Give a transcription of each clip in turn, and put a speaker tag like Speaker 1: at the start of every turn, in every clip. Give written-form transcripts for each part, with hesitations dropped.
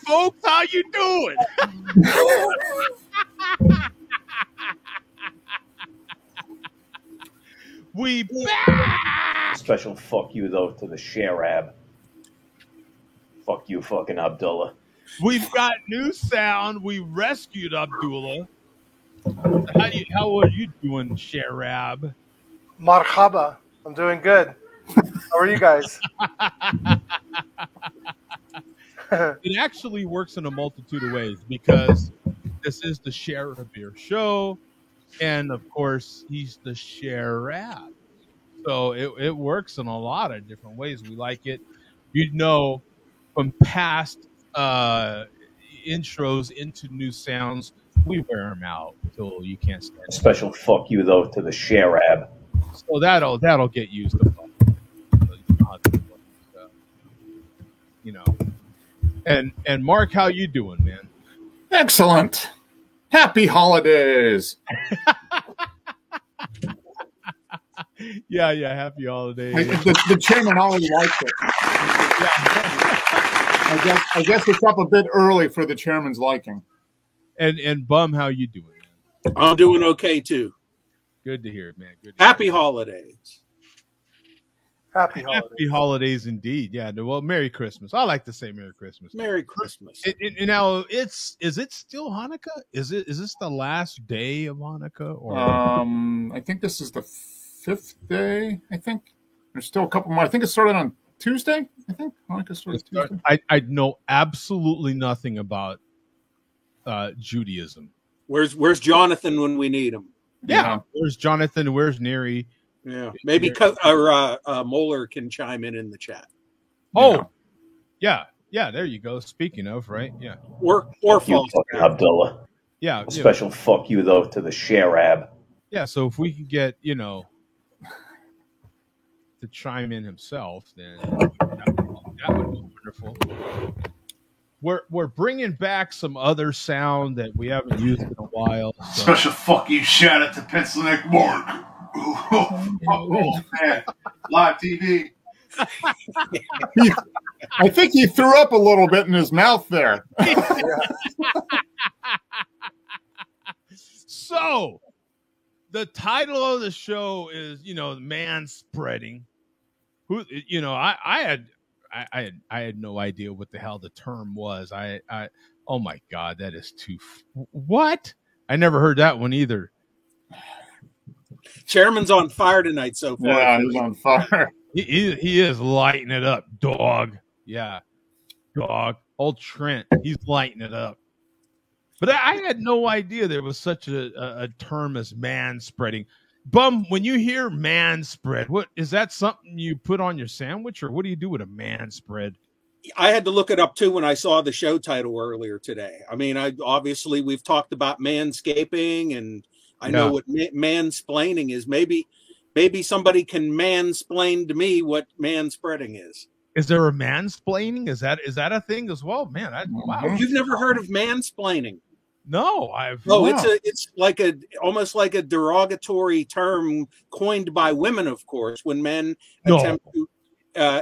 Speaker 1: folks. How you doing? We back.
Speaker 2: Special fuck you, though, to the Sharab. Fuck you, fucking Abdullah.
Speaker 1: We've got new sound. We rescued Abdullah. How are you doing, Sharab?
Speaker 3: Marhaba. I'm doing good. How are you guys?
Speaker 1: It actually works in a multitude of ways because this is the Sharabir show, and of course he's the Sharab. So it works in a lot of different ways. We like it. You know, from past intros into new sounds, we wear them out until you can't stand it.
Speaker 2: Special fuck you, though, to the Sharab.
Speaker 1: So that'll get used a bunch. You know. And Mark, how you doing, man?
Speaker 4: Excellent. Happy holidays.
Speaker 1: Yeah, happy holidays.
Speaker 4: The chairman already liked it. I guess it's up a bit early for the chairman's liking.
Speaker 1: And Bum, how you doing, man?
Speaker 5: I'm doing okay too.
Speaker 1: Good to hear it, man. Good.
Speaker 5: Happy holidays.
Speaker 3: Happy holidays.
Speaker 1: Happy holidays indeed. Yeah. Well, Merry Christmas. I like to say Merry Christmas.
Speaker 5: Merry Christmas.
Speaker 1: Now is it still Hanukkah? Is this the last day of Hanukkah? Or
Speaker 4: I think this is the 5th day. I think there's still a couple more. I think it started on Tuesday. I think Hanukkah started Tuesday.
Speaker 1: I know absolutely nothing about Judaism.
Speaker 5: Where's Jonathan when we need him?
Speaker 1: Yeah. Where's Jonathan? Where's Neri?
Speaker 5: Yeah, maybe Moeller can chime in the chat.
Speaker 1: Oh, yeah. There you go. Speaking of, right? Yeah.
Speaker 5: Or
Speaker 2: fucking Abdullah.
Speaker 1: Yeah.
Speaker 2: Special fuck you, though, to the Sharab.
Speaker 1: Yeah. So if we could get to chime in himself, then that would be wonderful. We're bringing back some other sound that we haven't used in a while. So.
Speaker 6: Special fuck you shout out to Pencil Neck Mark. Oh, man. Live TV.
Speaker 4: I think he threw up a little bit in his mouth there.
Speaker 1: So, the title of the show is, man spreading. Who, I had no idea what the hell the term was. Oh my God, that is too. What? I never heard that one either.
Speaker 5: Chairman's on fire tonight so far.
Speaker 4: Yeah, he's on fire.
Speaker 1: He is lighting it up, dog. Yeah, dog. Old Trent, he's lighting it up. But I had no idea there was such a term as man spreading. Bum, when you hear man spread, what is that? Something you put on your sandwich, or what do you do with a man spread?
Speaker 5: I had to look it up too when I saw the show title earlier today. I mean, obviously we've talked about manscaping, and I know what mansplaining is. Maybe somebody can mansplain to me what manspreading is.
Speaker 1: Is there a mansplaining? Is that a thing as well? Man, wow.
Speaker 5: You've never heard of mansplaining?
Speaker 1: No, I've.
Speaker 5: Oh, it's like almost like a derogatory term coined by women, of course, when men attempt to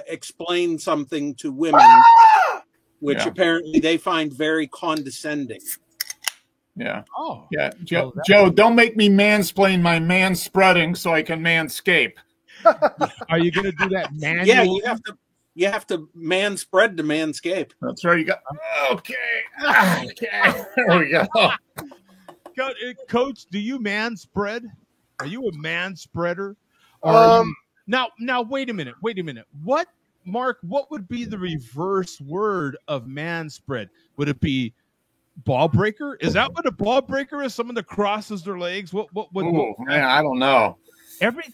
Speaker 5: explain something to women, which apparently they find very condescending.
Speaker 4: Yeah.
Speaker 1: Oh.
Speaker 4: Yeah. Joe, don't make me mansplain my man spreading so I can manscape.
Speaker 1: Are you going to do that manually?
Speaker 5: Yeah, you have to man spread to manscape.
Speaker 4: That's right. You got okay. There we go.
Speaker 1: Coach, do you man spread? Are you a man spreader? Now wait a minute. What, Mark, what would be the reverse word of man spread? Would it be ball breaker? Is that what a ball breaker is? Someone that crosses their legs? What
Speaker 4: man, I don't know.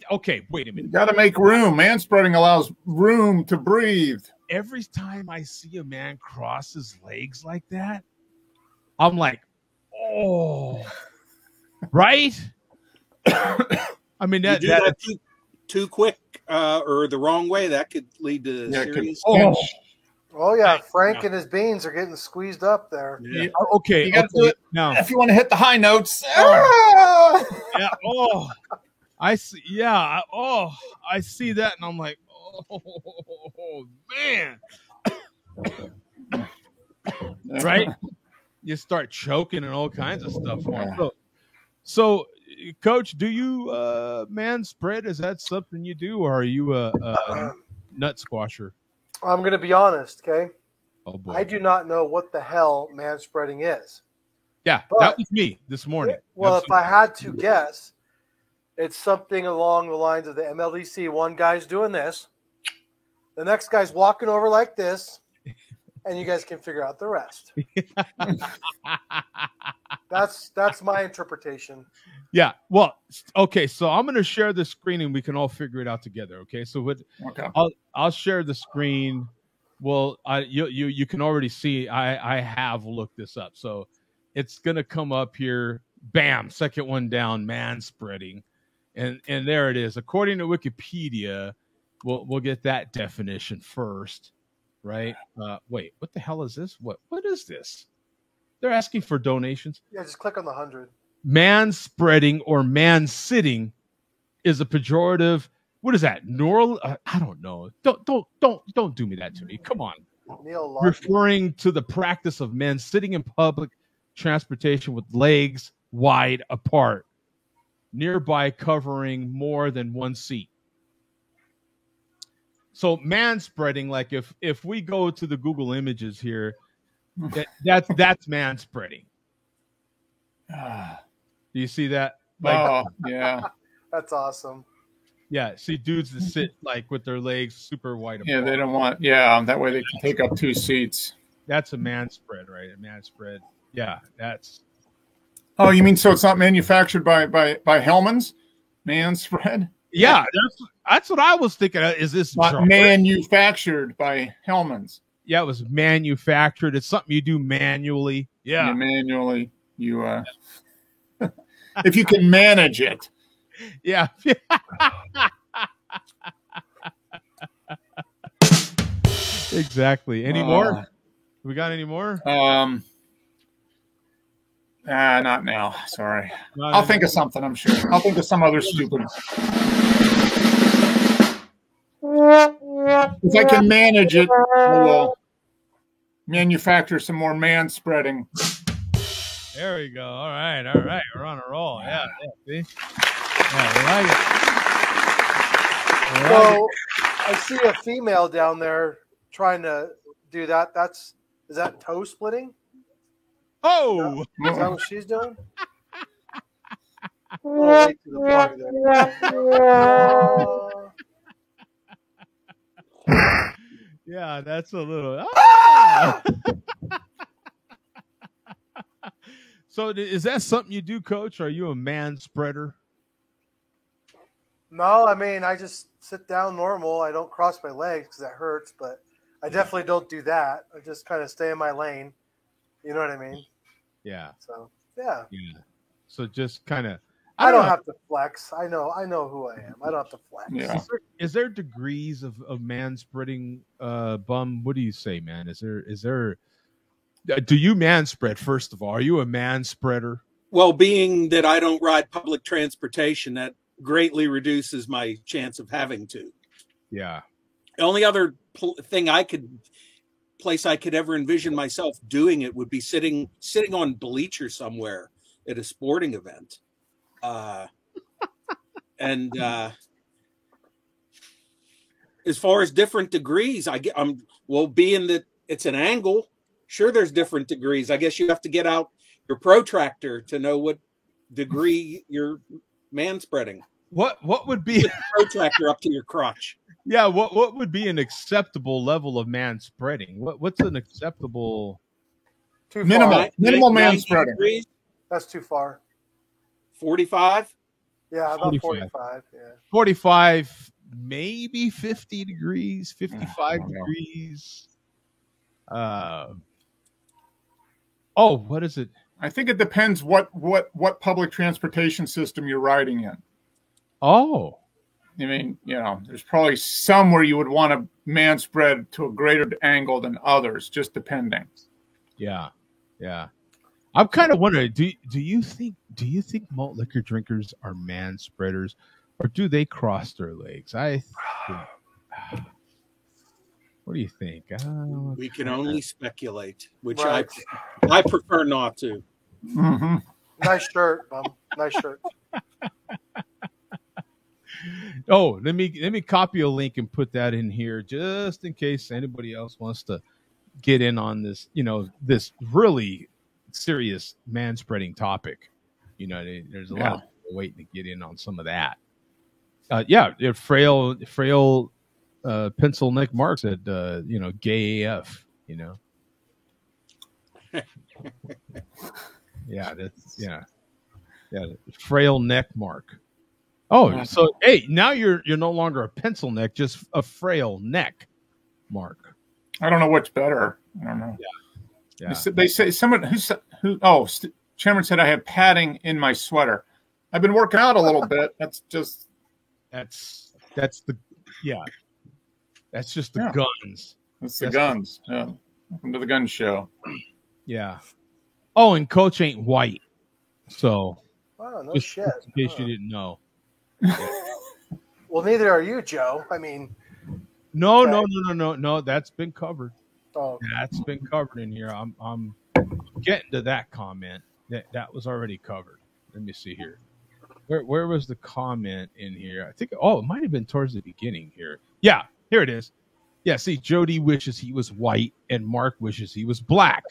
Speaker 1: Okay, wait a minute.
Speaker 4: You got to make room. Man spreading allows room to breathe.
Speaker 1: Every time I see a man cross his legs like that, I'm like, oh, right? I mean, that
Speaker 5: too quick or the wrong way, that could lead to serious.
Speaker 3: Oh yeah, Frank and his beans are getting squeezed up there.
Speaker 1: Yeah. Okay,
Speaker 4: you got to do it
Speaker 1: now.
Speaker 4: If you want to hit the high notes.
Speaker 1: Yeah. Oh, I see. Yeah. Oh, I see that, and I'm like, oh man. right? You start choking and all kinds of stuff. So, Coach, do you man spread? Is that something you do, or are you a nut squasher?
Speaker 3: I'm going to be honest, okay?
Speaker 1: Oh boy,
Speaker 3: I do not know what the hell man spreading is.
Speaker 1: Yeah,
Speaker 3: But-
Speaker 1: that was me this morning.
Speaker 3: Well,
Speaker 1: Absolutely.
Speaker 3: if I had to guess, it's something along the lines of the MLDC. One guy's doing this, the next guy's walking over like this, and you guys can figure out the rest. That's my interpretation.
Speaker 1: Yeah. Well, okay. So I'm going to share the screen and we can all figure it out together. Okay. So
Speaker 4: Okay.
Speaker 1: I'll share the screen. Well, you can already see I have looked this up. So it's going to come up here. Bam. Second one down. Man spreading, and there it is. According to Wikipedia, we'll get that definition first, right? Wait, what the hell is this? What is this? They're asking for donations.
Speaker 3: Yeah, just click on the 100.
Speaker 1: Man spreading or man sitting is a pejorative. What is that? I don't know. Don't do me that to me. Come on.
Speaker 3: Neil Larkin.
Speaker 1: Referring to the practice of men sitting in public transportation with legs wide apart, nearby covering more than one seat. So man spreading, like if we go to the Google images here, that's man spreading. Do you see that? Like,
Speaker 4: yeah.
Speaker 3: That's awesome.
Speaker 1: yeah, see dudes that sit like with their legs super wide apart.
Speaker 4: Yeah, they don't want. Yeah, that way they can take up 2 seats.
Speaker 1: That's a man spread, right? A man spread. Yeah, that's.
Speaker 4: Oh, you mean so it's not manufactured by Hellman's? Man spread?
Speaker 1: Yeah, that's what I was thinking. Is this
Speaker 4: Not manufactured by Hellman's?
Speaker 1: Yeah, it was manufactured. It's something you do manually. Yeah,
Speaker 4: You manually. If you can manage it.
Speaker 1: yeah. Exactly. Any more? We got any more?
Speaker 4: Not now. Sorry.
Speaker 1: Not
Speaker 4: I'll
Speaker 1: any-
Speaker 4: think of something, I'm sure. I'll think of some other stupid. If I can manage it, I will manufacture some more man spreading.
Speaker 1: There we go. All right. We're on a roll. Yeah. See? Yeah, we like it.
Speaker 3: So I see a female down there trying to do that. Is that toe splitting?
Speaker 1: Oh,
Speaker 3: Is that what she's doing? We'll wait to the plug there.
Speaker 1: yeah. That's a little. Ah! So, is that something you do, Coach? Are you a man spreader?
Speaker 3: No, I mean, I just sit down normal. I don't cross my legs because that hurts, but I definitely don't do that. I just kind of stay in my lane. You know what I mean?
Speaker 1: Yeah.
Speaker 3: So, yeah.
Speaker 1: Yeah. So just kind of.
Speaker 3: I don't have to flex. I know who I am. I don't have to flex.
Speaker 4: Yeah.
Speaker 1: Is there degrees of man spreading, Bum? What do you say, man? Is there? Do you man spread? First of all, are you a man spreader?
Speaker 5: Well, being that I don't ride public transportation, that greatly reduces my chance of having to.
Speaker 1: Yeah.
Speaker 5: The only other place I could ever envision myself doing it would be sitting on bleacher somewhere at a sporting event. And as far as different degrees, being that it's an angle, sure, there's different degrees. I guess you have to get out your protractor to know what degree you're man spreading.
Speaker 1: What would be
Speaker 5: Protractor up to your crotch.
Speaker 1: Yeah, what would be an acceptable level of man spreading? What's an acceptable
Speaker 3: Too
Speaker 4: Minimal.
Speaker 3: far.
Speaker 4: Minimal man
Speaker 5: 90
Speaker 4: spreading.
Speaker 5: degrees,
Speaker 3: That's too far.
Speaker 5: 45.
Speaker 3: Yeah, about
Speaker 1: 45.
Speaker 3: 45. Yeah.
Speaker 1: 45, maybe 50 degrees, 55
Speaker 4: I don't know.
Speaker 1: degrees? What is it?
Speaker 4: I think it depends what public transportation system you're riding in.
Speaker 1: Oh,
Speaker 4: I mean, there's probably some where you would want to man spread to a greater angle than others, just depending.
Speaker 1: yeah. I'm kind of wondering, do you think malt liquor drinkers are man spreaders, or do they cross their legs? What do you think?
Speaker 5: We can only speculate, which
Speaker 3: Right.
Speaker 5: I prefer not to.
Speaker 4: Mm-hmm.
Speaker 3: Nice shirt, bum. Nice shirt.
Speaker 1: Oh, let me copy a link and put that in here just in case anybody else wants to get in on this, this really serious man spreading topic. There's a lot of people waiting to get in on some of that. Frail pencil neck Mark said, gay AF, frail neck Mark. Oh, so hey, now you're no longer a pencil neck, just a frail neck Mark.
Speaker 4: I don't know which better. I don't know.
Speaker 1: Yeah.
Speaker 4: They say someone Chairman said I had padding in my sweater. I've been working out a little bit. That's just
Speaker 1: the guns. That's
Speaker 4: the guns. Yeah. Welcome to the gun show.
Speaker 1: Yeah. Oh, and Coach ain't white. So
Speaker 3: Wow, no
Speaker 1: just
Speaker 3: shit.
Speaker 1: in case you didn't know.
Speaker 3: Well, neither are you, Joe. I mean,
Speaker 1: No. That's been covered.
Speaker 3: oh,
Speaker 1: That's been covered in here. I'm getting to that comment. That was already covered. Let me see here. Where was the comment in here? I think it might have been towards the beginning here. Yeah, here it is. Yeah, see, Jody wishes he was white and Mark wishes he was black.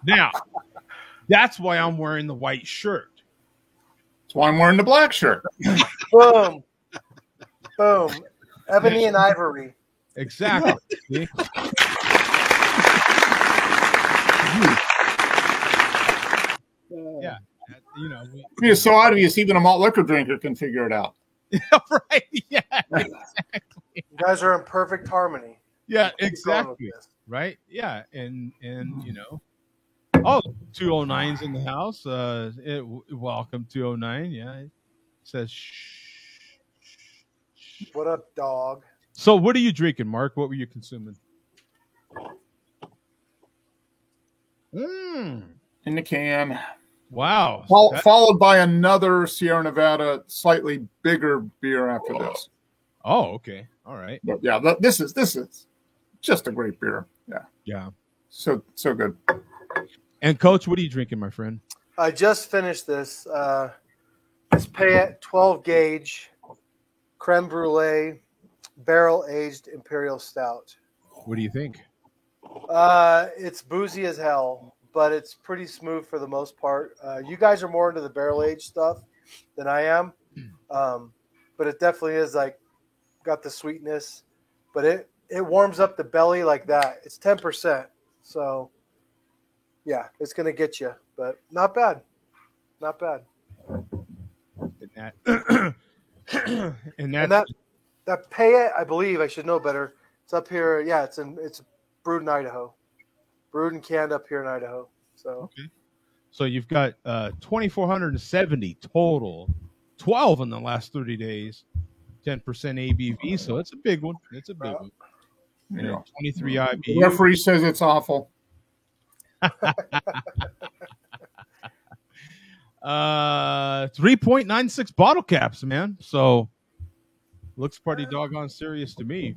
Speaker 1: Now, that's why I'm wearing the white shirt.
Speaker 4: That's why I'm wearing the black shirt.
Speaker 3: boom, boom, ebony and ivory.
Speaker 1: Exactly. See? Yeah.
Speaker 4: It's so obvious even a malt liquor drinker can figure it out.
Speaker 1: Right. Yeah. Exactly.
Speaker 3: You guys are in perfect harmony.
Speaker 1: Yeah.
Speaker 3: Keep going
Speaker 1: Exactly.
Speaker 3: with this.
Speaker 1: Right. Yeah. And 209's in the house. Welcome 209. Yeah. It says shh.
Speaker 3: What up, dog?
Speaker 1: So what are you drinking, Mark? What were you consuming?
Speaker 4: In the can.
Speaker 1: Wow.
Speaker 4: Followed by another Sierra Nevada, slightly bigger beer after this.
Speaker 1: Oh, okay. All right.
Speaker 4: But yeah, this is just a great beer. Yeah.
Speaker 1: Yeah.
Speaker 4: So good.
Speaker 1: And Coach, what are you drinking, my friend?
Speaker 3: I just finished this. It's Payette 12 gauge creme brulee barrel aged imperial stout.
Speaker 1: What do you think?
Speaker 3: It's boozy as hell, but it's pretty smooth for the most part. You guys are more into the barrel aged stuff than I am, but it definitely is got the sweetness, but it warms up the belly like that. It's 10%, so yeah, it's gonna get you, but not bad, not bad.
Speaker 1: And
Speaker 3: that Payette, I believe I should know better. It's up here. Yeah, it's brewed in Idaho, brewed and canned up here in Idaho. So
Speaker 1: okay. So you've got 2,470 total, 12 in the last 30 days, 10% ABV. So it's a big one. It's a big one.
Speaker 4: Yeah.
Speaker 1: 23
Speaker 4: The
Speaker 1: IBU.
Speaker 4: referee says it's awful.
Speaker 1: 3.96 bottle caps, man. So looks pretty doggone serious to me.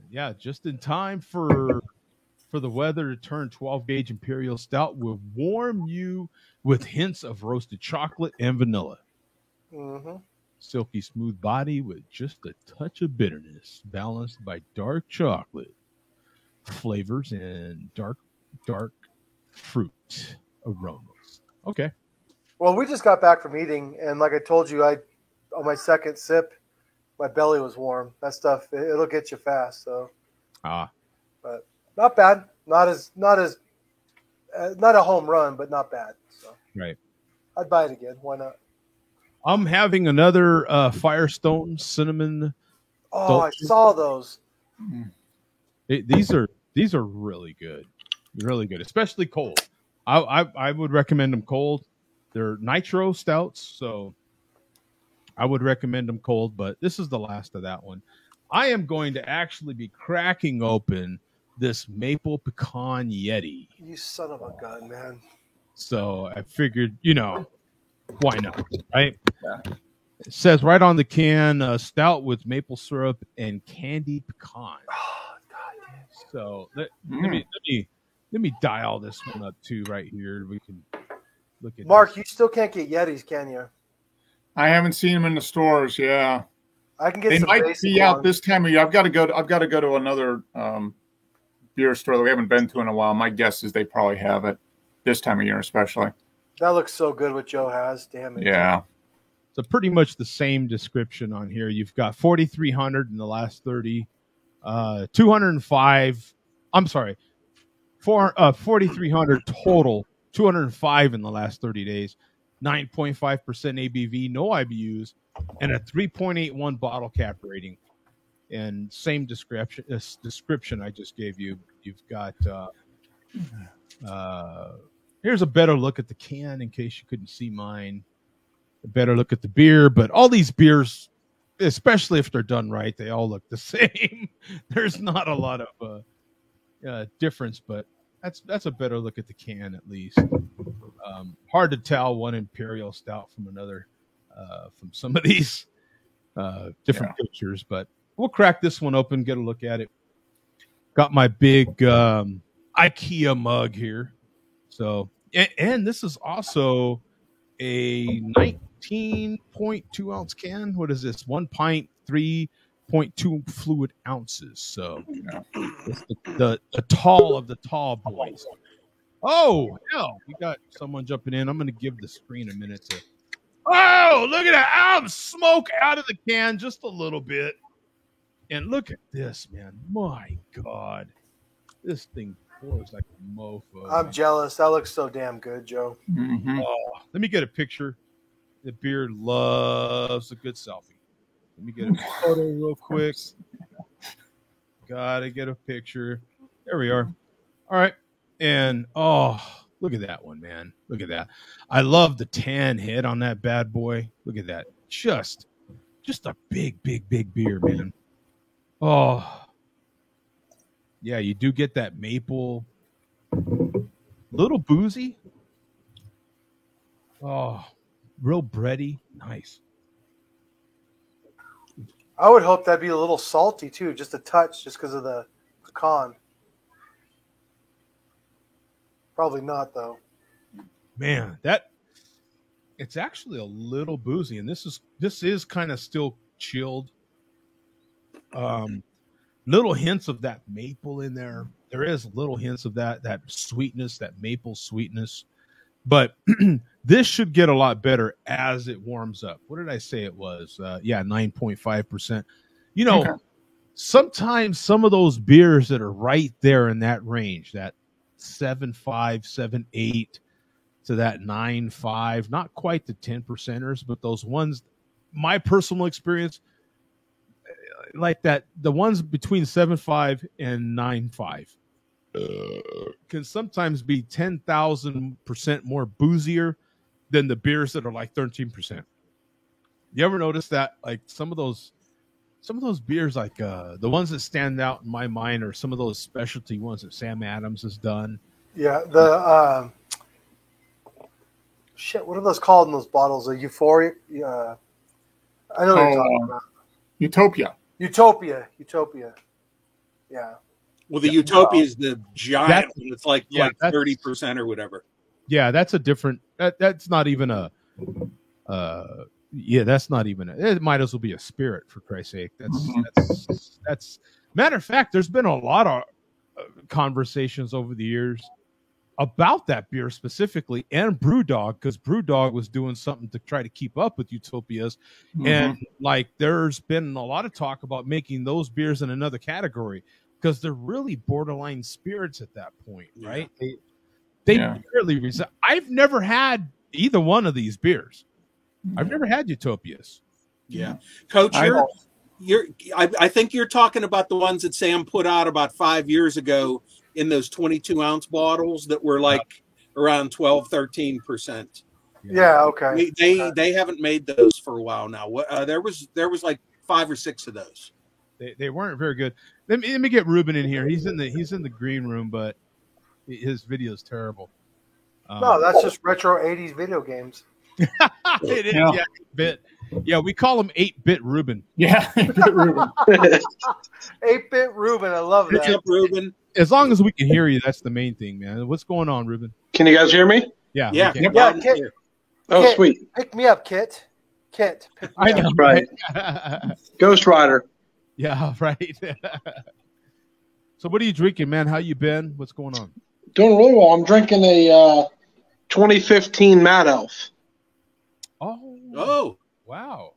Speaker 1: Yeah, just in time for the weather to turn. 12 gauge Imperial Stout will warm you with hints of roasted chocolate and vanilla.
Speaker 3: mm-hmm.
Speaker 1: Silky smooth body with just a touch of bitterness, balanced by dark chocolate flavors and dark fruit aromas. Okay.
Speaker 3: Well, we just got back from eating, and like I told you, on my second sip, my belly was warm. That stuff, it'll get you fast. So, but not bad. Not a home run, but not bad. So,
Speaker 1: right.
Speaker 3: I'd buy it again. Why not?
Speaker 1: I'm having another Firestone cinnamon.
Speaker 3: Oh, I saw those.
Speaker 1: These are really good, especially cold. I would recommend them cold. They're nitro stouts, so I would recommend them cold. But this is the last of that one. I am going to actually be cracking open this maple pecan Yeti.
Speaker 3: You son of a gun, man.
Speaker 1: So I figured, why not, right?
Speaker 4: Yeah.
Speaker 1: It says right on the can, stout with maple syrup and candied pecan.
Speaker 3: Oh, God damn.
Speaker 1: So let me dial this one up too right here. We can look at
Speaker 3: Mark,
Speaker 1: this.
Speaker 3: you still can't get Yetis, can you?
Speaker 4: I haven't seen them in the stores. Yeah,
Speaker 3: I can get
Speaker 4: they
Speaker 3: some
Speaker 4: might
Speaker 3: basic
Speaker 4: be out
Speaker 3: ones.
Speaker 4: this time of year. I've got to go to another beer store that we haven't been to in a while. My guess is they probably have it this time of year, especially.
Speaker 3: That looks so good what Joe has. Damn it.
Speaker 4: Yeah.
Speaker 1: So pretty much the same description on here. You've got 4,300 in the last 30, 205. I'm sorry, 4,300 total, 205 in the last 30 days, 9.5% ABV, no IBUs, and a 3.81 bottle cap rating. And same description I just gave you. You've got here's a better look at the can in case you couldn't see mine. A better look at the beer, but all these beers, especially if they're done right, they all look the same. There's not a lot of difference, but that's a better look at the can at least. Hard to tell one imperial stout from another from some of these different pictures, but we'll crack this one open, get a look at it. Got my big IKEA mug here. So, and this is also a 19.2 ounce can. What is this? 1 pint, 3.2 fluid ounces. So, it's the tall of the tall boys. Oh, hell. We got someone jumping in. I'm going to give the screen a minute to. Oh, look at that. I'm smoke out of the can just a little bit. And look at this, man. My God. This thing pours like a mofo.
Speaker 3: I'm jealous. That looks so damn good, Joe.
Speaker 4: Mm-hmm.
Speaker 1: Oh, let me get a picture. The beard loves a good selfie. Let me get a photo real quick. Gotta get a picture. There we are. All right. And, oh, look at that one, man. Look at that. I love the tan head on that bad boy. Look at that. Just a big, big, big beer, man. Oh, yeah, you do get that maple, little boozy. Oh, real bready. Nice.
Speaker 3: I would hope that'd be a little salty too, just a touch, just because of the pecan. Probably not though.
Speaker 1: Man, it's actually a little boozy, and this is kind of still chilled. Little hints of that maple in there. There is little hints of that sweetness, that maple sweetness. But this should get a lot better as it warms up. What did I say it was? 9.5%. You know,
Speaker 4: Okay.
Speaker 1: Sometimes some of those beers that are right there in that range, that 7.5, 7.8 to that 9.5, not quite the 10%ers, but those ones, my personal experience, like that, the ones between 7.5 and 9.5 can sometimes be 10,000% more boozier than the beers that are like 13%. You ever notice that? Like some of those beers, like the ones that stand out in my mind are some of those specialty ones that Sam Adams has done.
Speaker 3: Yeah, the what are those called in those bottles? A Euphoria. I know what you're talking about.
Speaker 4: Utopia.
Speaker 3: Utopia. Yeah.
Speaker 5: Well, the Utopia is the giant one. It's like
Speaker 1: 30%
Speaker 5: or whatever.
Speaker 1: Yeah, that's a different. That's not even a. That's not even. It might as well be a spirit, for Christ's sake. That's. Matter of fact, there's been a lot of conversations over the years about that beer specifically, and BrewDog, because BrewDog was doing something to try to keep up with Utopias, and like there's been a lot of talk about making those beers in another category because they're really borderline spirits at that point, right? They barely I've never had either one of these beers. I've never had Utopias.
Speaker 5: Yeah, Coach, I think you're talking about the ones that Sam put out about 5 years ago in those 22-ounce bottles that were like around 12-13%.
Speaker 3: Yeah, okay.
Speaker 5: They haven't made those for a while now. There was like 5 or 6 of those.
Speaker 1: They weren't very good. Let me get Ruben in here. He's in the green room, but his video is terrible.
Speaker 3: No, that's just retro 80s video games.
Speaker 1: It is, yeah, 8-bit. Yeah, we call him 8-bit Ruben.
Speaker 4: Yeah, Ruben.
Speaker 3: 8-bit Ruben, I love
Speaker 5: What's
Speaker 3: that.
Speaker 5: up, Ruben?
Speaker 1: As long as we can hear you, that's the main thing, man. What's going on, Ruben?
Speaker 7: Can you guys hear me?
Speaker 1: Yeah,
Speaker 5: Yeah,
Speaker 1: we can.
Speaker 3: Yeah,
Speaker 5: loud and
Speaker 3: Kit.
Speaker 5: clear.
Speaker 7: Oh,
Speaker 3: Kit,
Speaker 7: sweet.
Speaker 3: Pick me up, Kit. Kit, pick me
Speaker 1: I
Speaker 3: up.
Speaker 1: know,
Speaker 7: Right. Ghost Rider.
Speaker 1: Yeah, right. So, what are you drinking, man? How you been? What's going on?
Speaker 7: Doing really well. I'm drinking a 2015 Mad Elf.
Speaker 1: Oh, wow.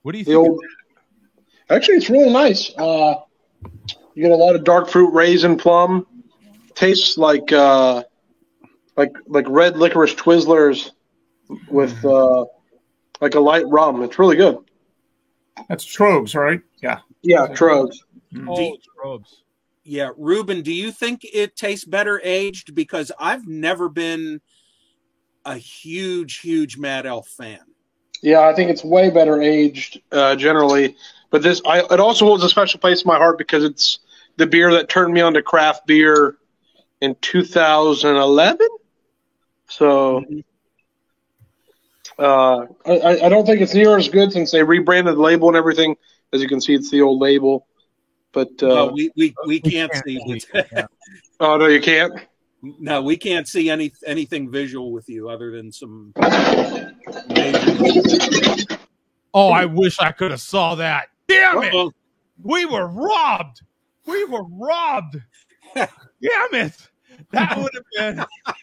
Speaker 1: What do you
Speaker 7: The
Speaker 1: think?
Speaker 7: old. Actually, it's really nice. You get a lot of dark fruit, raisin, plum. Tastes like red licorice Twizzlers with like a light rum. It's really good.
Speaker 4: That's Trogs, right? Yeah.
Speaker 7: Yeah, Trogs.
Speaker 1: Oh, Strobes.
Speaker 5: Yeah, Ruben, do you think it tastes better aged? Because I've never been a huge Mad Elf fan.
Speaker 7: Yeah, I think it's way better aged generally. But it also holds a special place in my heart because it's the beer that turned me on to craft beer in 2011. So I don't think it's near as good since they rebranded the label and everything. As you can see, it's the old label. But
Speaker 5: we can't see.
Speaker 1: Yeah.
Speaker 7: oh no, you can't.
Speaker 5: No, we can't see anything visual with you other than some.
Speaker 1: Oh, I wish I could have saw that. Damn it!
Speaker 5: Uh-oh.
Speaker 1: We were robbed. Damn it! That would have been.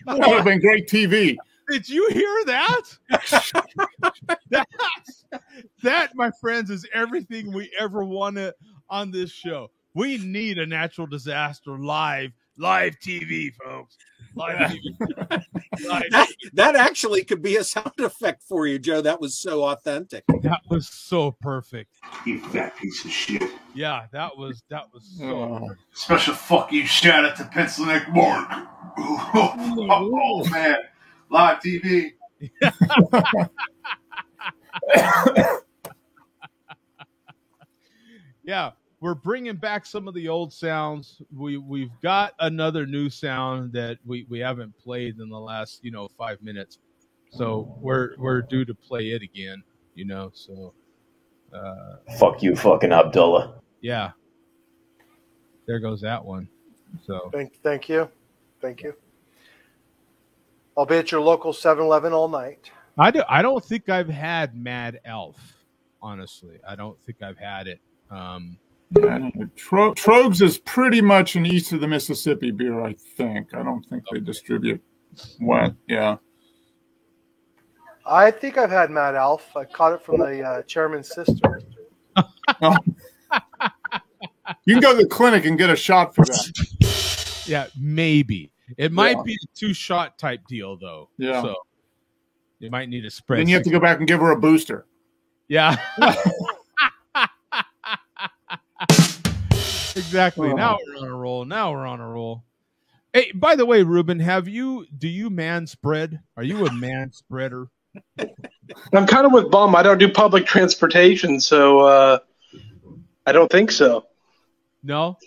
Speaker 4: That would have been great TV.
Speaker 1: Did you hear that? That, my friends, is everything we ever wanted on this show. We need a natural disaster live TV, folks. Live TV.
Speaker 5: That actually could be a sound effect for you, Joe. That was so authentic.
Speaker 1: That was so perfect.
Speaker 6: You fat piece of shit.
Speaker 1: Yeah, that was so.
Speaker 6: Special fuck you shout out to Pencilneck Mark. Oh, man. Live TV.
Speaker 1: Yeah, we're bringing back some of the old sounds. We've got another new sound that we haven't played in the last 5 minutes, so we're due to play it again. So
Speaker 2: Fuck you, fucking Abdullah.
Speaker 1: yeah, there goes that one. So
Speaker 3: Thank you. I'll be at your local 7-Eleven all night.
Speaker 1: I don't think I've had Mad Elf. Honestly, I don't think I've had it.
Speaker 4: Trogs is pretty much an east of the Mississippi beer, I think. I don't think they distribute wet. Yeah.
Speaker 3: I think I've had Mad Elf. I caught it from the chairman's sister.
Speaker 4: You can go to the clinic and get a shot for that.
Speaker 1: Yeah, maybe. It might be a 2-shot type deal, though.
Speaker 4: Yeah.
Speaker 1: So you might need to spread.
Speaker 4: Then you have to go back and give her a booster.
Speaker 1: Yeah. Exactly. Now we're on a roll. Hey, by the way, Ruben, do you man spread? Are you a man spreader?
Speaker 7: I'm kind of with Bum. I don't do public transportation, so I don't think so.
Speaker 1: No.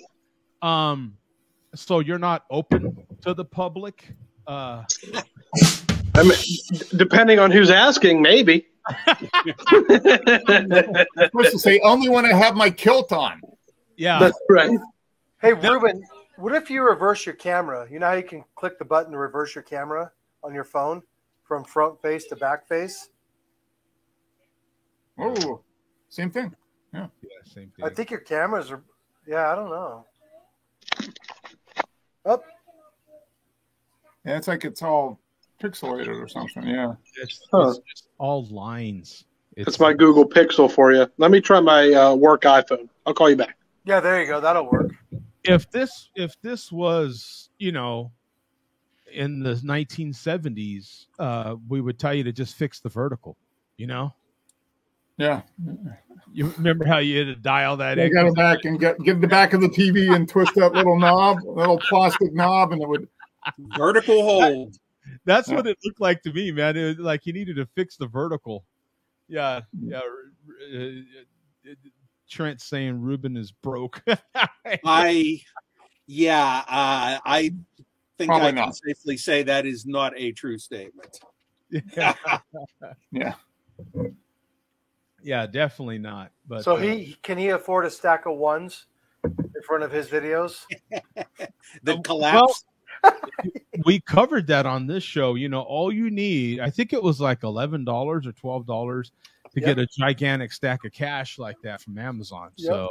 Speaker 1: So you're not open to the public?
Speaker 7: I mean, depending on who's asking, maybe.
Speaker 4: I'm supposed to say only when I have my kilt on.
Speaker 1: Yeah.
Speaker 7: That's right.
Speaker 3: Hey, Ruben, what if you reverse your camera? You know how you can click the button to reverse your camera on your phone from front face to back face?
Speaker 4: Oh, same thing. Yeah,
Speaker 1: same thing.
Speaker 3: I think your cameras are, I don't know. Oh.
Speaker 4: Yeah, it's like it's all pixelated or something. Yeah.
Speaker 1: It's just all lines.
Speaker 7: That's my Google Pixel for you. Let me try my work iPhone. I'll call you back.
Speaker 3: Yeah, there you go. That'll work.
Speaker 1: If this was, in the 1970s, we would tell you to just fix the vertical,
Speaker 4: Yeah.
Speaker 1: You remember how you had to dial that in?
Speaker 4: I got it back and get the back of the TV and twist that little plastic knob, and it would
Speaker 5: vertical hold.
Speaker 1: That's what it looked like to me, man. It was like he needed to fix the vertical. Yeah. Trent saying Ruben is broke.
Speaker 5: I think
Speaker 4: Probably
Speaker 5: I can
Speaker 4: not.
Speaker 5: safely say that is not a true statement.
Speaker 1: Yeah.
Speaker 4: Yeah.
Speaker 1: Yeah, definitely not. But
Speaker 3: So can he afford a stack of ones in front of his videos?
Speaker 5: that collapse.
Speaker 1: we covered that on this show. You know, all you need, I think it was like $11 or $12 to get a gigantic stack of cash like that from Amazon.
Speaker 3: Yep.
Speaker 1: So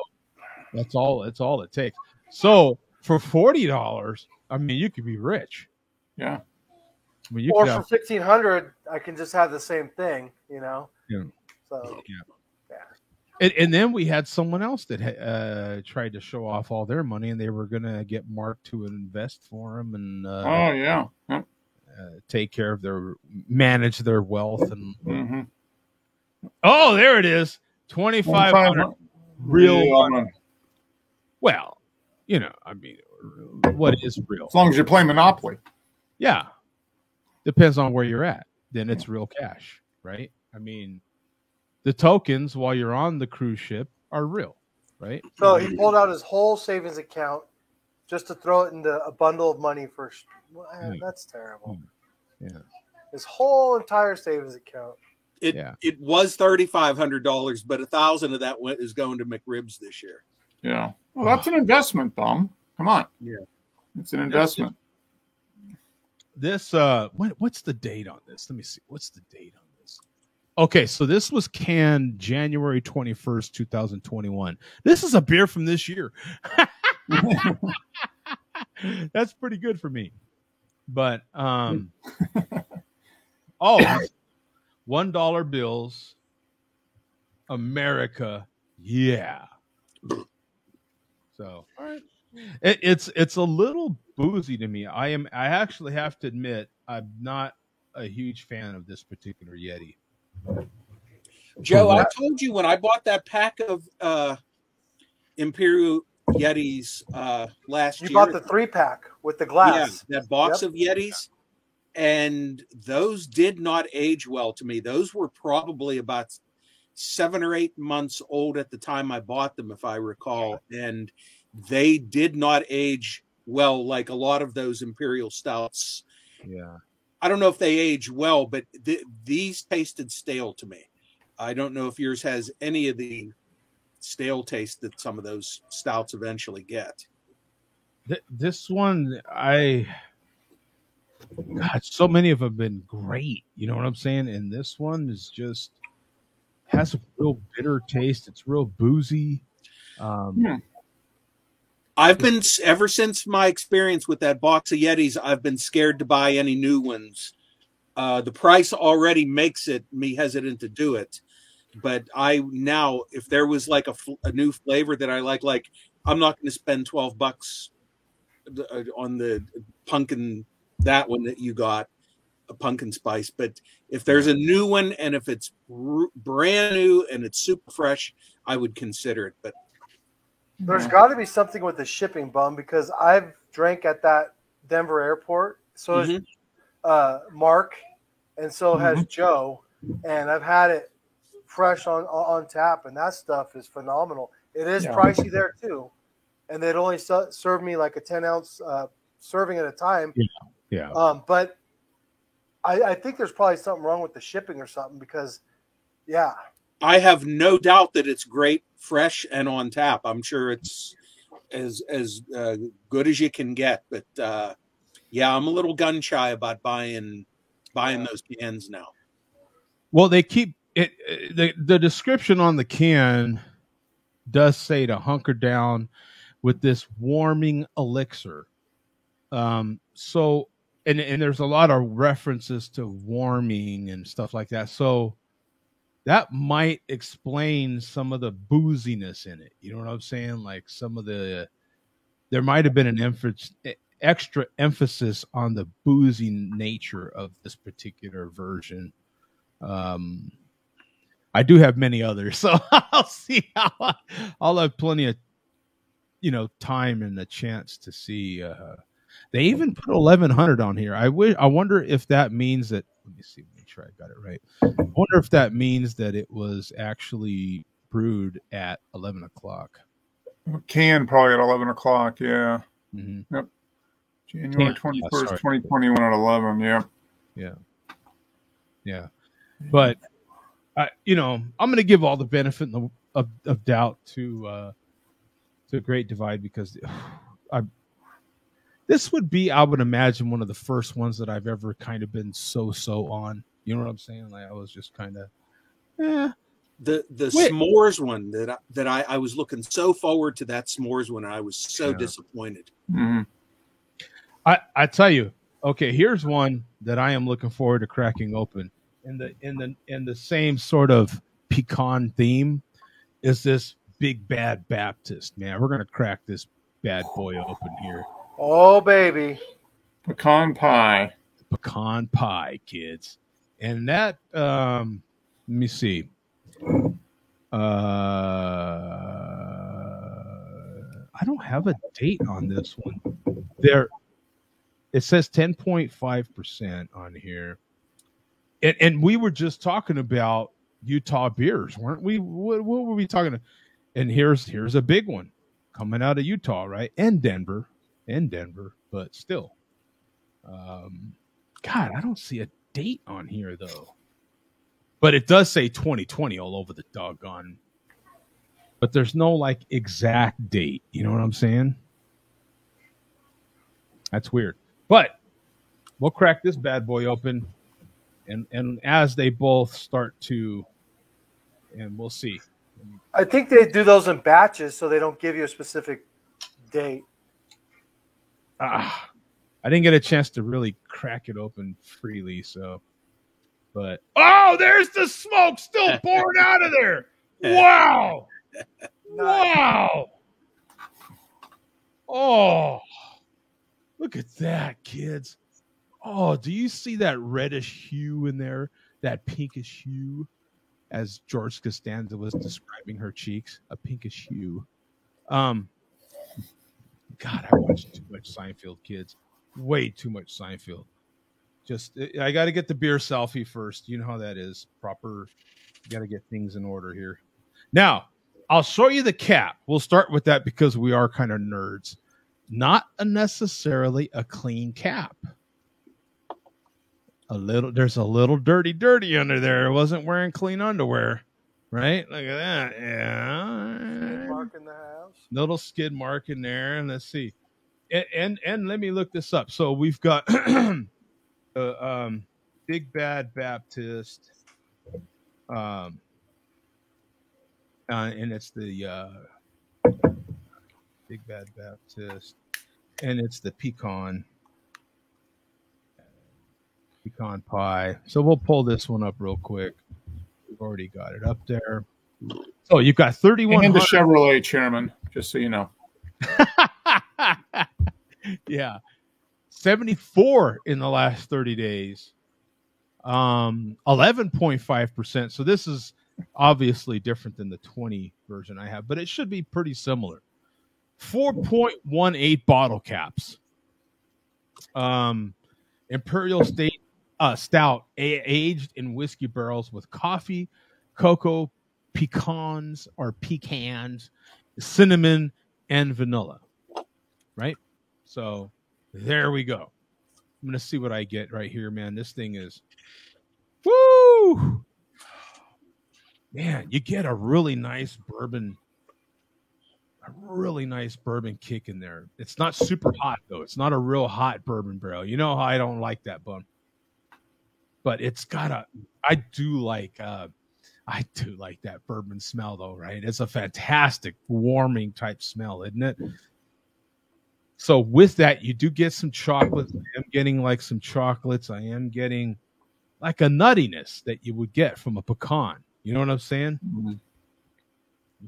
Speaker 1: that's all it takes. So for $40, I mean, you could be rich.
Speaker 4: Yeah.
Speaker 1: I mean, you
Speaker 3: Or
Speaker 1: could
Speaker 3: for $1,500, I can just have the same thing, you know.
Speaker 1: Yeah.
Speaker 3: So
Speaker 1: and then we had someone else that tried to show off all their money, and they were going to get Mark to invest for them and take care of manage their wealth and.
Speaker 4: Mm-hmm.
Speaker 1: Oh, there it is. 2,500 real money. Well, you know, I mean, what is real?
Speaker 4: As long as you're playing Monopoly.
Speaker 1: Yeah. Depends on where you're at. Then it's real cash, right? I mean, the tokens while you're on the cruise ship are real, right?
Speaker 3: So he pulled out his whole savings account just to throw it into a bundle of money for. That's terrible.
Speaker 1: Yeah.
Speaker 3: His whole entire savings account.
Speaker 5: It was $3,500, but 1,000 of that is going to McRibs this year.
Speaker 4: Yeah. Well, that's an investment, Bum. Come on.
Speaker 5: Yeah.
Speaker 4: It's an investment.
Speaker 1: This what's the date on this? Let me see. What's the date on this? Okay, so this was canned January 21st, 2021. This is a beer from this year. That's pretty good for me. But $1 bills, America, yeah. So it's a little boozy to me. I actually have to admit I'm not a huge fan of this particular Yeti.
Speaker 5: Joe, I told you when I bought that pack of Imperial Yetis last year.
Speaker 3: You bought the 3-pack with the glass.
Speaker 5: Yeah, that box of Yetis. And those did not age well to me. Those were probably about 7 or 8 months old at the time I bought them, if I recall. And they did not age well like a lot of those Imperial Stouts.
Speaker 1: Yeah.
Speaker 5: I don't know if they age well, but these tasted stale to me. I don't know if yours has any of the stale taste that some of those stouts eventually get.
Speaker 1: This one, God, so many of them have been great. You know what I'm saying? And this one is just has a real bitter taste. It's real boozy.
Speaker 5: I've been, ever since my experience with that box of Yetis, I've been scared to buy any new ones. The price already makes me hesitant to do it. But now, if there was like a new flavor that I like, I'm not going to spend $12 on the pumpkin, that one that you got, a pumpkin spice. But if there's a new one and if it's brand new and it's super fresh, I would consider it. But
Speaker 3: there's got to be something with the shipping, Bum, because I've drank at that Denver airport. So has Mark, and so has Joe, and I've had it fresh on tap, and that stuff is phenomenal. It is pricey there too, and they'd only serve me like a 10-ounce serving at a time.
Speaker 1: Yeah.
Speaker 3: But I think there's probably something wrong with the shipping or something because,
Speaker 5: I have no doubt that it's great, fresh, and on tap. I'm sure it's as good as you can get. But I'm a little gun shy about buying those cans now.
Speaker 1: Well, they keep it. The description on the can does say to hunker down with this warming elixir. So, and there's a lot of references to warming and stuff like that. So that might explain some of the booziness in it. You know what I'm saying? Like there might have been an extra emphasis on the boozy nature of this particular version. I do have many others, so I'll see how I'll have plenty of, time and a chance to see. They even put 1,100 on here. I wonder if that means that. Let me see. Make sure I got it right. I wonder if that means that it was actually brewed at 11 o'clock.
Speaker 4: Can probably at 11 o'clock. Yeah.
Speaker 1: Mm-hmm.
Speaker 4: Yep. January 21st, 2021 at 11. Yeah.
Speaker 1: Yeah. Yeah. But I'm going to give all the benefit of doubt to Great Divide because this would be, I would imagine, one of the first ones that I've ever kind of been so on. You know what I'm saying? Like I was just kind of,
Speaker 5: The s'mores one that I was looking so forward to that s'mores one. I was so disappointed.
Speaker 4: Mm-hmm.
Speaker 1: I tell you, okay, here's one that I am looking forward to cracking open. In the same sort of pecan theme is this Big Bad Baptist, man. We're gonna crack this bad boy open here.
Speaker 3: Oh baby.
Speaker 4: Pecan pie.
Speaker 1: Pecan pie, kids. And that let me see. I don't have a date on this one. It says 10.5% on here. And we were just talking about Utah beers, weren't we? What were we talking about? And here's a big one coming out of Utah, right? And Denver, but still. God, I don't see a date on here though. But it does say 2020 all over the doggone. But there's no like exact date. You know what I'm saying? That's weird. But we'll crack this bad boy open. And as they both start to, and we'll see.
Speaker 3: I think they do those in batches so they don't give you a specific date.
Speaker 1: I didn't get a chance to really crack it open freely, so. But there's the smoke still pouring out of there. Wow. Wow. Oh, look at that, kids. Oh, do you see that reddish hue in there? That pinkish hue, as George Costanza was describing her cheeks, a pinkish hue. God, I watched too much Seinfeld, kids. Way too much Seinfeld. I got to get the beer selfie first. You know how that is. Proper. You got to get things in order here. Now, I'll show you the cap. We'll start with that because we are kind of nerds. Not necessarily a clean cap. There's a little dirty under there. It wasn't wearing clean underwear, right? Look at that. Yeah.
Speaker 3: Skid mark in the house.
Speaker 1: Little skid mark in there. And let's see. And let me look this up. So we've got Big Bad Baptist, and it's the Big Bad Baptist, and it's the pecan pie. So we'll pull this one up real quick. We've already got it up there. So you've got 31.
Speaker 4: And the Chevrolet chairman, just so you know.
Speaker 1: Yeah. 74 in the last 30 days. 11.5%. So this is obviously different than the 20 version I have, but it should be pretty similar. 4.18 bottle caps. Imperial Stout aged in whiskey barrels with coffee, cocoa, pecans, cinnamon, and vanilla. Right? So there we go. I'm going to see what I get right here, man. This thing is, woo! Man, you get a really nice bourbon kick in there. It's not super hot, though. It's not a real hot bourbon barrel. You know how I don't like that, bun. But it's got I do like that bourbon smell, though, right? It's a fantastic warming type smell, isn't it? So with that, you do get some chocolates. I am getting like some chocolates. I am getting like a nuttiness that you would get from a pecan. You know what I'm saying? Mm-hmm.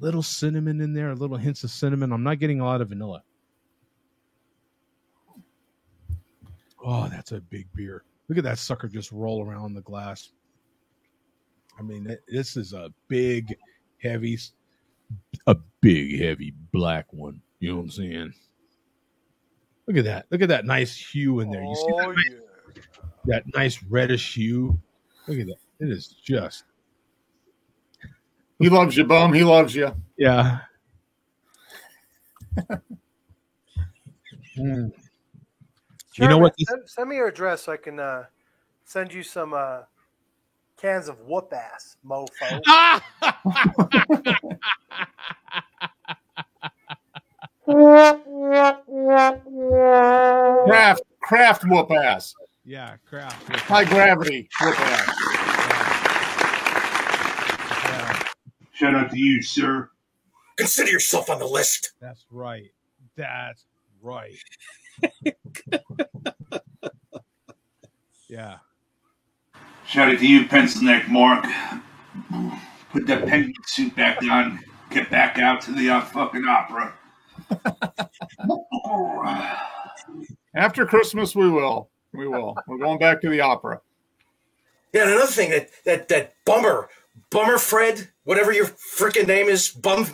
Speaker 1: Little cinnamon in there, little hints of cinnamon. I'm not getting a lot of vanilla. Oh, that's a big beer. Look at that sucker just roll around the glass. I mean, this is a big, heavy black one. You know what I'm saying? Look at that. Look at that nice hue in there. You see that nice reddish hue? Look at that. It is just.
Speaker 4: He loves you, Bum. He loves you.
Speaker 1: Yeah. You know what?
Speaker 3: Send me your address so I can send you some cans of whoop ass, mofo.
Speaker 4: Craft whoop ass.
Speaker 1: Yeah, Kraft.
Speaker 4: High gravity whoop ass.
Speaker 1: Yeah,
Speaker 6: Shout out to you, sir.
Speaker 8: Consider yourself on the list.
Speaker 1: that's right. That's right. Yeah.
Speaker 6: Shout out to you, pencil neck Mark. Put that penguin suit back on. Get back out to the fucking opera.
Speaker 4: After Christmas, we will. We will. We're going back to the opera.
Speaker 8: Yeah, and another thing that Bummer Fred, whatever your freaking name is, bum.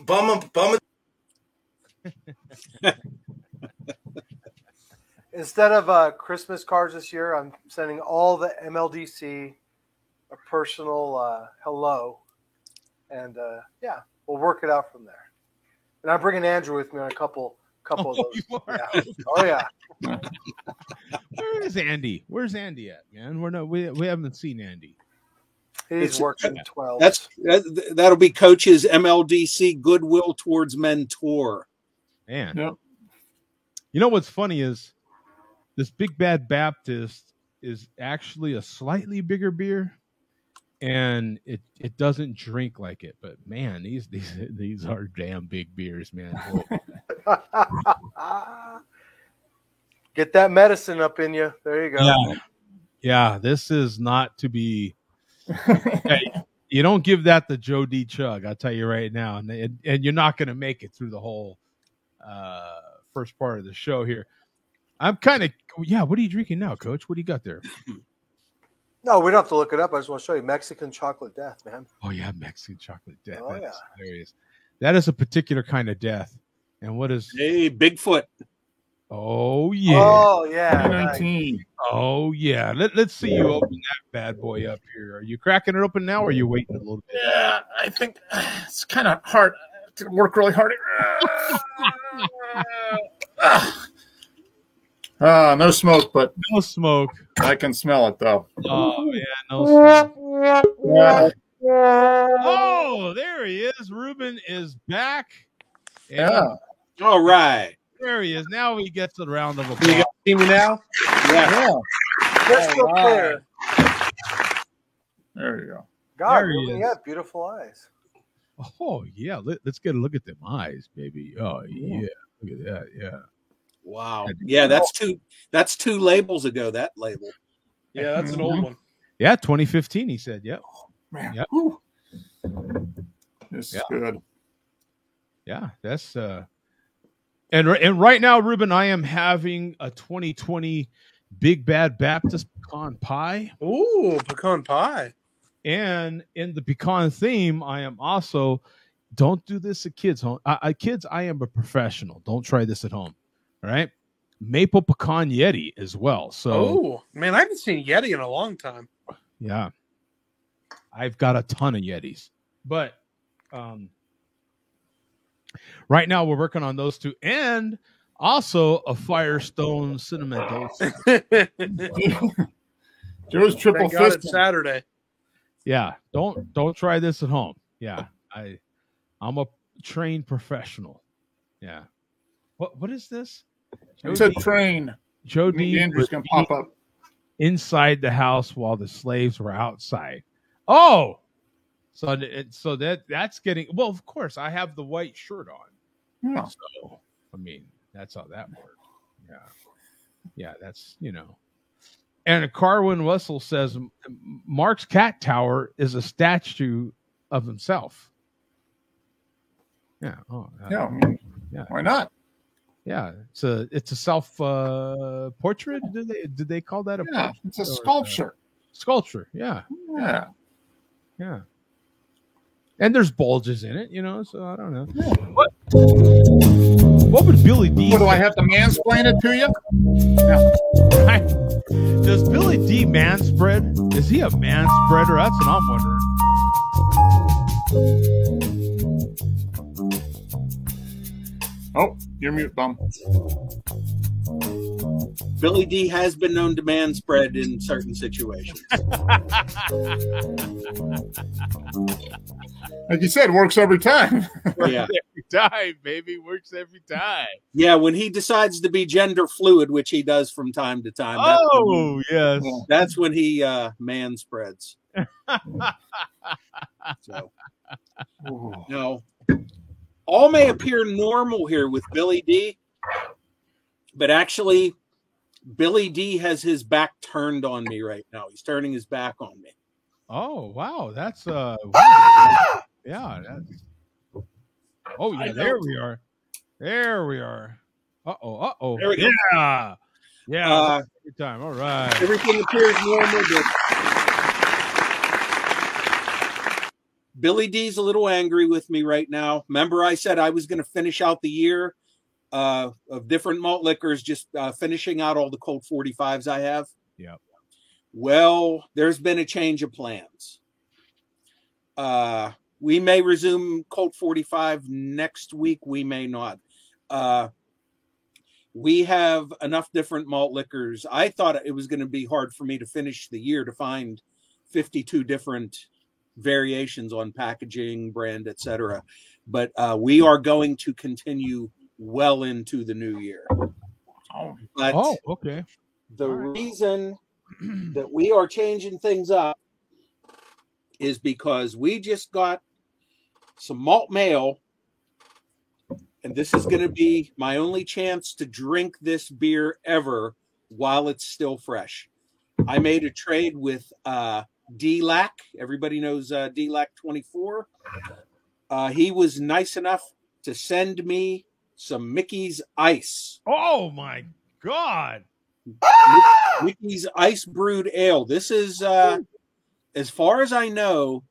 Speaker 3: Instead of Christmas cards this year, I'm sending all the MLDC a personal hello, and yeah, we'll work it out from there. And I'm bringing Andrew with me on a couple of those.
Speaker 1: You are?
Speaker 3: Yeah. Oh yeah.
Speaker 1: Where is Andy? Where's Andy at, man? We haven't seen Andy.
Speaker 3: He's working 12.
Speaker 5: That'll be Coach's MLDC Goodwill Towards Men tour.
Speaker 1: Man.
Speaker 4: Yep.
Speaker 1: You know what's funny is this Big Bad Baptist is actually a slightly bigger beer, and it doesn't drink like it. But man, these are damn big beers, man.
Speaker 3: Get that medicine up in you. There you go.
Speaker 1: Yeah. This is not to be. Hey, you don't give that the Joe D. Chug. I'll tell you right now, and you're not going to make it through the whole first part of the show here. I'm kind of What are you drinking now, Coach? What do you got there?
Speaker 3: No, we don't have to look it up. I just want to show you Mexican chocolate death, man.
Speaker 1: Oh yeah, Mexican chocolate death.
Speaker 3: Oh,
Speaker 1: That's hilarious. That is a particular kind of death. And what is?
Speaker 5: Hey, Bigfoot.
Speaker 1: Oh yeah.
Speaker 3: Oh yeah.
Speaker 4: 19.
Speaker 3: Nice.
Speaker 1: Oh yeah. Let's see you open that bad boy up here. Are you cracking it open now, or are you waiting a little bit?
Speaker 4: Yeah, I think it's kind of hard to work really hard. No smoke, but
Speaker 1: No smoke.
Speaker 4: I can smell it though.
Speaker 1: Oh yeah, no smoke.
Speaker 4: Yeah.
Speaker 1: Oh, there he is. Ruben is back. And
Speaker 4: Yeah.
Speaker 5: All right.
Speaker 1: there he is. Now he gets a round of
Speaker 7: You
Speaker 1: applause.
Speaker 7: guys see me now?
Speaker 4: Yeah.
Speaker 3: Crystal clear.
Speaker 4: There you go.
Speaker 3: God,
Speaker 1: There he
Speaker 3: Ruben,
Speaker 1: is.
Speaker 3: you got beautiful eyes.
Speaker 1: Oh yeah, let's get a look at them eyes, baby. Oh yeah, look at that. Yeah.
Speaker 5: Wow. Yeah, that's two labels ago, that label.
Speaker 7: Yeah, that's an old one.
Speaker 1: Yeah, 2015. He said, "Yep,
Speaker 4: Man.
Speaker 1: Yep.
Speaker 4: Whew. This is
Speaker 1: Yeah.
Speaker 4: good.
Speaker 1: yeah." That's and right now, Ruben, I am having a 2020 Big Bad Baptist pecan pie,
Speaker 7: Ooh, pecan pie.
Speaker 1: and in the pecan theme, I am also. Don't do this at kids' home. Kids, I am a professional. Don't try this at home. All right, maple pecan Yeti as well. So.
Speaker 7: Oh, man, I haven't seen Yeti in a long time.
Speaker 1: Yeah. I've got a ton of Yetis. But right now we're working on those two. And also a Firestone Cinnamon Dulce.
Speaker 4: Joe's triple
Speaker 7: Thank God it's
Speaker 4: fist.
Speaker 7: Saturday.
Speaker 1: Yeah. Don't try this at home. Yeah. I'm a trained professional. Yeah. What is this?
Speaker 4: It's a train.
Speaker 1: Joe D.
Speaker 4: Andrews
Speaker 1: was
Speaker 4: can pop up.
Speaker 1: inside the house while the slaves were outside. Oh, so that's getting well. Of course, I have the white shirt on.
Speaker 4: Yeah.
Speaker 1: So I mean, that's how that works. Yeah. That's And Carwin Wessel says Mark's cat tower is a statue of himself. Yeah. Oh,
Speaker 4: Yeah. I mean,
Speaker 1: Yeah.
Speaker 4: Why not?
Speaker 1: Yeah. It's a self portrait. Did they call that a
Speaker 4: Yeah.
Speaker 1: portrait?
Speaker 4: It's a
Speaker 1: Or,
Speaker 4: sculpture.
Speaker 1: Sculpture. Yeah.
Speaker 4: Yeah.
Speaker 1: Yeah. And there's bulges in it, so I don't know. What would Billy D
Speaker 4: What do I have to mansplain it to you?
Speaker 1: Does Billy D manspread? Is he a manspreader? That's what I'm wondering.
Speaker 4: Oh, you're mute, bum.
Speaker 5: Billy D has been known to man spread in certain situations.
Speaker 4: Like you said, works every time.
Speaker 5: Yeah.
Speaker 1: Every time, baby. Works every time.
Speaker 5: Yeah, when he decides to be gender fluid, which he does from time to time.
Speaker 1: Yes.
Speaker 5: That's when he man spreads. So, no. All may appear normal here with Billy D, but actually, Billy D has his back turned on me right now. He's turning his back on me.
Speaker 1: Oh, wow. That's yeah, that's oh yeah, there we are. There we are. Uh-oh.
Speaker 5: There we go.
Speaker 1: Yeah. Yeah. Every time. All right.
Speaker 5: Everything appears normal, but Billy D's a little angry with me right now. Remember I said I was going to finish out the year of different malt liquors, just finishing out all the Colt 45s I have?
Speaker 1: Yeah.
Speaker 5: Well, there's been a change of plans. We may resume Colt 45 next week. We may not. We have enough different malt liquors. I thought it was going to be hard for me to finish the year to find 52 different variations on packaging, brand, etc. But we are going to continue well into the new year. But
Speaker 1: okay.
Speaker 5: the reason that we are changing things up is because we just got some malt mail, and this is going to be my only chance to drink this beer ever while it's still fresh. I made a trade with D-Lac. Everybody knows D-Lac 24. He was nice enough to send me some Mickey's Ice.
Speaker 1: Oh my God.
Speaker 5: Mickey's Ice Brewed Ale. This is, as far as I know,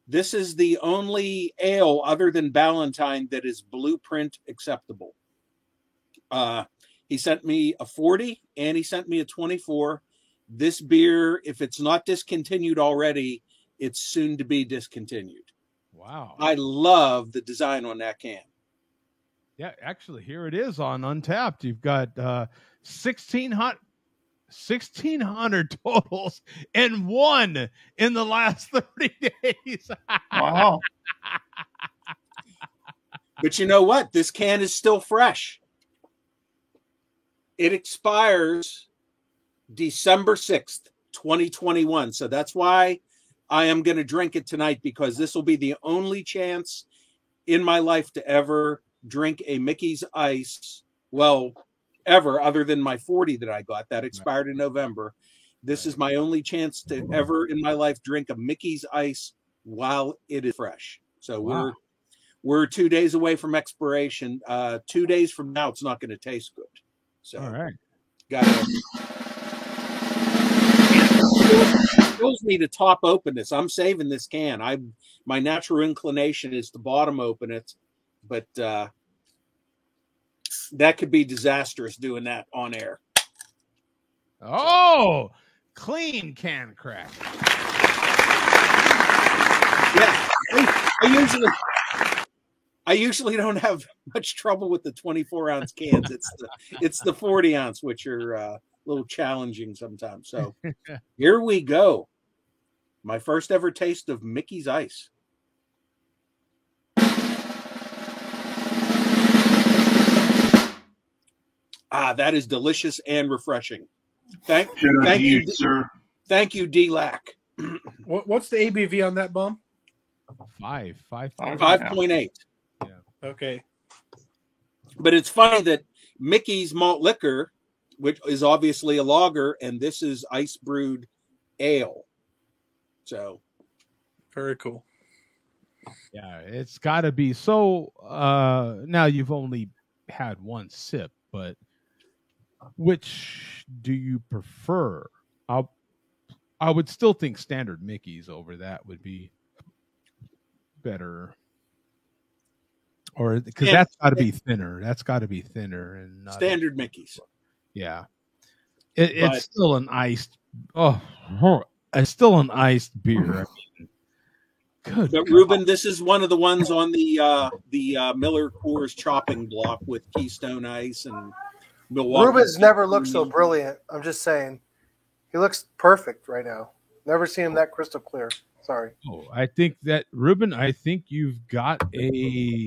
Speaker 5: this is the only ale other than Ballantine that is blueprint acceptable. He sent me a 40 and he sent me a 24. This beer, if it's not discontinued already, it's soon to be discontinued.
Speaker 1: Wow.
Speaker 5: I love the design on that can.
Speaker 1: Yeah, actually, here it is on Untapped. You've got 1,600 totals and one in the last 30 days.
Speaker 4: Wow.
Speaker 5: But you know what? This can is still fresh. It expires December 6th, 2021. So that's why I am going to drink it tonight, because this will be the only chance in my life to ever drink a Mickey's Ice. Well, ever, other than my 40 that I got that expired in November. This is my only chance to ever in my life drink a Mickey's Ice while it is fresh. So we're 2 days away from expiration. 2 days from now, it's not going to taste good. So
Speaker 1: all right,
Speaker 5: it kills me to top open this. I'm saving this can. My natural inclination is to bottom open it, but that could be disastrous doing that on air.
Speaker 1: Oh, clean can crack.
Speaker 5: Yeah, I usually don't have much trouble with the 24-ounce cans. It's the 40-ounce, which are a little challenging sometimes. So here we go. My first ever taste of Mickey's Ice. That is delicious and refreshing. Thank you,
Speaker 6: sir.
Speaker 5: Thank you, D-Lac.
Speaker 3: What's the ABV on that bum?
Speaker 5: 5.8.
Speaker 1: Yeah.
Speaker 3: Okay.
Speaker 5: But it's funny that Mickey's malt liquor, which is obviously a lager, and this is ice brewed ale. So
Speaker 3: very cool.
Speaker 1: Yeah, it's got to be. So now you've only had one sip, but which do you prefer? I would still think standard Mickey's over that would be better, or because that's got to be thinner. That's got to be thinner and not
Speaker 5: standard Mickey's.
Speaker 1: Yeah, it's still an iced. It's still an iced beer. I mean, good.
Speaker 5: But Ruben, this is one of the ones on the Miller Coors chopping block with Keystone Ice and Milwaukee.
Speaker 3: Ruben's never looked so brilliant. I'm just saying. He looks perfect right now. Never seen him that crystal clear. Sorry.
Speaker 1: Oh, I think that Ruben, I think you've got a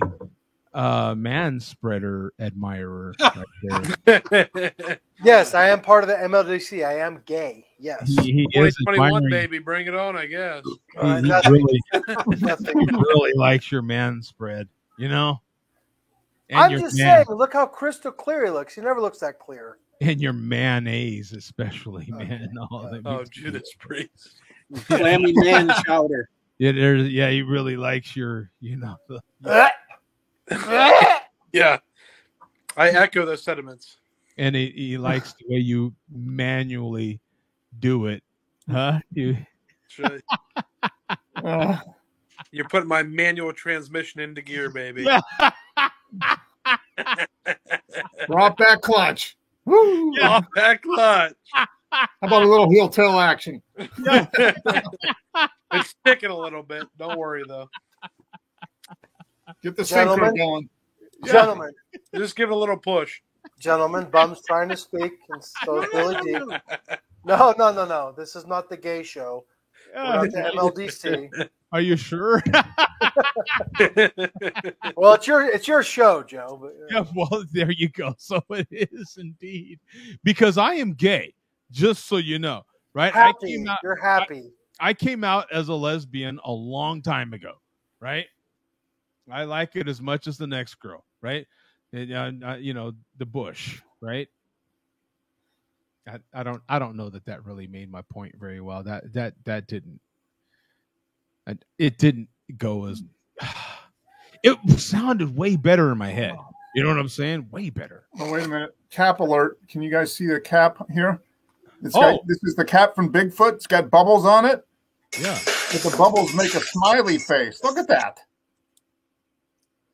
Speaker 1: man spreader admirer right there.
Speaker 3: Yes, I am part of the MLDC. I am gay. Yes.
Speaker 1: He is
Speaker 9: 2021,
Speaker 1: admiring.
Speaker 9: baby, bring it on, I guess.
Speaker 1: He
Speaker 3: Nothing.
Speaker 1: really,
Speaker 3: Nothing.
Speaker 1: he really likes your man spread, you know? And
Speaker 3: I'm
Speaker 1: your
Speaker 3: just
Speaker 1: man,
Speaker 3: saying, look how crystal clear he looks. He never looks that clear.
Speaker 1: and your mayonnaise, especially, man.
Speaker 9: Oh, Judas Priest.
Speaker 5: Clammy man chowder.
Speaker 1: Yeah, he really likes your, you know.
Speaker 9: Yeah. I echo those sentiments.
Speaker 1: And he likes the way you manually do it, huh?
Speaker 9: Should- You're putting my manual transmission into gear, baby.
Speaker 4: Drop that clutch. Woo!
Speaker 9: Off that clutch.
Speaker 4: How about a little heel tail action?
Speaker 9: It's sticking a little bit. Don't worry, though.
Speaker 4: Get the
Speaker 3: Gentlemen.
Speaker 4: synchro going.
Speaker 3: Gentlemen,
Speaker 9: Just give it a little push.
Speaker 3: Bum's trying to speak, and so is Billy D. No. This is not the gay show. We're not the MLDC.
Speaker 1: Are you sure?
Speaker 3: Well, it's your show, Joe. But,
Speaker 1: Yeah, well, there you go. So it is indeed. Because I am gay, just so you know, right?
Speaker 3: happy. You're happy.
Speaker 1: I came out as a lesbian a long time ago, right? I like it as much as the next girl, right? And, you know, the bush, right? I don't know that really made my point very well. That didn't. It didn't go as. It sounded way better in my head. You know what I'm saying? Way better.
Speaker 4: Oh, wait a minute. Cap alert. Can you guys see the cap here? This is the cap from Bigfoot. It's got bubbles on it.
Speaker 1: Yeah.
Speaker 4: But the bubbles make a smiley face. Look at that.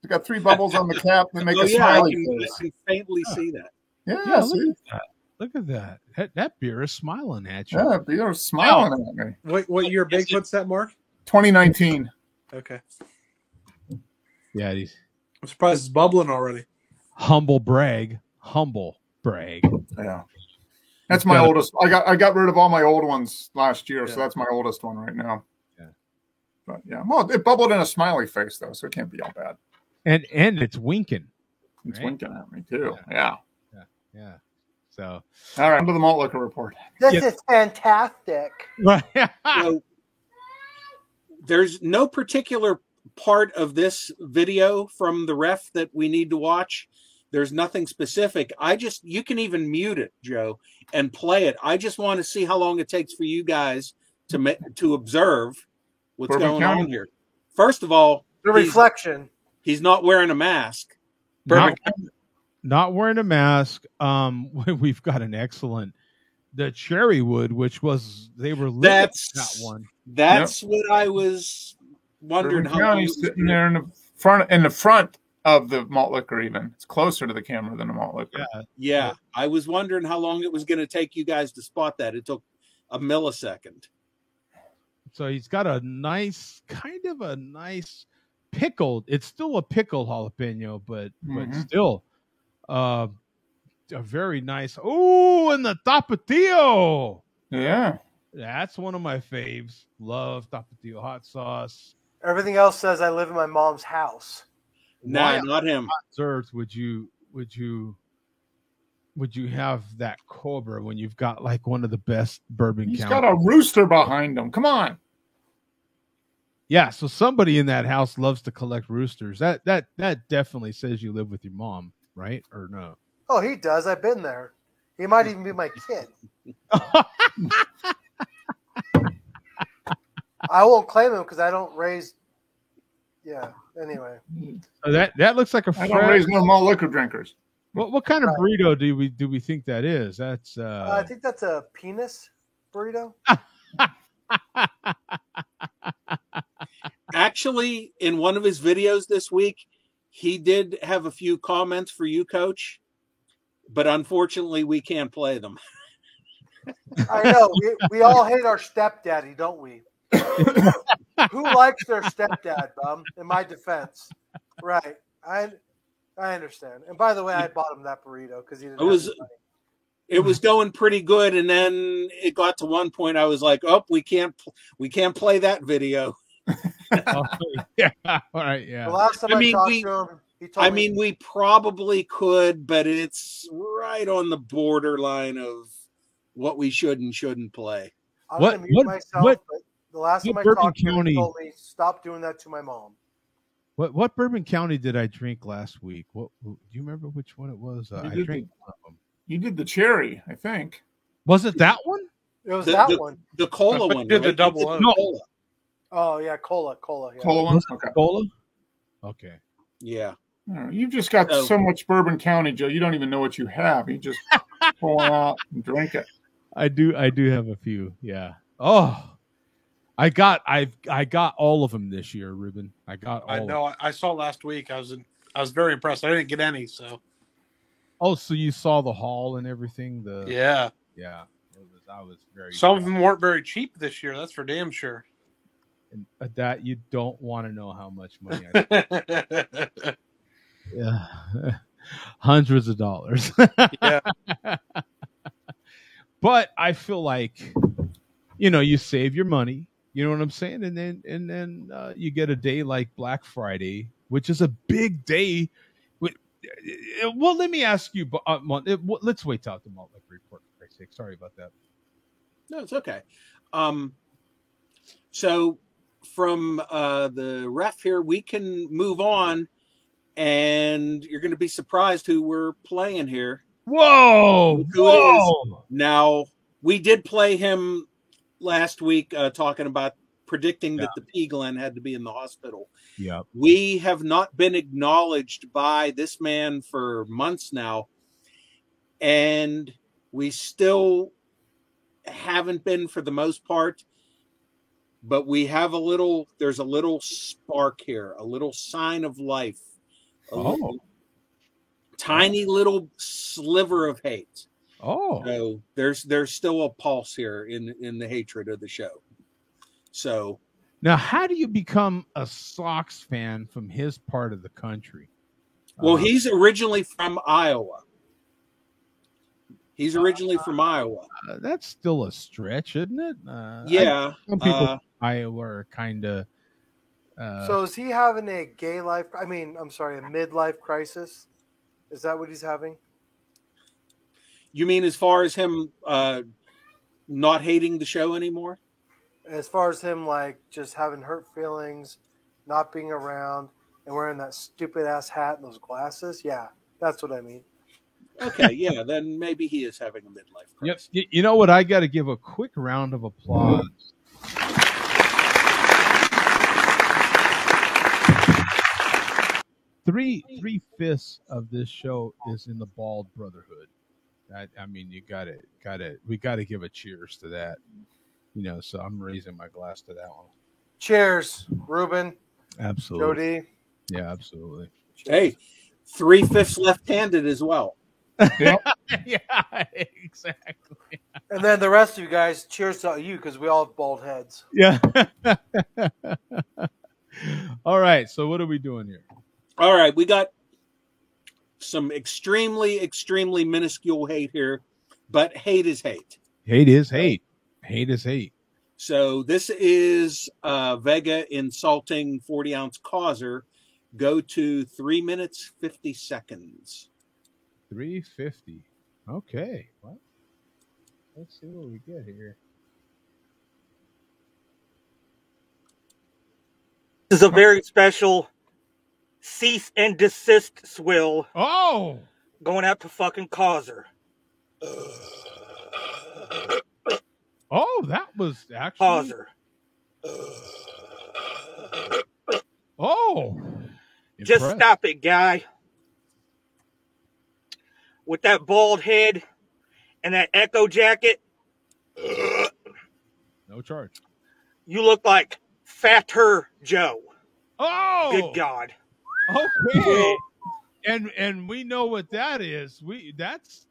Speaker 4: It's got 3 bubbles on the cap that make a
Speaker 5: I
Speaker 4: smiley
Speaker 5: can
Speaker 4: face.
Speaker 5: faintly see that.
Speaker 4: Yeah,
Speaker 1: look
Speaker 4: see?
Speaker 1: at that. Look at that. That beer is smiling at you.
Speaker 4: Yeah, you're smiling at me.
Speaker 9: What year Bigfoot's that, Mark?
Speaker 4: 2019.
Speaker 9: Okay.
Speaker 1: Yeah,
Speaker 9: I'm surprised it's bubbling already.
Speaker 1: humble brag.
Speaker 4: Yeah. That's my oldest. I got rid of all my old ones last year, so that's my oldest one right now.
Speaker 1: Yeah.
Speaker 4: But yeah. Well, it bubbled in a smiley face though, so it can't be all bad.
Speaker 1: And it's winking.
Speaker 4: It's
Speaker 1: Right?
Speaker 4: winking at me too. Yeah.
Speaker 1: Yeah. So
Speaker 4: All right, on to the malt liquor report.
Speaker 3: This is fantastic.
Speaker 5: So, there's no particular part of this video from the ref that we need to watch. There's nothing specific. You can even mute it, Joe, and play it. I just want to see how long it takes for you guys to observe what's
Speaker 4: Bourbon
Speaker 5: going
Speaker 4: County.
Speaker 5: on here. First of all,
Speaker 3: The reflection.
Speaker 5: he's not wearing a mask.
Speaker 1: not wearing a mask. We've got an excellent the Cherrywood, which was they were lit
Speaker 5: That's
Speaker 1: that one.
Speaker 5: That's what I was wondering.
Speaker 4: Bourbon
Speaker 5: How
Speaker 4: County's sitting there in the front of the malt liquor. Even it's closer to the camera than the malt liquor.
Speaker 5: Yeah, I was wondering how long it was going to take you guys to spot that. It took a millisecond.
Speaker 1: So he's got a nice pickled. It's still a pickled jalapeno, but still a very nice. Oh, and the Tapatio.
Speaker 4: Yeah.
Speaker 1: That's one of my faves. Love Tapatio hot sauce.
Speaker 3: Everything else says I live in my mom's house.
Speaker 5: No, not him.
Speaker 1: Desserts, would you have that Cobra when you've got like one of the best bourbon
Speaker 4: He's
Speaker 1: counters?
Speaker 4: got a rooster behind him. Come on.
Speaker 1: Yeah, so somebody in that house loves to collect roosters. That definitely says you live with your mom, right? Or no?
Speaker 3: Oh, he does. I've been there. He might even be my kid. I won't claim him because I don't raise. Yeah. Anyway.
Speaker 1: So that looks like a.
Speaker 4: I don't raise no malt liquor drinkers.
Speaker 1: What kind of burrito do we think that is? That's.
Speaker 3: I think that's a penis burrito.
Speaker 5: Actually, in one of his videos this week, he did have a few comments for you, Coach, but unfortunately, we can't play them.
Speaker 3: I know. We all hate our stepdaddy, don't we? Who likes their stepdad, Bum? In my defense, right? I understand. And by the way, I bought him that burrito because he didn't.
Speaker 5: It was going pretty good, and then it got to one point. I was like, "Oh, we can't play that video."
Speaker 1: Yeah, all right, yeah.
Speaker 3: The last time I talked to him, he told me.
Speaker 5: We probably could, but it's right on the borderline of what we should and shouldn't play.
Speaker 3: I'm going to mute myself, but the last time I talked to him, he told me, stop doing that to my mom.
Speaker 1: What Bourbon County did I drink last week? Do you remember which one it was? I drank one of them.
Speaker 4: You did the cherry, I think.
Speaker 1: Was it that one?
Speaker 3: It was that one.
Speaker 5: The cola one.
Speaker 9: Did the double O.
Speaker 5: Cola.
Speaker 3: Oh yeah, cola. Yeah.
Speaker 4: Cola one. Okay.
Speaker 1: Cola. Okay.
Speaker 5: Yeah.
Speaker 4: You've just got so much Bourbon County, Joe. You don't even know what you have. You just pull it out and drink it.
Speaker 1: I do have a few. Yeah. Oh, I got all of them this year, Ruben. I got all.
Speaker 9: I know. I saw last week. I was very impressed. I didn't get any. So.
Speaker 1: Oh, so you saw the haul and everything?
Speaker 9: Yeah.
Speaker 1: I was very.
Speaker 9: Some of them weren't very cheap this year. That's for damn sure.
Speaker 1: And that you don't want to know how much money I spent. Yeah, hundreds of dollars.
Speaker 9: Yeah.
Speaker 1: But I feel like, you save your money. You know what I'm saying? And then you get a day like Black Friday, which is a big day. Well, let me ask you. Let's wait till the Malt Liquor Report. For Christ's sake. Sorry about that.
Speaker 5: No, it's okay. So from the ref here, we can move on, and you're going to be surprised who we're playing here.
Speaker 1: Whoa!
Speaker 5: Now, we did play him last week, talking about predicting that the P. Glen had to be in the hospital.
Speaker 1: Yeah.
Speaker 5: We have not been acknowledged by this man for months now, and we still haven't been for the most part, but we have there's a little spark here, a little sign of life, tiny little sliver of hate. So there's still a pulse here in the hatred of the show. So
Speaker 1: now, how do you become a Sox fan from his part of the country?
Speaker 5: Well, he's originally from Iowa. That's
Speaker 1: still a stretch, isn't it?
Speaker 5: Yeah.
Speaker 1: Some people from Iowa are kind of.
Speaker 3: So is he having a midlife crisis? Is that what he's having?
Speaker 5: You mean as far as him not hating the show anymore?
Speaker 3: As far as him just having hurt feelings, not being around, and wearing that stupid ass hat and those glasses? Yeah, that's what I mean.
Speaker 5: Okay, yeah, then maybe he is having a midlife crisis.
Speaker 1: Yep. You know what? I got to give a quick round of applause. 3/5 of this show is in the Bald Brotherhood. I mean, we got to give a cheers to that. So I'm raising my glass to that one.
Speaker 3: Cheers, Ruben.
Speaker 1: Absolutely.
Speaker 3: Jody.
Speaker 1: Yeah, absolutely.
Speaker 5: Hey, 3/5 left-handed as well.
Speaker 1: Yeah, exactly.
Speaker 3: And then the rest of you guys, cheers to you because we all have bald heads.
Speaker 1: Yeah. All right. So what are we doing here?
Speaker 5: All right, we got some extremely, extremely minuscule hate here, but hate is hate.
Speaker 1: Hate is hate. Hate is hate.
Speaker 5: So this is Vega insulting 40-ounce causer. Go to 3 minutes, 50 seconds.
Speaker 1: 3:50. Okay. Well, let's see what we get here.
Speaker 10: This is a very special cease and desist swill.
Speaker 1: Oh!
Speaker 10: Going out to fucking causer.
Speaker 1: Oh, that was actually...
Speaker 10: Causer.
Speaker 1: Oh!
Speaker 10: Just
Speaker 1: Impressed.
Speaker 10: stop it, guy. With that bald head and that Echo jacket.
Speaker 1: No charge.
Speaker 10: You look like Fatter Joe.
Speaker 1: Oh!
Speaker 10: Good God.
Speaker 1: Okay. And we know what that is. That's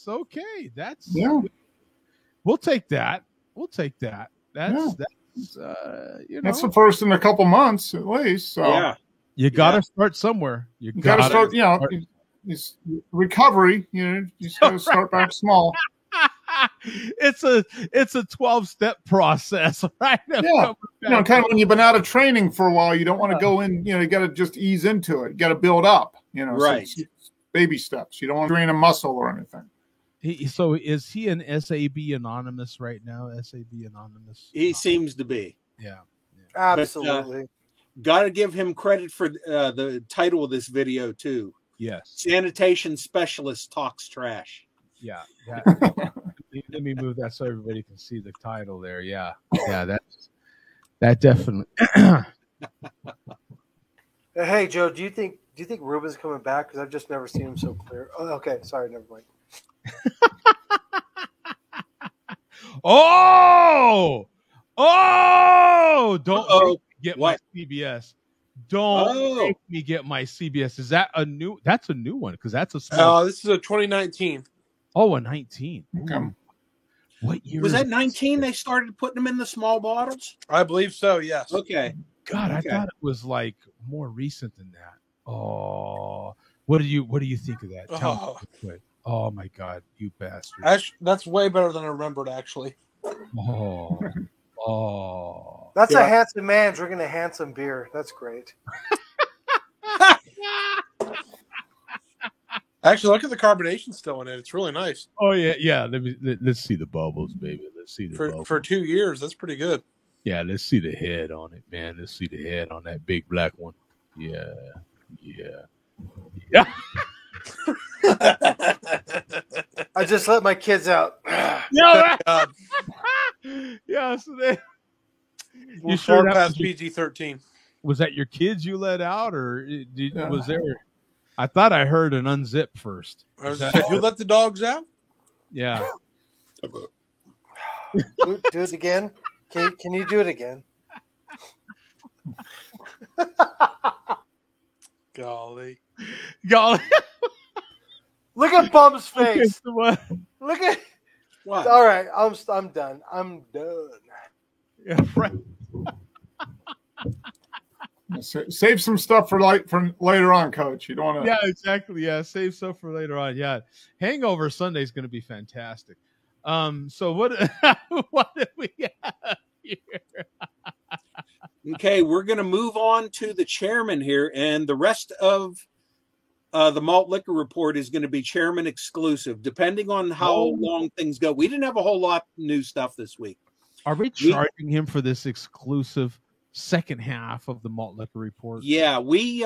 Speaker 1: okay. We'll take that. That's
Speaker 4: That's the first in a couple months at least. So.
Speaker 5: Yeah.
Speaker 1: You got to start somewhere.
Speaker 4: You got to start, it's recovery, you just got to start back small.
Speaker 1: It's a 12-step process, right?
Speaker 4: Yeah. Kind of when you've been out of training for a while, you don't want to go in, you got to just ease into it. You got to build up,
Speaker 5: right.
Speaker 4: So it's baby steps. You don't want to drain a muscle or anything.
Speaker 1: So is he an SAB anonymous right now? SAB anonymous?
Speaker 5: He seems to be.
Speaker 1: Yeah.
Speaker 3: Absolutely.
Speaker 5: Got to give him credit for the title of this video too.
Speaker 1: Yes.
Speaker 5: Sanitation specialist talks trash.
Speaker 1: Yeah. Let me move that so everybody can see the title there. Yeah. That definitely.
Speaker 3: Hey Joe, do you think Ruben's coming back? Because I've just never seen him so clear. Oh, okay, sorry, never mind.
Speaker 1: Don't get my CBS. Don't make me get my CBS. Is that a new? That's a new one because that's a small.
Speaker 9: This is a 2019.
Speaker 1: Oh, a 19.
Speaker 4: Okay.
Speaker 1: What year
Speaker 5: was that? 19? They started putting them in the small bottles.
Speaker 9: I believe so. Yes.
Speaker 5: Okay.
Speaker 1: God, I thought it was like more recent than that. Oh, what do you think of that? Tell me quick. Oh my God, you bastard!
Speaker 9: Actually, that's way better than I remembered. Actually.
Speaker 3: That's a handsome man drinking a handsome beer. That's great.
Speaker 9: Actually, look at the carbonation still in it. It's really nice.
Speaker 1: Oh yeah. Let's see the bubbles, baby. Let's see the bubbles.
Speaker 9: For 2 years. That's pretty good.
Speaker 1: Yeah, let's see the head on it, man. Let's see the head on that big black one. Yeah.
Speaker 3: I just let my kids out.
Speaker 1: Yeah. So they.
Speaker 9: You sure past PG-13?
Speaker 1: Was that your kids you let out, or was there? I thought I heard an unzip first.
Speaker 9: You let the dogs out?
Speaker 1: Yeah.
Speaker 3: Do it again. Can you do it again?
Speaker 9: Golly.
Speaker 3: Look at Bum's face.
Speaker 1: Okay,
Speaker 3: Look at
Speaker 5: what?
Speaker 3: All right, I'm done. I'm done.
Speaker 1: Yeah, right.
Speaker 4: Save some stuff for later on, Coach. You don't want to.
Speaker 1: Yeah, exactly. Yeah, save stuff for later on. Yeah, Hangover Sunday is going to be fantastic. So what do we have here?
Speaker 5: Okay, we're going to move on to the chairman here, and the rest of the Malt Liquor Report is going to be chairman exclusive, depending on how long things go. We didn't have a whole lot of new stuff this week.
Speaker 1: Are we charging him for this exclusive second half of the Malt Liquor Report?
Speaker 5: Yeah, we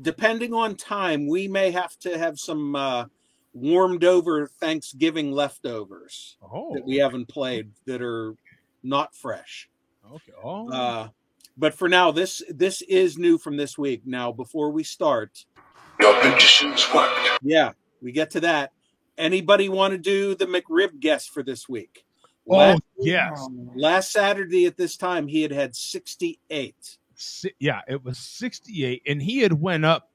Speaker 5: depending on time, we may have to have some warmed over Thanksgiving leftovers that we haven't played that are not fresh.
Speaker 1: Okay.
Speaker 5: But for now, this is new from this week. Now, before we start,
Speaker 6: your magician's worked.
Speaker 5: Yeah, we get to that. Anybody want to do the McRib guess for this week?
Speaker 1: Yes.
Speaker 5: Last Saturday at this time, he had 68.
Speaker 1: Yeah, it was 68, and he had went up.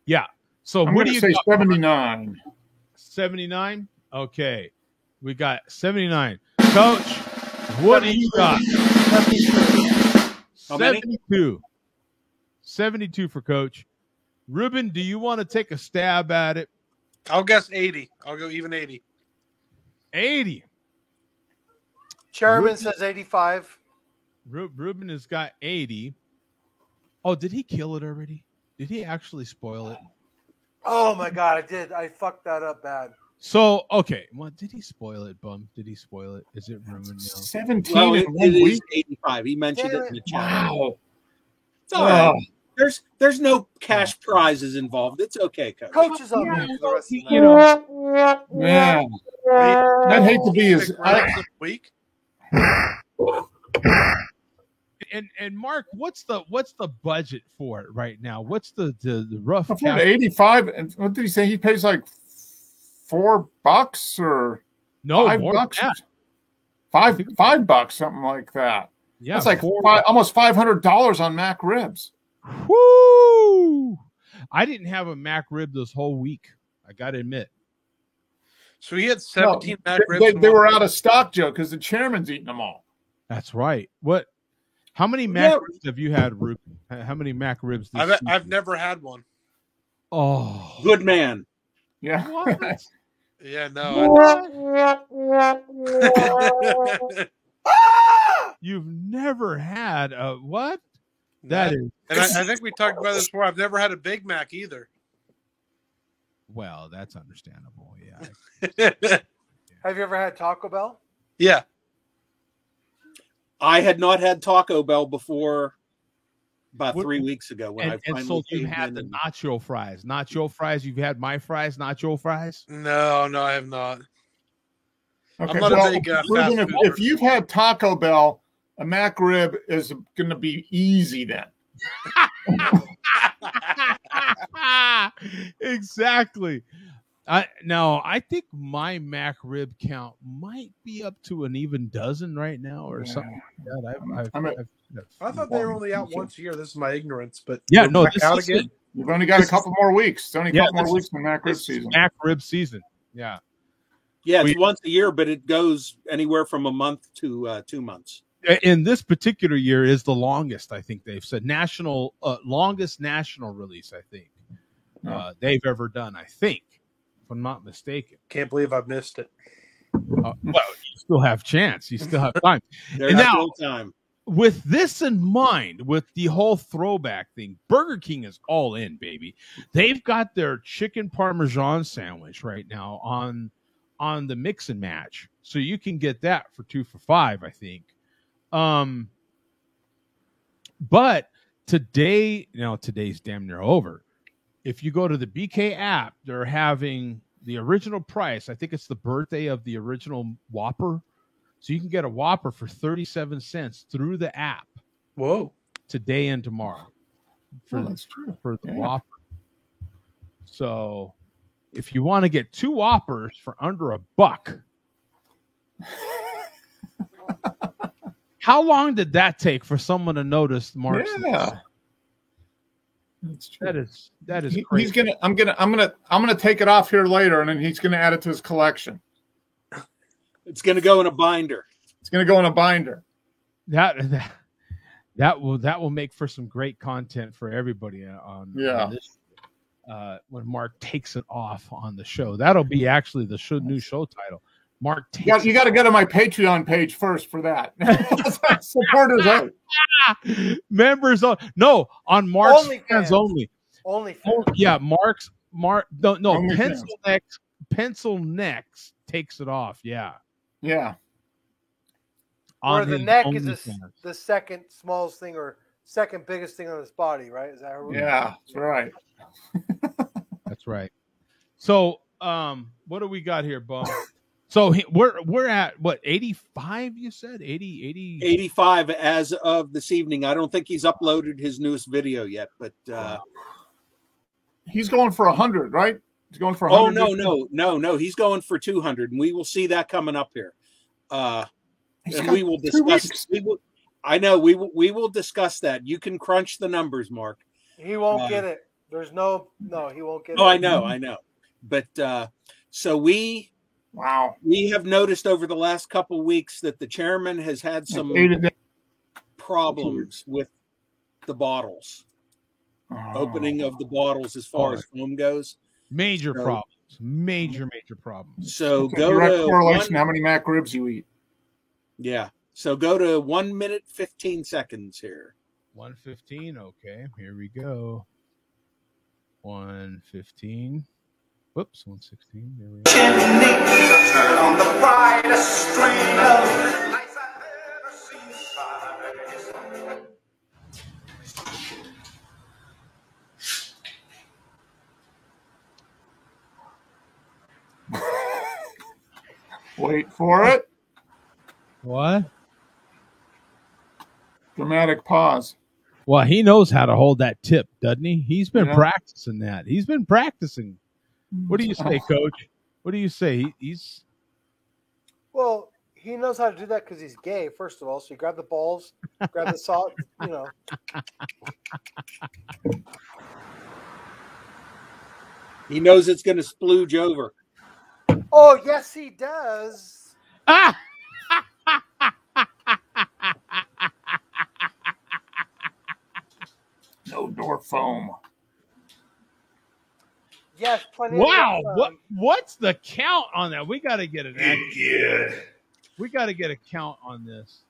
Speaker 1: Yeah. So
Speaker 4: I'm
Speaker 1: what
Speaker 4: going
Speaker 1: do
Speaker 4: to
Speaker 1: you
Speaker 4: say 79?
Speaker 1: 79? Okay. We got 79. Coach, what do you got? 72. 72 for Coach. Ruben, do you want to take a stab at it?
Speaker 9: I'll guess 80. I'll go even 80.
Speaker 1: 80.
Speaker 3: Chairman says 85.
Speaker 1: Ruben has got 80. Oh, did he kill it already? Did he actually spoil it?
Speaker 3: Oh my God, I did. I fucked that up bad.
Speaker 1: So, okay. Well, did he spoil it, Bum? Did he spoil it? Is it ruined now?
Speaker 4: 17
Speaker 5: Well,
Speaker 4: in
Speaker 5: it
Speaker 4: 1
Speaker 5: is
Speaker 4: week?
Speaker 5: 85. He mentioned it in the chat.
Speaker 4: Wow.
Speaker 5: It's all right. There's no cash prizes involved. It's okay, Coach.
Speaker 3: Coach is on me for the rest of the night.
Speaker 1: You know,
Speaker 4: Man. I'd hate to be his.
Speaker 9: Week.
Speaker 1: And Mark, what's the budget for it right now? What's the rough?
Speaker 4: For 85, and what did he say? He pays like $4 or
Speaker 1: no
Speaker 4: $5?
Speaker 1: More than that.
Speaker 4: $5, something like that.
Speaker 1: Yeah,
Speaker 4: that's like almost $500 on Mac ribs.
Speaker 1: Woo! I didn't have a Mac rib this whole week. I got to admit.
Speaker 9: So he had 17 Mac ribs.
Speaker 4: They were out of stock, Joe, because the chairman's eating them all.
Speaker 1: That's right. What? How many Mac ribs have you had, Ruben? How many Mac ribs?
Speaker 9: I've never had one.
Speaker 1: Oh,
Speaker 5: Good man.
Speaker 4: Yeah.
Speaker 1: What?
Speaker 9: Yeah, no.
Speaker 1: You've never had a what? That is,
Speaker 9: and I think we talked about this before. I've never had a Big Mac either.
Speaker 1: well, that's understandable. Yeah.
Speaker 3: Have you ever had Taco Bell?
Speaker 9: Yeah.
Speaker 5: I had not had Taco Bell before about 3 weeks ago when I
Speaker 1: And
Speaker 5: finally
Speaker 1: so you've
Speaker 5: caved
Speaker 1: had
Speaker 5: in
Speaker 1: the
Speaker 5: and-
Speaker 1: nacho fries. Nacho fries. You've had my fries, nacho fries.
Speaker 9: No, I have not.
Speaker 4: Okay,
Speaker 9: I'm not
Speaker 4: well,
Speaker 9: a big
Speaker 4: Ruben,
Speaker 9: fast food
Speaker 4: if you've had Taco Bell, a Mac rib is going to be easy then.
Speaker 1: Exactly. I think my Mac rib count might be up to an even dozen right now, or something like that.
Speaker 9: I thought they were only out once a year. This is my ignorance, but
Speaker 1: Yeah,
Speaker 9: they're
Speaker 1: no,
Speaker 9: back
Speaker 1: this
Speaker 9: out
Speaker 1: is
Speaker 9: again.
Speaker 4: You've only got a couple more weeks. It's only a couple
Speaker 1: this
Speaker 4: more weeks
Speaker 1: is-
Speaker 4: in Mac rib
Speaker 1: this is
Speaker 4: season.
Speaker 1: Mac rib season. Yeah.
Speaker 5: Yeah, it's once a year, but it goes anywhere from a month to 2 months.
Speaker 1: In this particular year is the longest, I think they've said longest national release, I think they've ever done, I think, if I'm not mistaken.
Speaker 9: Can't believe I've missed it.
Speaker 1: Well, you still have chance. You still have time.
Speaker 5: There's
Speaker 1: And now,
Speaker 5: no time.
Speaker 1: with this in mind, with the whole throwback thing, Burger King is all in, baby. They've got their chicken parmesan sandwich right now on the mix and match, so you can get that for 2 for $5, I think. But today's damn near over. If you go to the BK app, they're having the original price. I think it's the birthday of the original Whopper. So you can get a Whopper for 37 cents through the app.
Speaker 9: Whoa.
Speaker 1: Today and tomorrow.
Speaker 4: That's true.
Speaker 1: For the Whopper. So if you want to get 2 Whoppers for under $1, how long did that take for someone to notice Mark's?
Speaker 4: Yeah. That's true.
Speaker 1: That is crazy.
Speaker 4: I'm gonna take it off here later, and then he's gonna add it to his collection.
Speaker 5: It's going to go in a binder.
Speaker 4: It's gonna go in a binder.
Speaker 1: That will make for some great content for everybody on this. When Mark takes it off on the show, that'll be actually the new show title. Mark,
Speaker 4: you got to go to my Patreon page first for that. Supporters only.
Speaker 1: Members only. No, on Mark's fans only.
Speaker 3: Only.
Speaker 1: Yeah, Mark. No.
Speaker 4: Only
Speaker 1: Pencil Next takes it off. Yeah.
Speaker 4: Yeah.
Speaker 3: Where the neck is the second smallest thing or second biggest thing on his body, right? Is that how
Speaker 4: yeah, that's right.
Speaker 1: That's right. So, what do we got here, Bum? So we're at what, 85? You said 80.
Speaker 5: 85 as of this evening. I don't think he's uploaded his newest video yet, but
Speaker 4: he's going for 100, right? He's going for
Speaker 5: 100.
Speaker 4: Oh
Speaker 5: no. He's going for 200, and we will see that coming up here. And we will
Speaker 4: 2
Speaker 5: discuss. I know we will discuss that. You can crunch the numbers, Mark.
Speaker 3: He won't get it. There's no, he won't get it.
Speaker 5: Oh, I know. But so we have noticed over the last couple of weeks that the chairman has had some problems with the bottles, opening of the bottles as far as foam goes.
Speaker 1: Major problems. Major problems.
Speaker 5: So
Speaker 4: it's
Speaker 5: go
Speaker 4: direct
Speaker 5: to
Speaker 4: correlation how many Mac ribs you eat.
Speaker 5: Yeah. So go to 1 minute 15 seconds here.
Speaker 1: 1:15. Okay, here we go. 1:15. Whoops, 1:16. There we go.
Speaker 11: Turn on the brightest string of lights I've ever seen.
Speaker 4: Wait for it.
Speaker 1: What?
Speaker 4: Dramatic pause.
Speaker 1: Well, he knows how to hold that tip, doesn't he? He's been practicing that. He's been practicing. What do you say, Coach? What do you say? He's
Speaker 3: Well, he knows how to do that because he's gay, first of all. So you grab the balls, grab the salt,
Speaker 5: He knows it's going to splooge over.
Speaker 3: Oh, yes, he does.
Speaker 4: foam.
Speaker 3: Yes, plenty.
Speaker 1: Wow,
Speaker 3: of
Speaker 1: what's the count on that? We got to get
Speaker 6: Good.
Speaker 1: We got to get a count on this.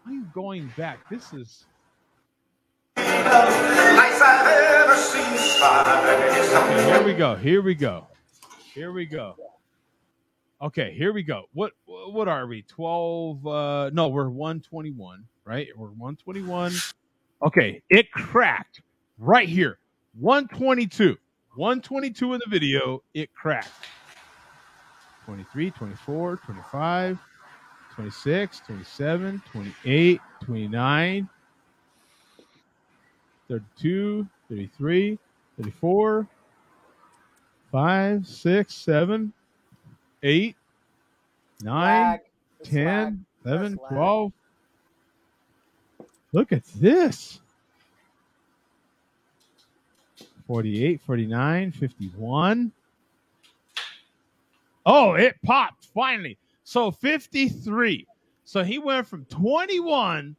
Speaker 1: I'm going back. This is.
Speaker 11: Nights I've ever seen skies.
Speaker 1: Okay, here we go. Here we go. Here we go. Okay, here we go. What are we? 12 no, we're 121, right? We're 121. Okay, it cracked right here. 122. 122 in the video, it cracked. 23, 24, 25, 26, 27, 28, 29, 32, 33, 34, 5, 6, 7, 8, 9,
Speaker 3: Lag. It's
Speaker 1: 10,
Speaker 3: lag.
Speaker 1: 11,
Speaker 3: That's lag.
Speaker 1: 12. Look at this. 48, 49, 51. Oh, it popped finally. So 53. So he went from 21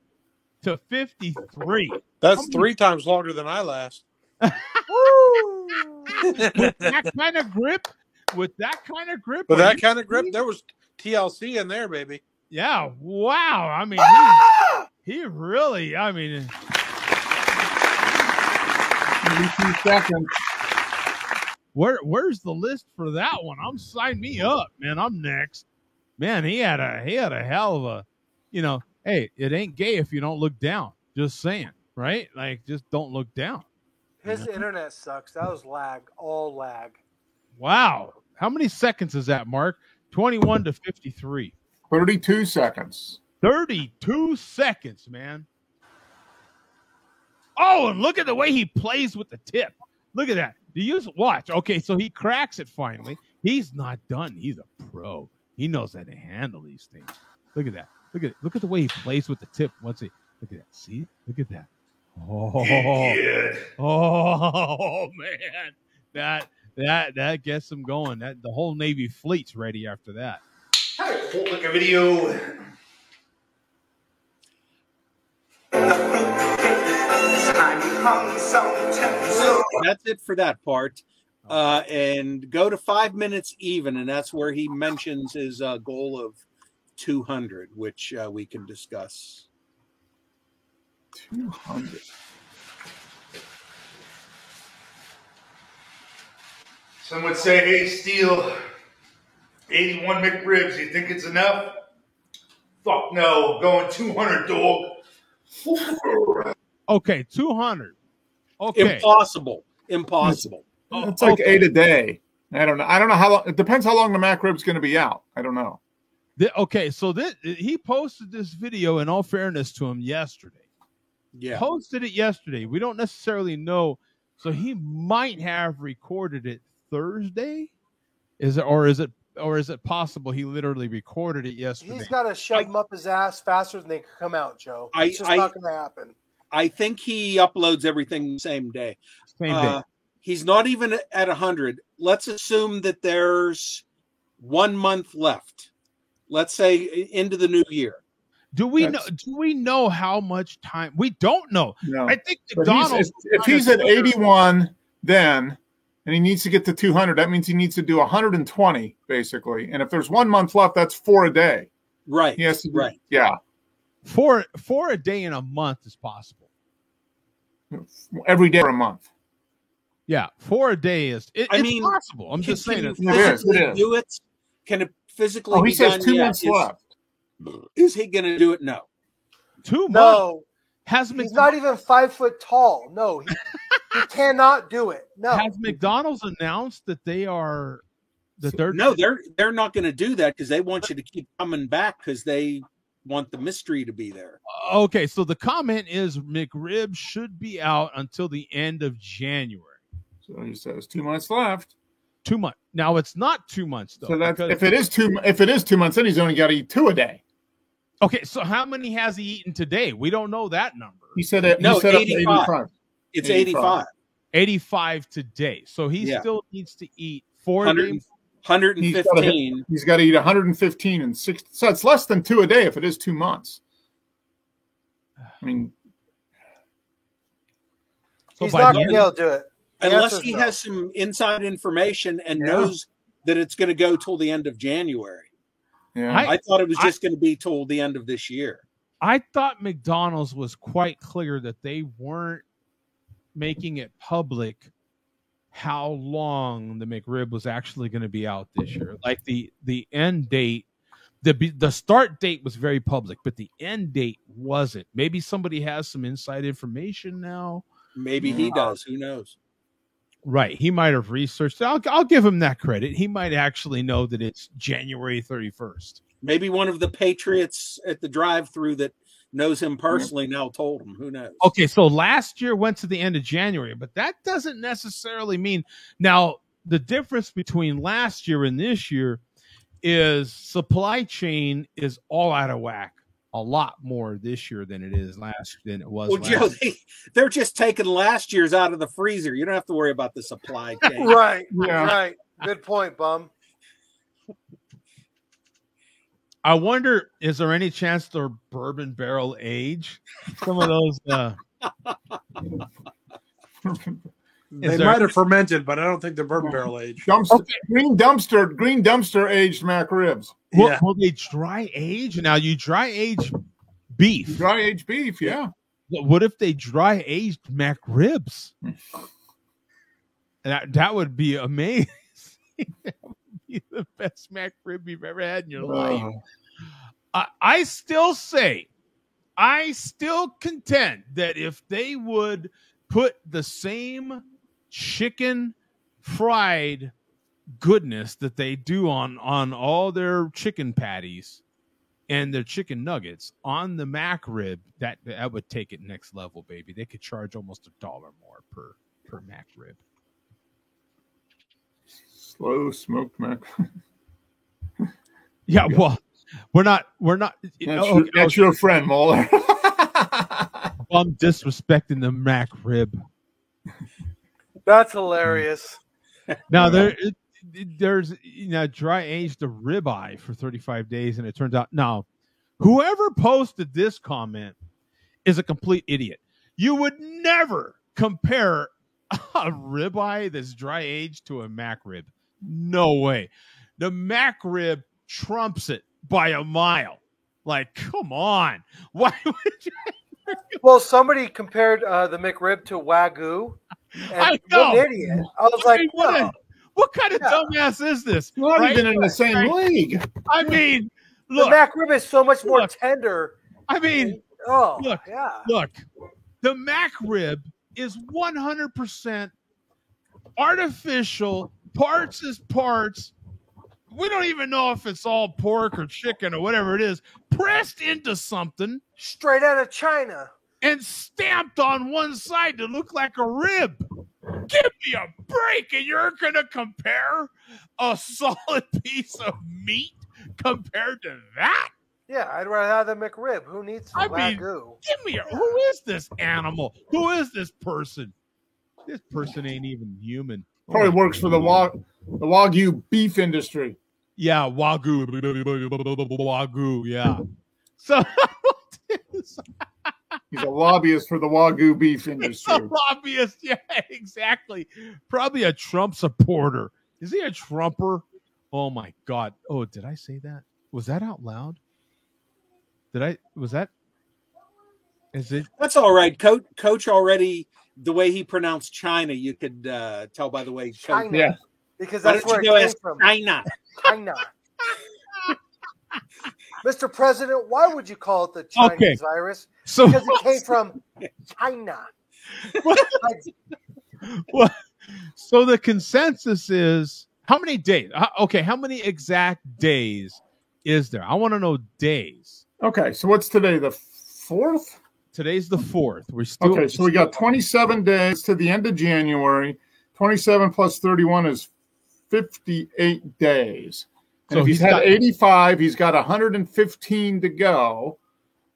Speaker 1: to 53.
Speaker 9: That's 3 times longer than I last.
Speaker 1: With that kind of grip,
Speaker 9: With that kind of grip, there was TLC in there, baby.
Speaker 1: Yeah, wow. I mean, he really, I mean,
Speaker 4: 32 seconds.
Speaker 1: Where's the list for that one? Sign me up, man. I'm next. Man, he had a hell of a, hey, it ain't gay if you don't look down. Just saying, right? Like, just don't look down.
Speaker 3: His internet sucks. That was lag. All lag.
Speaker 1: Wow. How many seconds is that, Mark? 21 to 53.
Speaker 4: 32 seconds.
Speaker 1: 32 seconds, man. Oh, and look at the way he plays with the tip. Look at that. Do you watch? Okay, so he cracks it finally. He's not done. He's a pro. He knows how to handle these things. Look at that. Look at the way he plays with the tip. Look at that. See? Look at that. Oh, oh man. That gets him going. The whole Navy fleet's ready after that.
Speaker 6: Hold like a video.
Speaker 5: That's it for that part. And go to 5 minutes even, and that's where he mentions his goal of 200, which we can discuss.
Speaker 4: 200.
Speaker 6: Some would say, hey, Steele, 81 McRibs, you think it's enough? Fuck no, going 200, dog.
Speaker 1: Okay, 200. Okay.
Speaker 5: Impossible.
Speaker 4: It's like 8 a day. I don't know how long. It depends how long the McRib's going to be out. I don't know.
Speaker 1: Okay, so he posted this video, in all fairness to him, yesterday.
Speaker 5: Yeah.
Speaker 1: Posted it yesterday. We don't necessarily know. So he might have recorded it Thursday. Is it possible he literally recorded it yesterday?
Speaker 3: He's got to shove them up his ass faster than they can come out, Joe. It's just not going to happen.
Speaker 5: I think he uploads everything the same day.
Speaker 1: Same day.
Speaker 5: He's not even at 100. Let's assume that there's 1 month left. Let's say into the new year.
Speaker 1: Do we know how much time? We don't know.
Speaker 4: No.
Speaker 1: I think McDonald's.
Speaker 4: If he's at 81 then, and he needs to get to 200, that means he needs to do 120 basically. And if there's 1 month left, that's 4 a day.
Speaker 5: Right.
Speaker 4: Yes.
Speaker 5: Right.
Speaker 4: Yeah.
Speaker 1: 4 a day in a month is possible.
Speaker 4: Every day for a month.
Speaker 1: Yeah, 4 a day is. It's possible. I'm just saying.
Speaker 5: Can it do it? Can it physically?
Speaker 4: He
Speaker 5: be
Speaker 4: says
Speaker 5: done?
Speaker 4: 2
Speaker 5: Yeah.
Speaker 4: months left.
Speaker 5: Is he going to do it? No.
Speaker 1: 2 months.
Speaker 3: No.
Speaker 1: He's
Speaker 3: not even 5 foot tall. No, he cannot do it. No.
Speaker 1: Has McDonald's announced that they're
Speaker 5: they're not going to do that because they want you to keep coming back because they want the mystery to be there.
Speaker 1: Okay, so the comment is McRib should be out until the end of January.
Speaker 4: So he says 2 months left.
Speaker 1: 2 months. Now it's not 2 months though.
Speaker 4: So that's if it is 2 months, then he's only got to eat 2 a day.
Speaker 1: Okay, so how many has he eaten today? We don't know that number.
Speaker 4: He said it. No, 85.
Speaker 5: It's 85.
Speaker 1: 85 today. So he still needs to eat 4 days.
Speaker 5: 115.
Speaker 4: He's got to eat 115 and 60. So it's less than 2 a day if it is 2 months. I mean,
Speaker 3: he's not going to be able to do it.
Speaker 5: Unless he has some inside information and knows that it's going to go till the end of January.
Speaker 4: Yeah.
Speaker 5: I thought it was just going to be till the end of this year.
Speaker 1: I thought McDonald's was quite clear that they weren't making it public how long the McRib was actually going to be out this year. Like the end date, the start date was very public, but the end date wasn't. Maybe somebody has some inside information now.
Speaker 5: Maybe he does. Who knows?
Speaker 1: Right. He might have researched. I'll give him that credit. He might actually know that it's January 31st.
Speaker 5: Maybe one of the Patriots at the drive-thru that knows him personally now told him. Who knows?
Speaker 1: Okay, so last year went to the end of January, but that doesn't necessarily mean. Now, the difference between last year and this year is supply chain is all out of whack. A lot more this year than it was last
Speaker 5: Joe, they're just taking last year's out of the freezer. You don't have to worry about the supply chain.
Speaker 3: Right. Good point, Bum.
Speaker 1: I wonder, is there any chance they're bourbon barrel age? Some of those.
Speaker 9: They might have fermented, but I don't think they're bourbon barrel aged.
Speaker 4: Green dumpster aged mac ribs.
Speaker 1: Will they dry age? Now you dry age beef.
Speaker 4: Dry age beef, yeah.
Speaker 1: What if they dry aged mac ribs? That would be amazing. That would be the best mac rib you've ever had in your life. I still contend that if they would put the same chicken fried goodness that they do on all their chicken patties and their chicken nuggets on the mac rib, that would take it next level, baby. They could charge almost $1 more per mac rib.
Speaker 4: Slow smoked mac.
Speaker 1: Yeah, well, we're not.
Speaker 4: That's your friend, Moeller.
Speaker 1: I'm disrespecting the mac rib.
Speaker 3: That's hilarious.
Speaker 1: Now there's dry aged a ribeye for 35 days, and it turns out now whoever posted this comment is a complete idiot. You would never compare a ribeye that's dry aged to a mac rib. No way. The mac rib trumps it by a mile. Like, come on. Why would you?
Speaker 3: Well, somebody compared the McRib to Wagyu. And
Speaker 1: I know.
Speaker 3: What an idiot. I was like,
Speaker 1: what kind of dumbass is this?
Speaker 4: You're not even in the same league.
Speaker 1: I mean, look.
Speaker 3: The mac rib is so much more tender.
Speaker 1: I mean, look. The mac rib is 100% artificial, parts is parts. We don't even know if it's all pork or chicken or whatever it is, pressed into something.
Speaker 3: Straight out of China.
Speaker 1: And stamped on one side to look like a rib. Give me a break, and you're going to compare a solid piece of meat compared to that?
Speaker 3: Yeah, I'd rather have the McRib. Who needs the Wagyu?
Speaker 1: Give me who is this animal? Who is this person? This person ain't even human.
Speaker 4: Probably works for the Wagyu beef industry.
Speaker 1: Yeah, Wagyu, yeah. So
Speaker 4: he's a lobbyist for the Wagyu beef industry.
Speaker 1: He's a lobbyist, yeah, exactly. Probably a Trump supporter. Is he a Trumper? Oh my God! Oh, did I say that? Was that out loud? Was that? Is it?
Speaker 5: That's all right. Coach already. The way he pronounced China, you could tell by the way.
Speaker 3: China.
Speaker 4: Yeah.
Speaker 3: Because that's where it came from.
Speaker 5: China.
Speaker 3: Mr. President, why would you call it the Chinese virus?
Speaker 1: So,
Speaker 3: because it came from China.
Speaker 1: Well, so the consensus is how many days? Okay, how many exact days is there? I want to know days.
Speaker 4: Okay, so what's today? The 4th?
Speaker 1: Today's the 4th. We're still
Speaker 4: okay. So we got 27 days to the end of January. 27 plus 31 is 58 days. And so if he's had 85, he's got 115 to go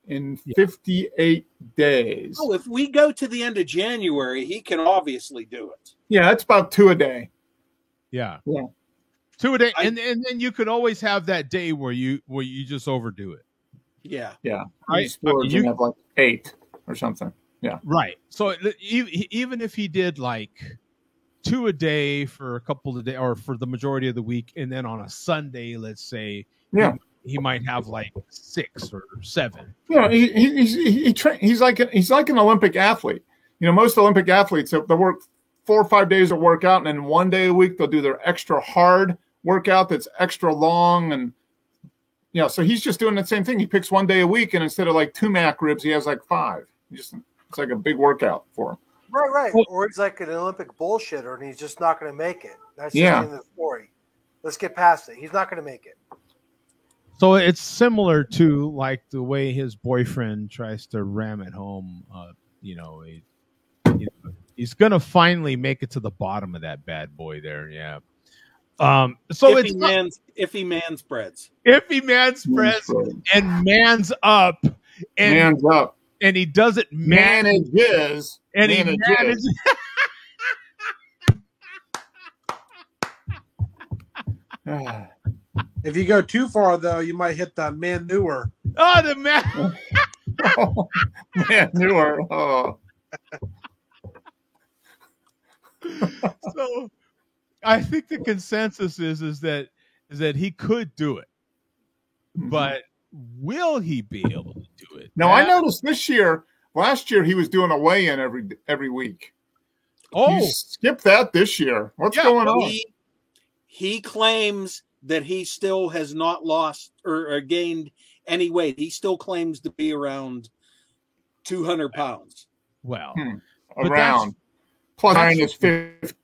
Speaker 4: in 58 days.
Speaker 5: Oh, if we go to the end of January, he can obviously do it.
Speaker 4: Yeah, that's about 2 a day.
Speaker 1: Yeah.
Speaker 4: 2
Speaker 1: a day, and then you could always have that day where you just overdo it.
Speaker 5: Yeah.
Speaker 4: Yeah.
Speaker 1: Right.
Speaker 4: Sports and have like 8 or something. Yeah.
Speaker 1: Right. So even if he did like 2 a day for a couple of days or for the majority of the week, and then on a Sunday, let's say, he might have like 6 or 7.
Speaker 4: Yeah, he's like an Olympic athlete. You know, most Olympic athletes, they'll work 4 or 5 days of workout, and then 1 day a week they'll do their extra hard workout that's extra long, and so he's just doing the same thing. He picks 1 day a week, and instead of like 2 MAC ribs, he has like 5. It's like a big workout for him.
Speaker 3: Right. Or he's like an Olympic bullshitter, and he's just not going to make it. That's just in the story. Let's get past it. He's not going to make it.
Speaker 1: So it's similar to like the way his boyfriend tries to ram it home. He's going to finally make it to the bottom of that bad boy there. Yeah. So
Speaker 5: if he man spreads
Speaker 1: and mans up and he doesn't
Speaker 4: manages
Speaker 1: and he manages.
Speaker 9: If you go too far, though, you might hit the manure.
Speaker 1: Oh, the man.
Speaker 4: Manure. Oh.
Speaker 1: So I think the consensus is that he could do it, but will he be able to do it?
Speaker 4: No, I noticed last year he was doing a weigh-in every week.
Speaker 1: Oh,
Speaker 4: you skipped that this year. What's going on?
Speaker 5: He claims that he still has not lost or gained any weight. He still claims to be around 200 pounds.
Speaker 1: Well,
Speaker 4: around. Plus minus 50.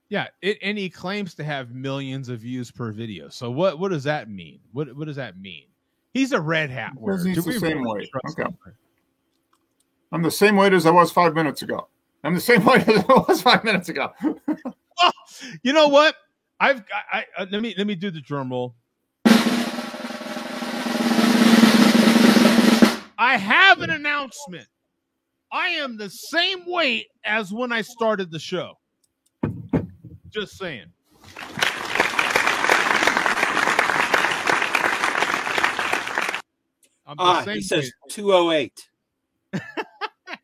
Speaker 1: Yeah, and he claims to have millions of views per video. So what does that mean? What does that mean? He's a red hat wearer.
Speaker 4: He's the same weight. Okay. I'm the same weight as I was 5 minutes ago. I'm the same weight as I was 5 minutes ago.
Speaker 1: Well, you know what? Let me do the drum roll. I have an announcement. I am the same weight as when I started the show. Just saying.
Speaker 5: He says 208.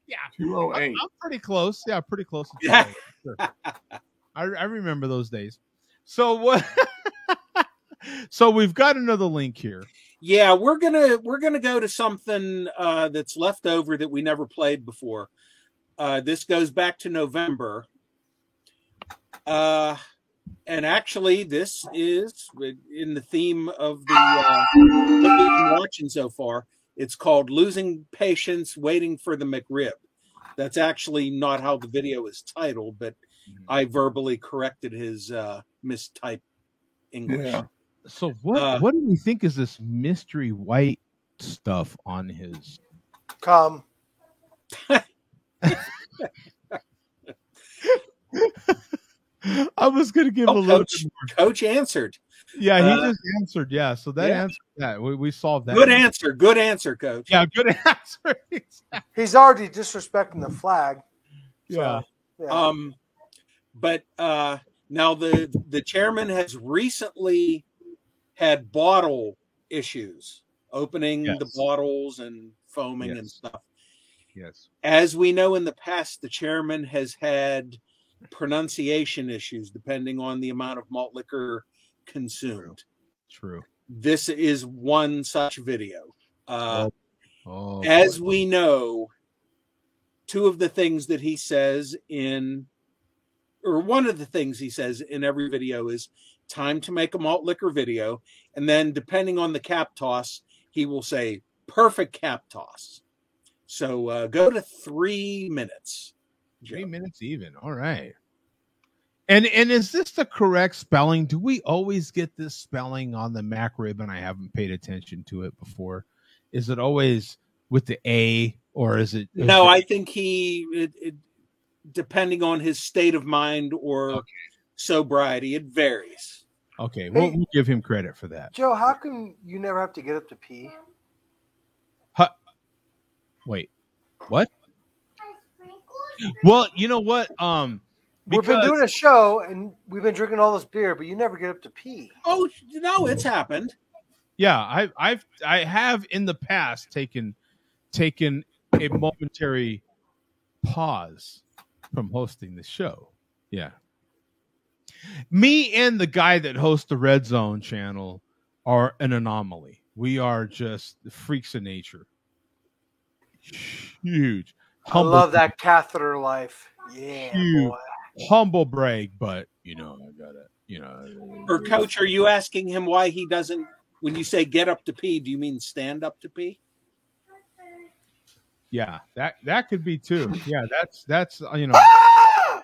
Speaker 1: Yeah,
Speaker 4: 208.
Speaker 1: I'm pretty close. Yeah, pretty close. To sure. I remember those days. So what? So we've got another link here.
Speaker 5: Yeah, we're gonna go to something that's left over that we never played before. This goes back to November, and actually, this is in the theme of what we've been watching so far. It's called "Losing Patience, Waiting for the McRib." That's actually not how the video is titled, but I verbally corrected his mistyped English.
Speaker 4: Yeah.
Speaker 1: So what do we think is this mystery white stuff on his?
Speaker 3: Come.
Speaker 1: I was going to give a little bit more.
Speaker 5: Coach answered.
Speaker 1: Yeah, he just answered. Yeah, so that answered that. We solved that.
Speaker 5: Good answer. Good answer, Coach.
Speaker 1: Yeah, good answer.
Speaker 3: He's already disrespecting the flag.
Speaker 1: So,
Speaker 3: yeah.
Speaker 5: But now the chairman has recently had bottle issues, opening the bottles and foaming and stuff.
Speaker 1: Yes.
Speaker 5: As we know in the past, the chairman has had pronunciation issues depending on the amount of malt liquor consumed.
Speaker 1: True.
Speaker 5: This is one such video. As we know, two of the things that he says one of the things he says in every video is time to make a malt liquor video. And then depending on the cap toss, he will say perfect cap toss. So go to 3 minutes.
Speaker 1: 3 minutes even. All right. And is this the correct spelling? Do we always get this spelling on the Mac ribbon? I haven't paid attention to it before. Is it always with the A or is it?
Speaker 5: No, I think it depending on his state of mind or sobriety, it varies.
Speaker 1: Okay, we'll give him credit for that.
Speaker 3: Joe, how come you never have to get up to pee?
Speaker 1: Wait, what? Well, you know what?
Speaker 3: We've been doing a show and we've been drinking all this beer, but you never get up to pee.
Speaker 5: Oh no, it's happened.
Speaker 1: Yeah, I have in the past taken a momentary pause from hosting the show. Yeah. Me and the guy that hosts the Red Zone channel are an anomaly. We are just freaks of nature. Huge.
Speaker 3: I love that catheter life. Yeah,
Speaker 1: huge,
Speaker 3: boy.
Speaker 1: Humble brag, but I gotta,
Speaker 5: Or Coach, are you asking him why he doesn't? When you say get up to pee, do you mean stand up to pee?
Speaker 1: Yeah, that could be too. Yeah, that's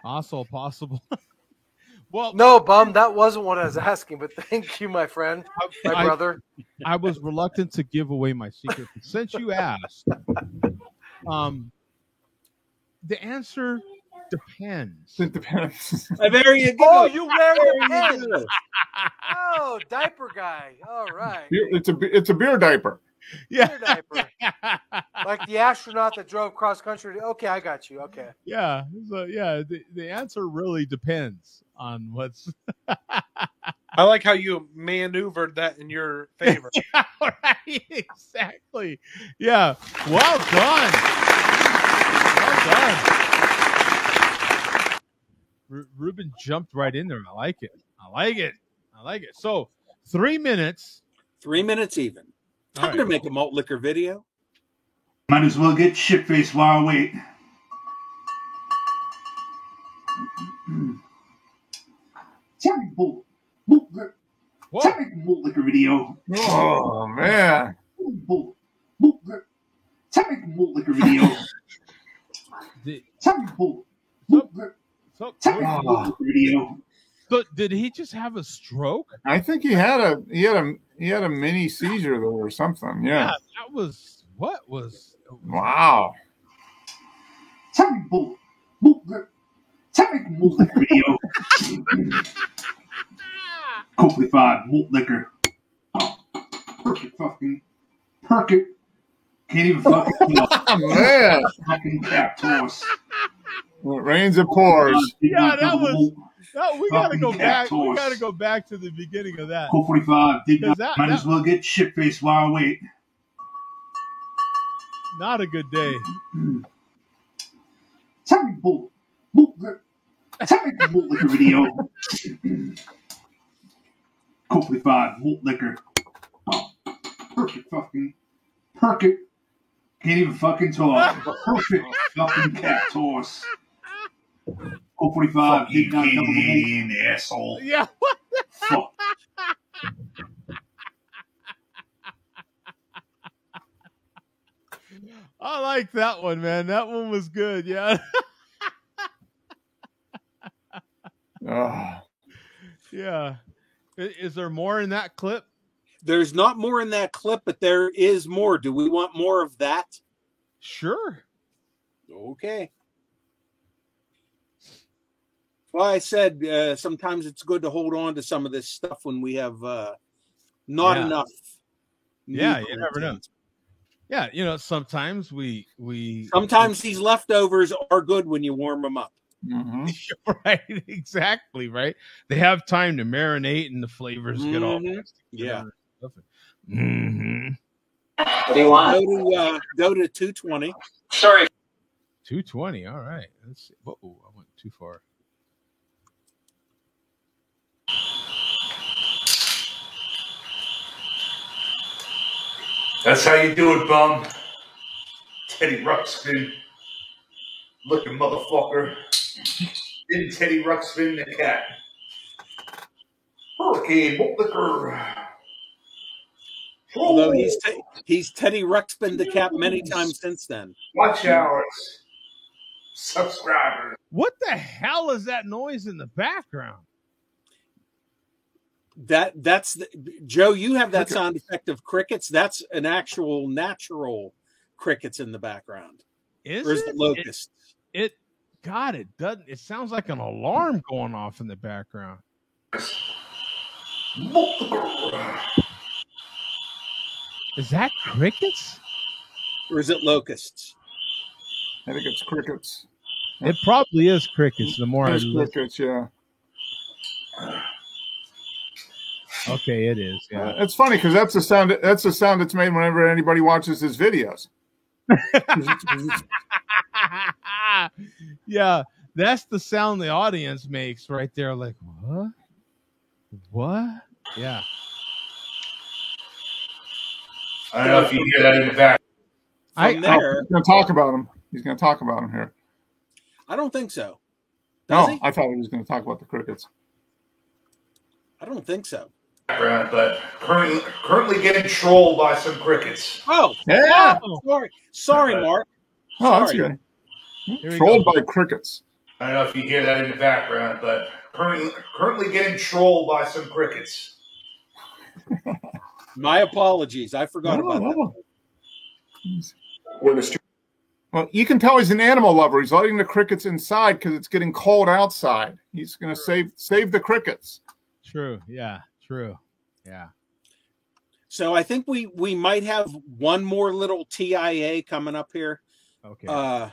Speaker 1: also possible. Well,
Speaker 3: no, Bum, that wasn't what I was asking, but thank you, my friend, my brother.
Speaker 1: I was reluctant to give away my secret. Since you asked, the answer depends.
Speaker 4: It depends.
Speaker 5: There you go.
Speaker 3: Oh, you wear the pen. Oh, diaper guy. All right.
Speaker 4: It's a beer diaper.
Speaker 1: Yeah.
Speaker 3: Beer diaper. Like the astronaut that drove cross country. Okay, I got you. Okay.
Speaker 1: Yeah. So yeah, the answer really depends on what's.
Speaker 9: I like how you maneuvered that in your favor.
Speaker 1: Yeah, right. Exactly. Yeah. Well done. Well done. Ruben jumped right in there. I like it. So 3 minutes.
Speaker 5: 3 minutes even. Time to make a malt liquor video.
Speaker 6: Might as well get shit-faced while I wait. Tell me malt liquor video.
Speaker 4: Oh, man.
Speaker 6: Tell me malt liquor video. Tell me malt liquor video.
Speaker 1: So did he just have a stroke?
Speaker 4: I think he had a mini seizure though or something. Yeah.
Speaker 1: That was what was.
Speaker 4: Wow.
Speaker 6: Tell me malt liquor video. Coakley 5 malt liquor. Perfect. Can't even fucking
Speaker 4: oh, man.
Speaker 6: Fucking cap toss.
Speaker 4: Well, it rains and pours.
Speaker 1: Yeah, that was. No, we gotta go back. We gotta go back to the beginning of that.
Speaker 6: Colt 45 might as well get shit-faced while I wait.
Speaker 1: Not a good day.
Speaker 6: Tell me malt liquor video. Colt 45 malt liquor. Perfect. Can't even fucking talk. Perfect fucking cat toss. Colt 45,
Speaker 11: you Canadian asshole.
Speaker 1: Yeah.
Speaker 6: Fuck.
Speaker 1: I like that one, man. That one was good. Yeah. Yeah. Is there more in that clip?
Speaker 5: There's not more in that clip, but there is more. Do we want more of that?
Speaker 1: Sure.
Speaker 5: Okay. Well, I said sometimes it's good to hold on to some of this stuff when we have not enough.
Speaker 1: Yeah, you never know. Yeah, sometimes we
Speaker 5: sometimes these leftovers are good when you warm them up.
Speaker 4: Mm-hmm.
Speaker 1: Right, exactly. Right, they have time to marinate and the flavors get all mixed together. Mm-hmm.
Speaker 5: What do you want? Go to 220.
Speaker 7: Sorry,
Speaker 1: 220. All right. Let's see. Whoa, I went too far.
Speaker 6: That's how you do it, bum. Teddy Ruxpin. Looking motherfucker. Didn't Teddy Ruxpin the cat? Hurricane malt liquor.
Speaker 5: Although he's Teddy Ruxpin the cap many times since then.
Speaker 6: Watch hours. Subscribers.
Speaker 1: What the hell is that noise in the background?
Speaker 5: That's Joe. You have that sound effect of crickets. That's an actual natural crickets in the background.
Speaker 1: Is
Speaker 5: it?
Speaker 1: The
Speaker 5: locusts?
Speaker 1: It doesn't. It sounds like an alarm going off in the background. Is that crickets?
Speaker 5: Or is it locusts?
Speaker 4: I think it's crickets.
Speaker 1: It probably is crickets. The more I listen.
Speaker 4: Crickets, yeah.
Speaker 1: Okay, it is. Yeah,
Speaker 4: it's funny because that's the sound. That's the sound that's made whenever anybody watches his videos.
Speaker 1: Yeah, that's the sound the audience makes right there. Like, what? What? Yeah.
Speaker 6: I don't know if you hear that in the back.
Speaker 5: From there,
Speaker 4: he's going to talk about him. He's going to talk about him here.
Speaker 5: I don't think so. Does he?
Speaker 4: I thought he was going to talk about the crickets.
Speaker 5: I don't think so.
Speaker 6: But currently getting trolled by some crickets.
Speaker 5: Oh,
Speaker 4: yeah.
Speaker 5: Oh, sorry, Mark.
Speaker 4: Oh, that's good. Trolled by crickets.
Speaker 6: I don't know if you hear that in the background, but currently getting trolled by some crickets.
Speaker 5: My apologies. I forgot about that.
Speaker 4: Well, you can tell he's an animal lover. He's letting the crickets inside because it's getting cold outside. He's going to save the crickets.
Speaker 1: True. Yeah. True. Yeah.
Speaker 5: So I think we might have one more little TIA coming up here.
Speaker 1: Okay.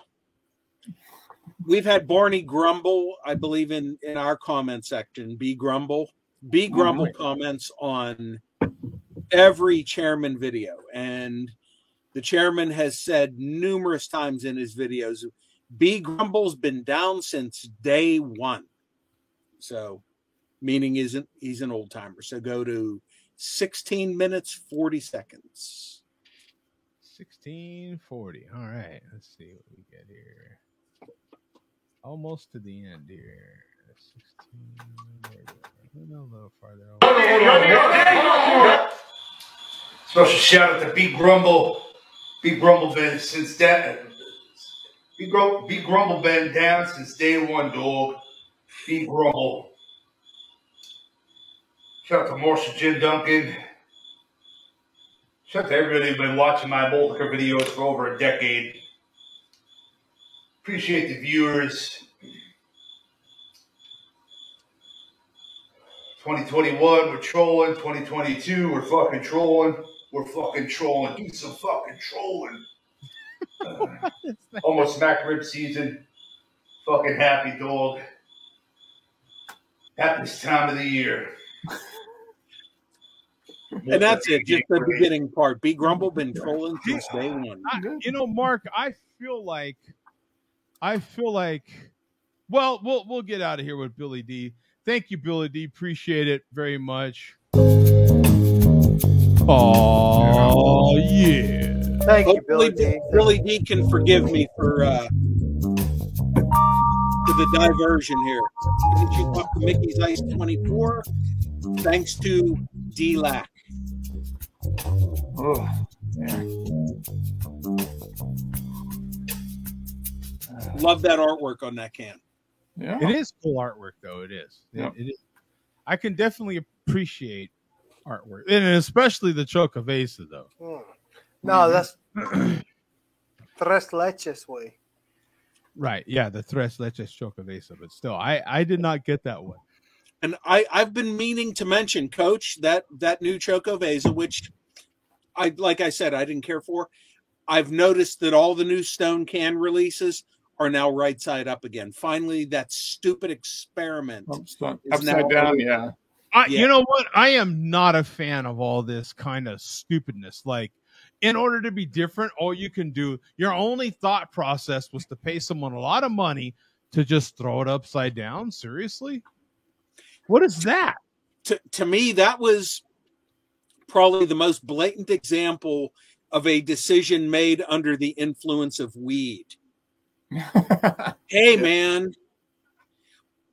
Speaker 5: We've had Barney Grumble, I believe, in our comment section. B Grumble comments on every chairman video, and the chairman has said numerous times in his videos, B Grumble's been down since day one. So, meaning he's an old timer. So go to 16 minutes 40 seconds.
Speaker 1: 16:40. All right. Let's see what we get here. Almost to the end here. 16. A little farther.
Speaker 6: Special shout out to B Grumble. B Grumble been since that. B Grumble been down since day one, dog. B Grumble. Shout out to Marshall Jim Duncan. Shout out to everybody who's been watching my Moldiker videos for over a decade. Appreciate the viewers. 2021, we're trolling. 2022, we're fucking trolling. We're fucking trolling. Do some fucking trolling. Almost smack rib season. Fucking happy, dog. Happiest time of the year.
Speaker 5: And that's it. Just the beginning part. B Grumble been trolling since day one.
Speaker 1: Mark, I feel like well, we'll get out of here with Billy D. Thank you, Billy D. Appreciate it very much. Oh yeah.
Speaker 3: Thank you, Billy D.
Speaker 5: Billy D can forgive me for the diversion here. Did you talk to Mickey's Ice 24? Thanks to D-Lac.
Speaker 4: Oh, yeah.
Speaker 5: Love that artwork on that can.
Speaker 4: Yeah.
Speaker 1: It is cool artwork, though. It is.
Speaker 4: Yep.
Speaker 1: It is. I can definitely appreciate artwork, and especially the Chocovesa, though.
Speaker 3: No, that's Tres Leches way.
Speaker 1: Right. Yeah, the Tres Leches Chocovesa, but still, I did not get that one.
Speaker 5: And I've been meaning to mention, Coach, that new Chocovesa, which like I said, I didn't care for. I've noticed that all the new Stone can releases are now right side up again. Finally, that stupid experiment
Speaker 4: upside down. Yeah.
Speaker 1: You know what? I am not a fan of all this kind of stupidness. Like, in order to be different, all you can do, your only thought process was to pay someone a lot of money to just throw it upside down. Seriously? What is that?
Speaker 5: To me, that was probably the most blatant example of a decision made under the influence of weed. Hey, man,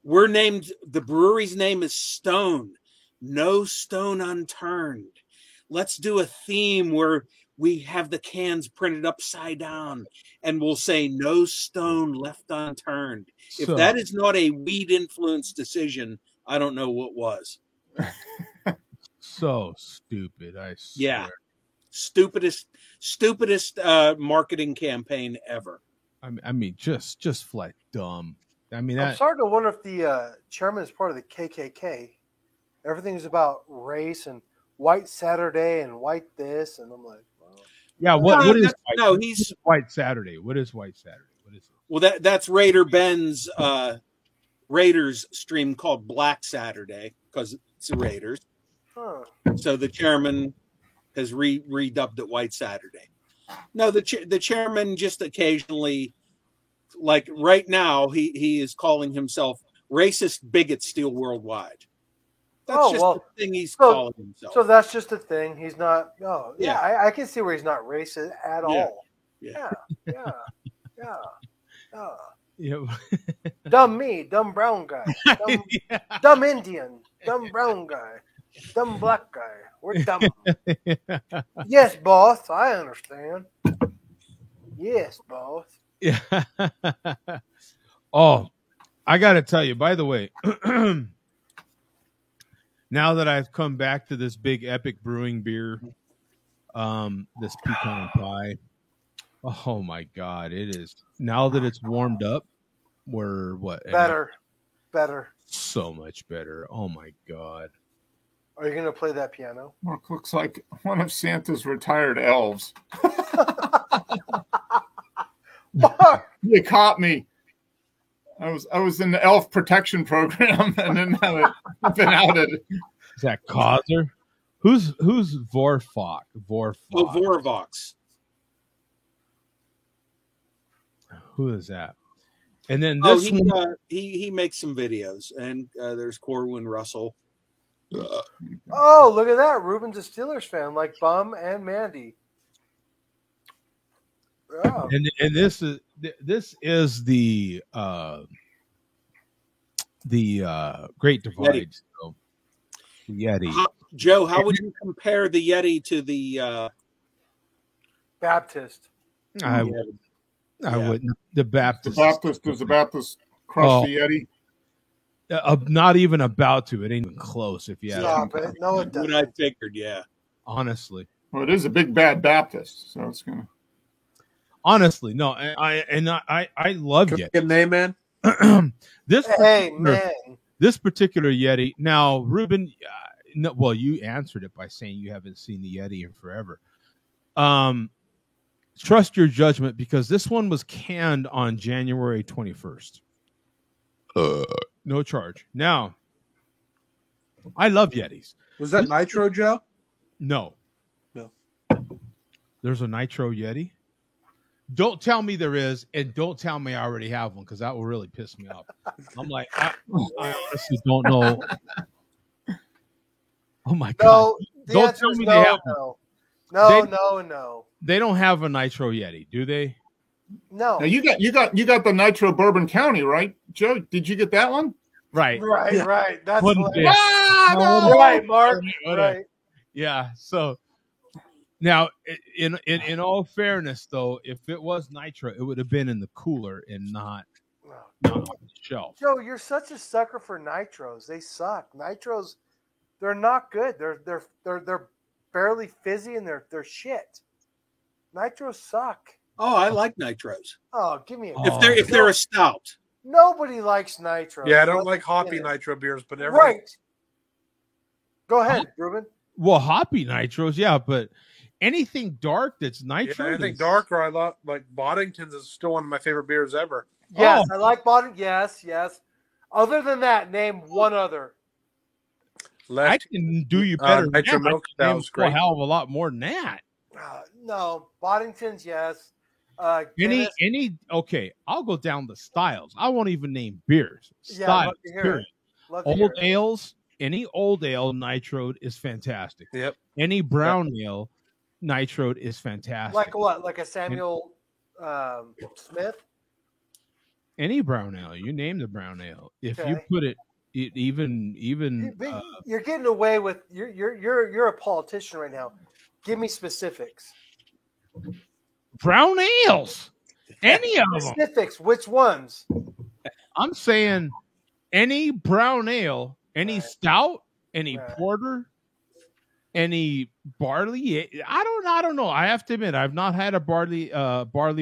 Speaker 5: the brewery's name is Stone. No stone unturned. Let's do a theme where we have the cans printed upside down and we'll say no stone left unturned. If that is not a weed influenced decision, I don't know what was.
Speaker 1: So stupid, I swear.
Speaker 5: Yeah. Stupidest marketing campaign ever.
Speaker 1: I mean, just flat dumb. I mean,
Speaker 3: I'm starting to wonder if the chairman is part of the KKK. Everything is about race and white Saturday and white this, and I'm like, well.
Speaker 1: Yeah, what is
Speaker 5: he's
Speaker 1: White Saturday? What is White Saturday? What is it?
Speaker 5: Well, that's Raider Ben's Raiders stream called Black Saturday because it's the Raiders.
Speaker 3: Huh.
Speaker 5: So the chairman has redubbed it White Saturday. No, the chairman just occasionally, like right now, he is calling himself racist bigot Steel Worldwide. That's the thing he's calling himself.
Speaker 3: So that's just a thing. He's not. Oh, yeah. I can see where he's not racist at all.
Speaker 5: Yeah.
Speaker 3: Dumb me, dumb brown guy, dumb Indian, dumb brown guy, dumb black guy. We're dumb. Yes, boss. I understand. Yes, boss.
Speaker 1: Yeah. Oh, I got to tell you, by the way, now that I've come back to this big epic brewing beer, this pecan pie, oh my God, it is, now that it's warmed up, we're what?
Speaker 3: Better.
Speaker 1: So much better. Oh my God.
Speaker 3: Are you going to play that piano?
Speaker 4: Well, it looks like one of Santa's retired elves. You caught me. I was in the elf protection program and then I've been outed.
Speaker 1: Is that Causer? Who's Vorfok?
Speaker 5: Oh, Vorvox.
Speaker 1: Who is that? And then this
Speaker 5: he makes some videos, and there's Corwin Russell.
Speaker 3: Oh, look at that! Ruben's a Steelers fan, like Bum and Mandy.
Speaker 1: Oh. And this is the Great Divide.
Speaker 5: Yeti.
Speaker 1: So, the Yeti.
Speaker 5: Joe, how would you compare the Yeti to the
Speaker 3: Baptist?
Speaker 1: I wouldn't. The Baptist.
Speaker 4: Does the Baptist crush the Yeti?
Speaker 1: Not even about to. It ain't even close. If you
Speaker 3: Stop it. No, it doesn't.
Speaker 5: What I figured, yeah.
Speaker 1: Honestly.
Speaker 4: Well, it is a big bad Baptist, so it's gonna.
Speaker 1: Honestly, no. I love Yeti.
Speaker 9: Good name, man.
Speaker 1: This particular Yeti. Now, Ruben. Well, you answered it by saying you haven't seen the Yeti in forever. Trust your judgment, because this one was canned on January 21st. No charge. Now, I love Yetis.
Speaker 9: Was that Nitro, Joe?
Speaker 1: No. There's a Nitro Yeti? Don't tell me there is, and don't tell me I already have one, because that will really piss me off. I'm like, I honestly don't know. Oh my God. Don't tell me they have one.
Speaker 3: No.
Speaker 1: They don't have a Nitro Yeti, do they?
Speaker 3: No.
Speaker 4: Now you got the Nitro Bourbon County, right, Joe? Did you get that one?
Speaker 1: Right.
Speaker 3: That's
Speaker 4: right,
Speaker 3: Mark. Right.
Speaker 1: Yeah. So now, in all fairness, though, if it was Nitro, it would have been in the cooler and not on the shelf.
Speaker 3: Joe, you're such a sucker for Nitros. They suck. Nitros, they're not good. They're barely fizzy and they're shit. Nitros suck.
Speaker 5: Oh, I like Nitros.
Speaker 3: Oh, give me a
Speaker 5: if they're a stout.
Speaker 3: Nobody likes Nitro.
Speaker 9: Yeah, I don't like hoppy Nitro beers, but everyone...
Speaker 3: Right. Go ahead, Ruben.
Speaker 1: Well, hoppy Nitros, yeah, but anything dark that's Nitro.
Speaker 9: Yeah, anything darker, I love. Like Boddington's is still one of my favorite beers ever.
Speaker 3: Yes, I like Boddington. Yes. Other than that, name one other.
Speaker 1: I can do you better.
Speaker 9: Nitro Milk Stout was great.
Speaker 1: A hell of a lot more than that.
Speaker 3: No, Boddington's, yes.
Speaker 1: Okay, I'll go down the styles. I won't even name beers. Styles, old ales, any old ale nitroed is fantastic.
Speaker 9: Yep.
Speaker 1: Any brown ale nitroed is fantastic.
Speaker 3: Like what? Like a Samuel Smith?
Speaker 1: Any brown ale. You name the brown ale. If you put it even
Speaker 3: you're getting away with you're a politician right now. Give me specifics.
Speaker 1: Brown ales. Any of them.
Speaker 3: Specifics. Which ones?
Speaker 1: I'm saying any brown ale, any stout, any porter, any barley. I don't know. I have to admit, I've not had a barley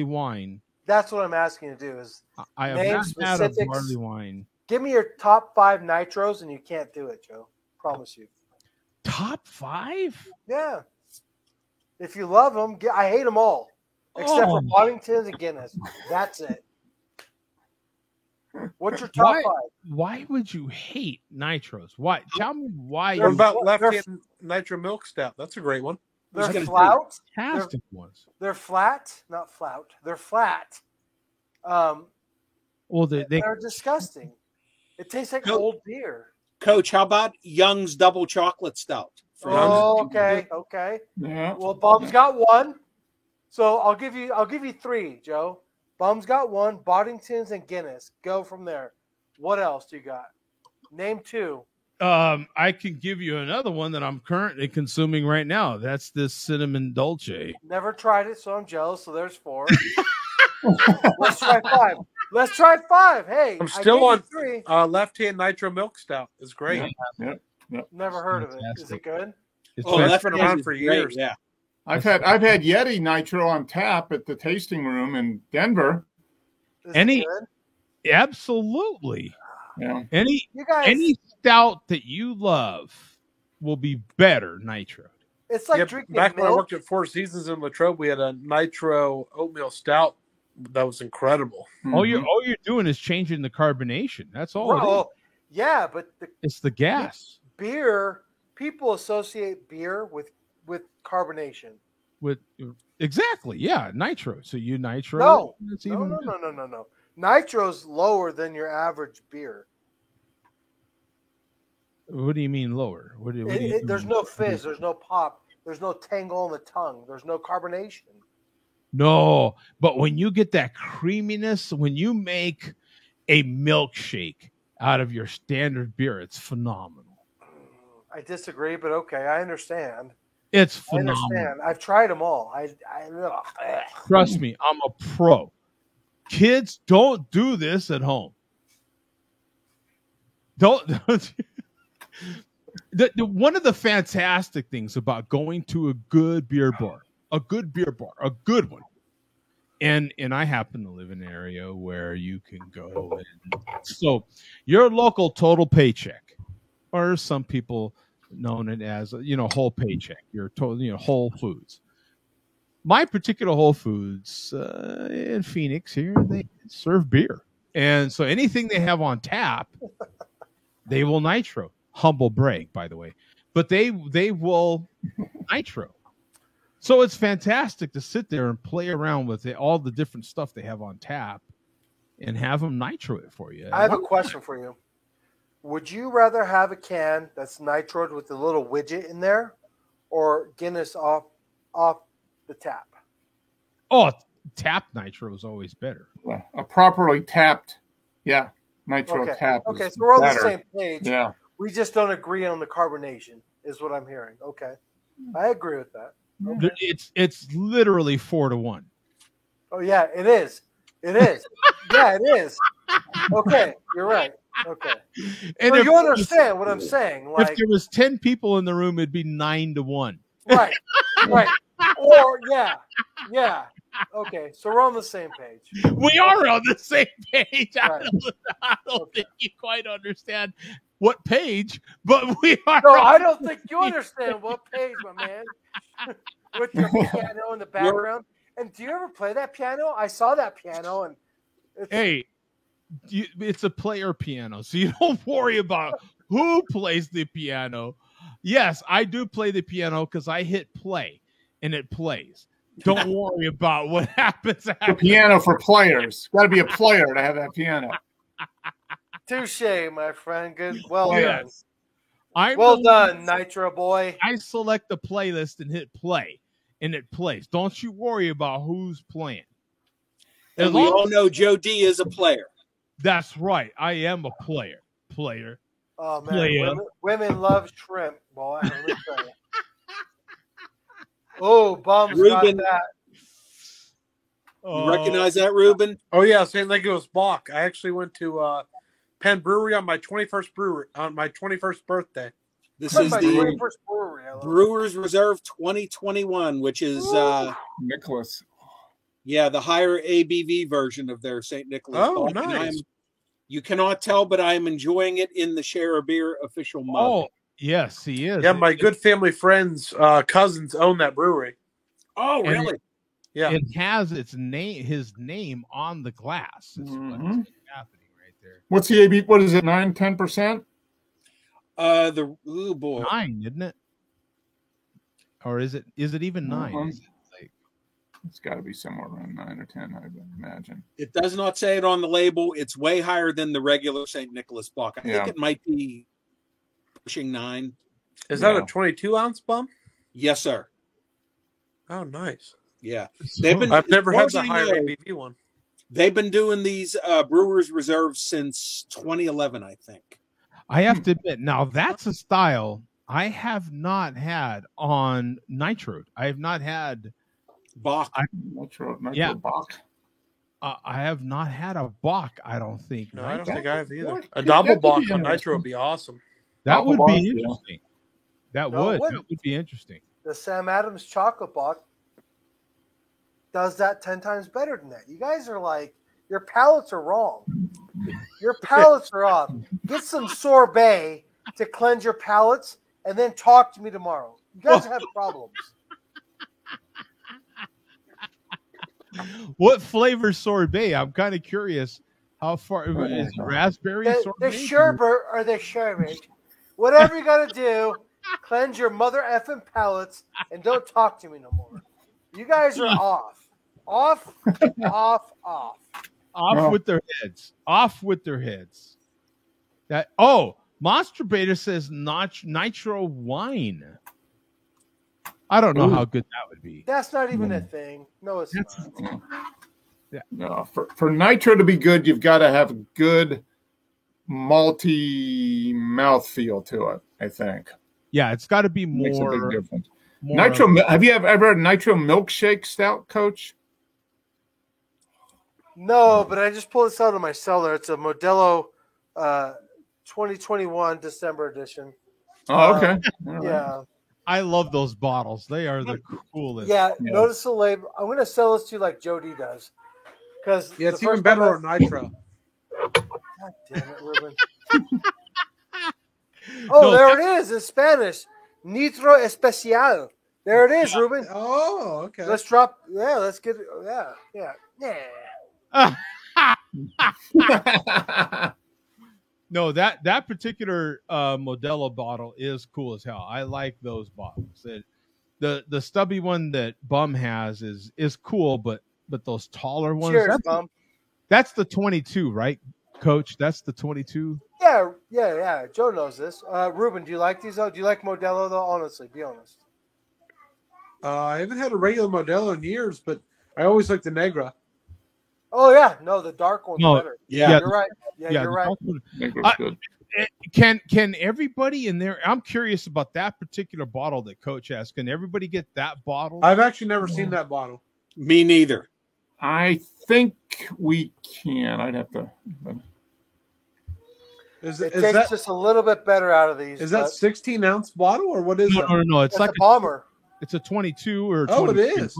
Speaker 1: wine.
Speaker 3: That's what I'm asking you to do. Is
Speaker 1: I have not had a barley wine.
Speaker 3: Give me your top 5 nitros, and you can't do it, Joe. Promise you.
Speaker 1: Top 5?
Speaker 3: Yeah. If you love them, I hate them all. Except for Boddington's and Guinness. That's it. What's your top five?
Speaker 1: Why would you hate nitros? Why? Tell me why.
Speaker 9: What about left-hand nitro milk stout? That's a great one.
Speaker 3: They're flout.
Speaker 1: Fantastic ones.
Speaker 3: They're flat, not flout. They're flat.
Speaker 1: Well,
Speaker 3: they're disgusting. It tastes like old beer.
Speaker 5: Coach, how about Young's Double Chocolate Stout?
Speaker 3: Okay.
Speaker 4: Yeah.
Speaker 3: Well, Bum's got one, so I'll give you three, Joe. Bum's got one. Boddington's and Guinness. Go from there. What else do you got? Name two.
Speaker 1: I can give you another one that I'm currently consuming right now. That's this cinnamon dolce.
Speaker 3: Never tried it, so I'm jealous. So there's four. Let's try five. Let's try five. Hey,
Speaker 9: I'm still on
Speaker 3: three.
Speaker 9: left-hand nitro milk stout. It's great.
Speaker 4: Yep.
Speaker 3: Never heard of it. Is it good?
Speaker 9: It's been around for years.
Speaker 5: Yeah.
Speaker 4: I've had Yeti Nitro on tap at the tasting room in Denver.
Speaker 1: Absolutely.
Speaker 4: Yeah.
Speaker 1: Any stout that you love will be better nitro.
Speaker 3: It's like drinking
Speaker 9: back
Speaker 3: milk.
Speaker 9: when I worked at Four Seasons in Latrobe, we had a nitro oatmeal stout that was incredible.
Speaker 1: All you're doing is changing the carbonation. That's all. It is.
Speaker 3: Yeah, but
Speaker 1: it's the gas.
Speaker 3: Beer. People associate beer with carbonation.
Speaker 1: Exactly, yeah, nitro. So you nitro.
Speaker 3: No. Nitro's lower than your average beer.
Speaker 1: What do you mean lower? What do you
Speaker 3: there's no fizz. There's no pop. There's no tangle on the tongue. There's no carbonation.
Speaker 1: No, but when you get that creaminess, when you make a milkshake out of your standard beer, it's phenomenal.
Speaker 3: I disagree, but okay, I understand.
Speaker 1: It's phenomenal.
Speaker 3: I understand. I've tried them all.
Speaker 1: Trust me, I'm a pro. Kids, don't do this at home. Don't. One of the fantastic things about going to a good beer bar, a good one, and I happen to live in an area where you can go. So your local Total Paycheck, or some people known it as whole paycheck. Your total, Whole Foods. My particular Whole Foods in Phoenix here, they serve beer, and so anything they have on tap, they will nitro. Humble brag, by the way, but they will nitro. So it's fantastic to sit there and play around with all the different stuff they have on tap and have them nitro it for you.
Speaker 3: I have a question for you. Would you rather have a can that's nitroed with a little widget in there, or Guinness off the tap?
Speaker 1: Oh, tap nitro is always better.
Speaker 4: Well, a properly tapped, nitro tap.
Speaker 3: Okay, so we're on the same page.
Speaker 4: Yeah.
Speaker 3: We just don't agree on the carbonation, is what I'm hearing. Okay, I agree with that. Okay.
Speaker 1: It's literally 4-1.
Speaker 3: Oh yeah, it is. It is. Yeah, it is. Okay, you're right. Okay, and so you understand what I'm saying. Like,
Speaker 1: if there was 10 people in the room, it'd be 9-1.
Speaker 3: Right. Or yeah. Okay, so we're on the same page.
Speaker 1: We are on the same page.
Speaker 3: Right.
Speaker 1: I don't think you quite understand what page, but we are.
Speaker 3: No, I don't think you understand what page, my man. With your piano in the background. And do you ever play that piano? I saw that piano, and
Speaker 1: it's a player piano, so you don't worry about who plays the piano. Yes, I do play the piano because I hit play, and it plays. Don't worry about what happens after.
Speaker 4: The piano for players. Got to be a player to have that piano.
Speaker 3: Touche, my friend. Good. Well done.
Speaker 1: Well
Speaker 3: done, Nitro boy.
Speaker 1: I select the playlist and hit play, and it plays. Don't you worry about who's playing.
Speaker 5: And we all know Joe D is a player.
Speaker 1: That's right. I am a player.
Speaker 3: Oh, man. Women love shrimp, boy. Let me tell you. Oh, Bum's got that.
Speaker 5: You recognize that, Ruben?
Speaker 9: Oh, yeah. St. Lego's Bach. I actually went to Penn Brewery on my 21st birthday.
Speaker 5: This is the Brewers Reserve 2021, which is
Speaker 4: Nicholas.
Speaker 5: Yeah, the higher ABV version of their St. Nicholas.
Speaker 9: Oh, nice.
Speaker 5: You cannot tell, but I am enjoying it in the Share a Beer official mug.
Speaker 1: Oh, yes, he is.
Speaker 9: Yeah, my good family friends' cousins own that brewery.
Speaker 5: Oh, really?
Speaker 9: Yeah.
Speaker 1: It has his name on the glass. That's what's happening right
Speaker 4: What's the AB? What is it? 9-10%?
Speaker 5: Oh boy,
Speaker 1: 9, isn't it? Or is it even 9?
Speaker 4: It's got to be somewhere around 9 or 10, I would imagine.
Speaker 5: It does not say it on the label. It's way higher than the regular St. Nicholas Bock. I think it might be pushing 9.
Speaker 9: Is that a 22-ounce bump?
Speaker 5: Yes, sir.
Speaker 9: Oh, nice.
Speaker 5: Yeah,
Speaker 9: I've never had the higher ABV one.
Speaker 5: They've been doing these Brewers Reserves since 2011, I think.
Speaker 1: I have to admit, now that's a style I have not had on Nitro. I have not had
Speaker 5: Bock.
Speaker 4: Nitro
Speaker 1: Bock. I have not had a Bock, I don't think.
Speaker 9: No, I don't think I have either. A double Bock on Nitro would be awesome.
Speaker 1: That would be interesting. That would be interesting.
Speaker 3: The Sam Adams Chocolate Bock does that 10 times better than that. You guys are like, your palates are wrong. Your palates are off. Get some sorbet to cleanse your palates, and then talk to me tomorrow. You guys have problems.
Speaker 1: What flavor sorbet? I'm kind of curious. How far is it raspberry sorbet?
Speaker 3: The sherbet or the sherbet. Whatever you got to do, cleanse your mother effing palates, and don't talk to me no more. You guys are off. Off
Speaker 1: with their heads. Off with their heads. Monster Beta says nitro wine. I don't know how good that would be.
Speaker 3: That's not even a thing. No, it's not.
Speaker 4: Yeah. No, for nitro to be good, you've got to have a good malty mouthfeel to it, I think.
Speaker 1: Yeah, it's got to be more.
Speaker 4: Makes a big difference. Nitro. Have you ever had nitro milkshake stout, Coach?
Speaker 3: No, but I just pulled this out of my cellar. It's a Modelo 2021 December edition.
Speaker 4: Oh, okay.
Speaker 3: Yeah.
Speaker 1: I love those bottles. They are the coolest.
Speaker 3: Yeah, notice the label. I'm going to sell this to you like Joe D does.
Speaker 9: Yeah, it's even better on Nitro.
Speaker 3: God damn it, Ruben. There it is in Spanish. Nitro Especial. There it is, Ruben.
Speaker 9: Oh, okay.
Speaker 3: Let's drop. Yeah, let's get it. Yeah.
Speaker 1: No, that particular Modelo bottle is cool as hell. I like those bottles. The stubby one that Bum has is cool, but those taller ones.
Speaker 3: Cheers, Bum.
Speaker 1: That's the 22, right, Coach? That's the 22.
Speaker 3: Yeah. Joe knows this. Ruben, do you like these though? Do you like Modelo though? Honestly, be honest.
Speaker 9: I haven't had a regular Modelo in years, but I always like the Negra.
Speaker 3: Oh yeah, no, the dark one's better.
Speaker 1: Yeah,
Speaker 3: you're right. Yeah, you're right.
Speaker 1: Can everybody in there? I'm curious about that particular bottle that Coach has. Can everybody get that bottle?
Speaker 9: I've actually never seen that bottle.
Speaker 5: Me neither.
Speaker 4: I think we can. I'd have to.
Speaker 3: It takes just a little bit better out of these.
Speaker 9: Is that 16-ounce bottle or what is it?
Speaker 1: No. It's like
Speaker 3: a bomber.
Speaker 1: It's a 22 or
Speaker 9: 22.
Speaker 1: Oh,
Speaker 9: it is.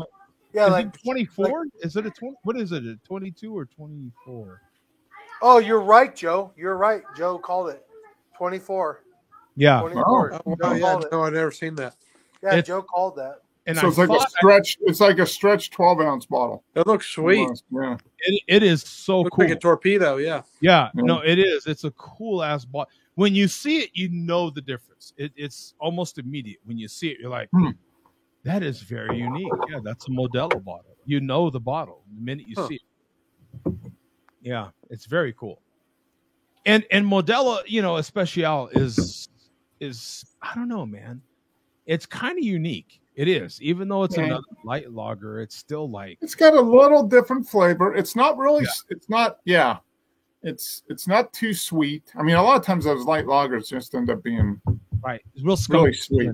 Speaker 3: Yeah,
Speaker 1: is
Speaker 3: like
Speaker 1: it 24. Is it a 20? What is it? A 22 or 24?
Speaker 3: Oh, you're right, Joe. You're right. Joe called it 24.
Speaker 1: Yeah.
Speaker 3: 24.
Speaker 9: No, I've never seen that.
Speaker 3: Yeah, Joe called that.
Speaker 1: And
Speaker 4: so it's like a stretch. It's like a stretch 12-ounce bottle.
Speaker 9: It looks sweet.
Speaker 4: Yeah.
Speaker 1: It is so
Speaker 9: looks
Speaker 1: cool.
Speaker 9: like a torpedo. Yeah.
Speaker 1: Yeah. No, it is. It's a cool ass bottle. When you see it, you know the difference. It's almost immediate. When you see it, you're like, that is very unique. Yeah, that's a Modelo bottle. You know the bottle the minute you see it. Yeah, it's very cool. And Modelo, Especial is I don't know, man. It's kind of unique. It is, even though it's another light lager. It's still like
Speaker 4: it's got a little different flavor. It's not really. Yeah. It's not. Yeah, it's not too sweet. I mean, a lot of times those light lagers just end up being
Speaker 1: it's real
Speaker 4: really sweet.